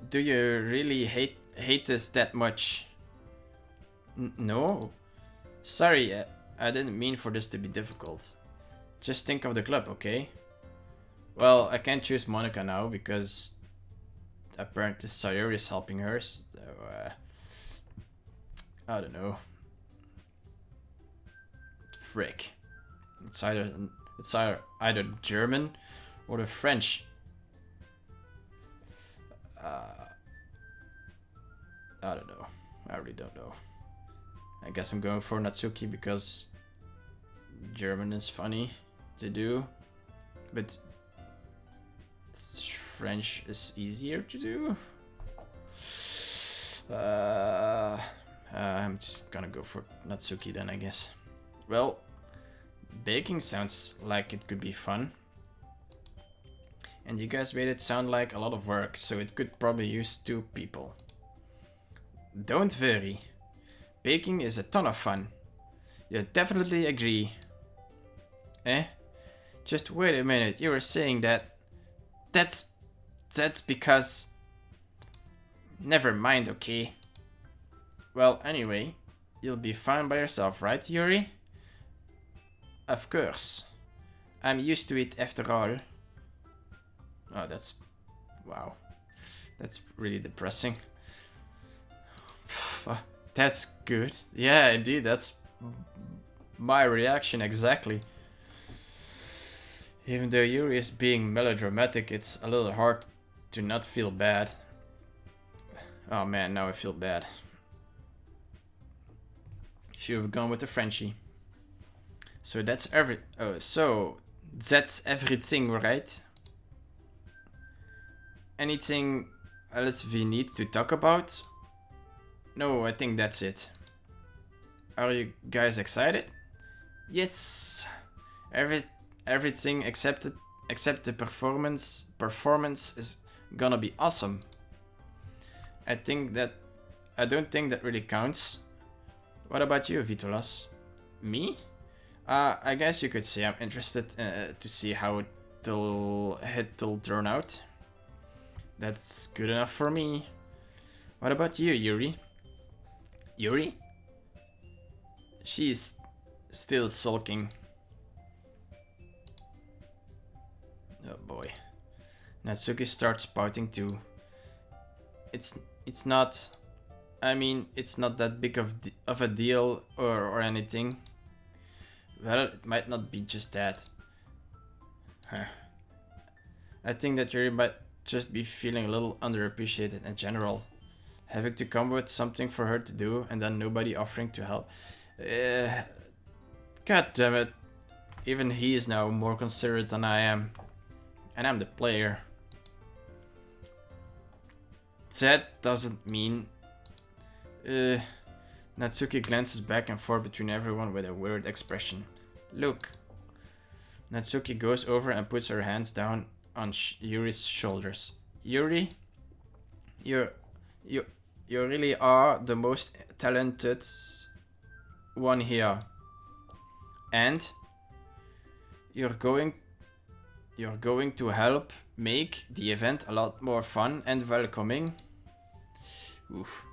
Do you really hate us that much? No. Sorry, I didn't mean for this to be difficult. Just think of the club, okay? Well, I can't choose Monica now because apparently Sayori is helping her. So, I don't know. Frick. It's either German or the French. I don't know. I really don't know. I guess I'm going for Natsuki because German is funny to do, but French is easier to do. I'm just gonna go for Natsuki then, I guess. Well, baking sounds like it could be fun. And you guys made it sound like a lot of work, so it could probably use 2 people. Don't worry. Baking is a ton of fun. You definitely agree. Eh? Just wait a minute, you were saying that... That's because... Never mind, okay? Well, anyway, you'll be fine by yourself, right, Yuri? Of course. I'm used to it after all. Oh, that's... Wow. That's really depressing. That's good. Yeah, indeed, that's my reaction exactly. Even though Yuri is being melodramatic, it's a little hard to not feel bad. Oh man, now I feel bad. Should have gone with the Frenchie. So that's that's everything, right? Anything else we need to talk about? No, I think that's it. Are you guys excited? Yes. Everything except the performance is gonna be awesome. I don't think that really counts. What about you, Vitolas? Me? I guess you could say I'm interested to see how it'll turn out. That's good enough for me. What about you, Yuri? Yuri? She's still sulking. Oh boy. Natsuki starts pouting too. It's not... I mean, it's not that big of a deal or anything. Well, it might not be just that. Huh. I think that Yuri might just be feeling a little underappreciated in general. Having to come with something for her to do and then nobody offering to help. God damn it. Even he is now more considerate than I am. And I'm the player. That doesn't mean... Natsuki glances back and forth between everyone with a weird expression. Look. Natsuki goes over and puts her hands down on Yuri's shoulders. Yuri, you really are the most talented one here. And you're going to help make the event a lot more fun and welcoming. Oof.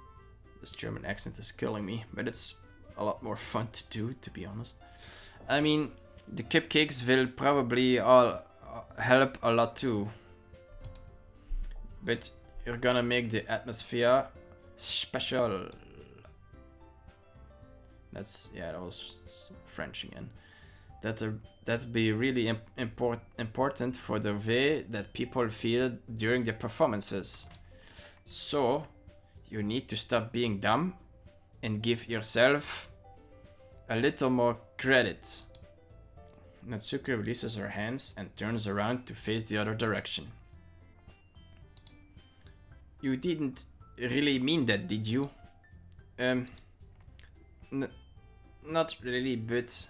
This German accent is killing me, but it's a lot more fun to do, to be honest. I mean, The cupcakes will probably all help a lot too. But you're gonna make the atmosphere special. That was French again. That'd be really important for the way that people feel during the performances. So, you need to stop being dumb and give yourself a little more credit. Natsuki releases her hands and turns around to face the other direction. You didn't really mean that, did you? Not really, but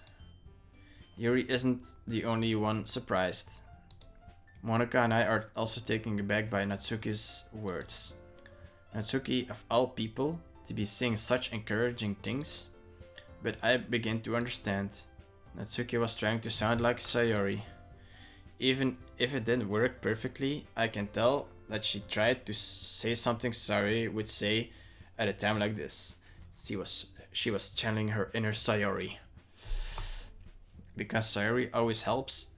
Yuri isn't the only one surprised. Monika and I are also taken aback by Natsuki's words. Natsuki, of all people, to be saying such encouraging things. But I begin to understand. Natsuki was trying to sound like Sayori. Even if it didn't work perfectly, I can tell that she tried to say something Sayori would say at a time like this. She was channeling her inner Sayori. Because Sayori always helps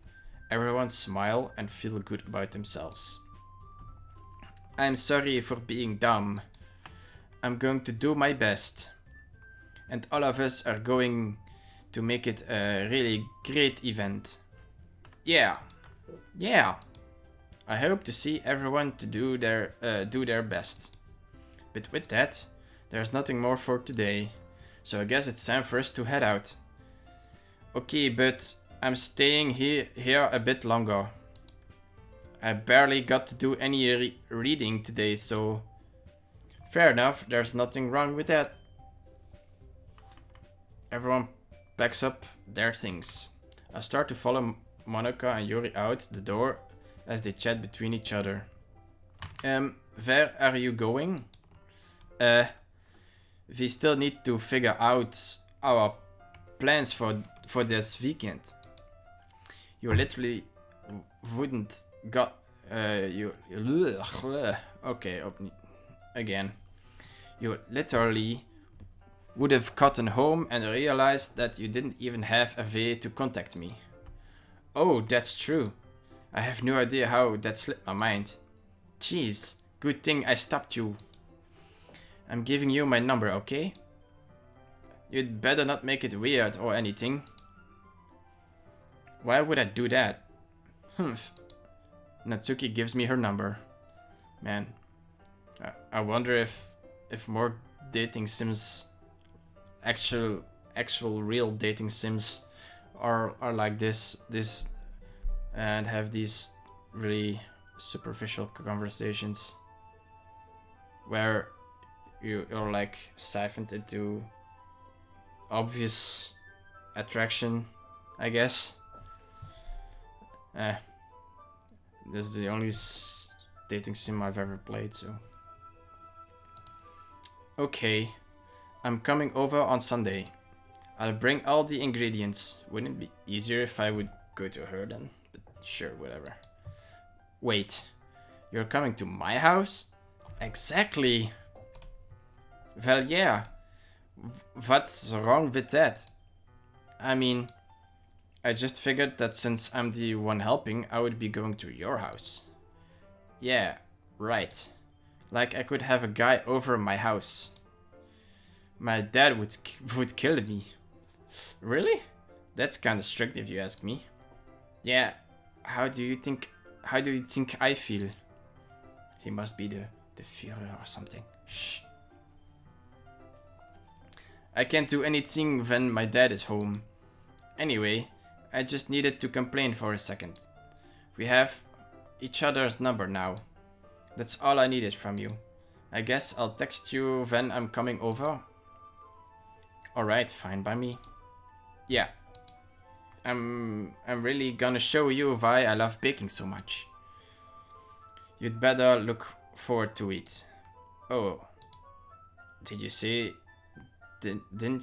everyone smile and feel good about themselves. I'm sorry for being dumb. I'm going to do my best. And all of us are going to make it a really great event. Yeah. I hope to see everyone to do their best. But with that, there's nothing more for today. So I guess it's time for us to head out. Okay, but I'm staying here a bit longer. I barely got to do any reading today, so fair enough, there's nothing wrong with that. Everyone packs up their things. I start to follow Monika and Yuri out the door as they chat between each other. Where are you going? We still need to figure out our plans for this weekend. You literally wouldn't got okay, again. You literally would have gotten home and realized that you didn't even have a way to contact me. Oh, that's true. I have no idea how that slipped my mind. Jeez, good thing I stopped you. I'm giving you my number, okay? You'd better not make it weird or anything. Why would I do that? Humph. Natsuki gives me her number. Man, I wonder if more dating sims, actual real dating sims, are like this and have these really superficial conversations where you're like siphoned into obvious attraction, I guess. This is the only dating sim I've ever played, so. Okay, I'm coming over on Sunday. I'll bring all the ingredients. Wouldn't it be easier if I would go to her then? But sure, whatever. Wait, you're coming to my house? Exactly. Well, yeah. What's wrong with that? I mean, I just figured that since I'm the one helping, I would be going to your house. Yeah, right. Like I could have a guy over my house. My dad would kill me. Really? That's kinda strict if you ask me. Yeah, how do you think I feel? He must be the Führer or something. Shh. I can't do anything when my dad is home. Anyway, I just needed to complain for a second. We have each other's number now. That's all I needed from you. I guess I'll text you when I'm coming over. Alright, fine by me. Yeah. I'm really gonna show you why I love baking so much. You'd better look forward to it. Oh. Didn't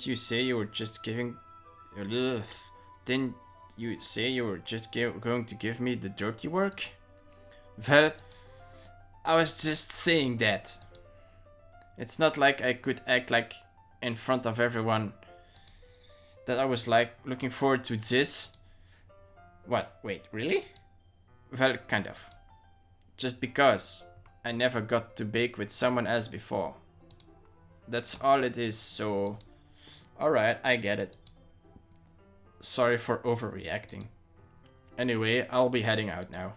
you say you were just giving... Didn't you say you were just going to give me the dirty work? Well, I was just saying that. It's not like I could act like in front of everyone that I was like looking forward to this. What? Wait, really? Well, kind of. Just because I never got to bake with someone else before. That's all it is, so... Alright, I get it. Sorry for overreacting. Anyway, I'll be heading out now.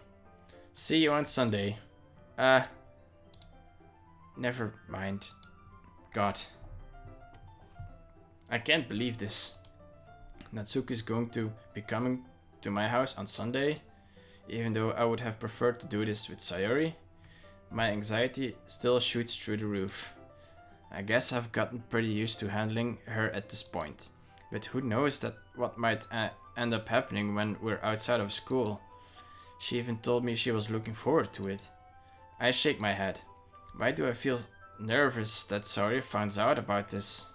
See you on Sunday. Never mind. God. I can't believe this. Natsuki's going to be coming to my house on Sunday, even though I would have preferred to do this with Sayori. My anxiety still shoots through the roof. I guess I've gotten pretty used to handling her at this point, but who knows that what might end up happening when we're outside of school. She even told me she was looking forward to it. I shake my head. Why do I feel nervous that Sayori finds out about this?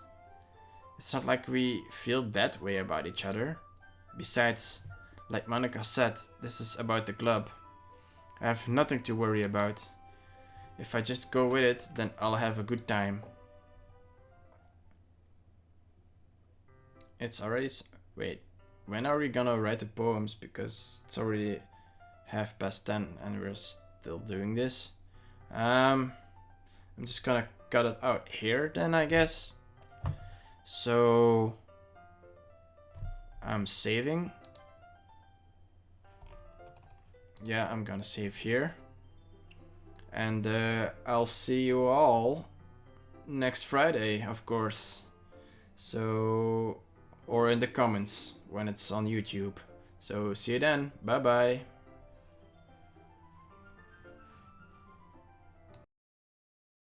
It's not like we feel that way about each other. Besides, like Monica said, this is about the club. I have nothing to worry about. If I just go with it, then I'll have a good time. It's already... Wait, when are we gonna write the poems? Because it's already 10:30 and we're still doing this. I'm just gonna cut it out here then, I guess. So... I'm saving. Yeah, I'm gonna save here. And I'll see you all next Friday, of course. So... or in the comments when it's on YouTube. So see you then. Bye bye.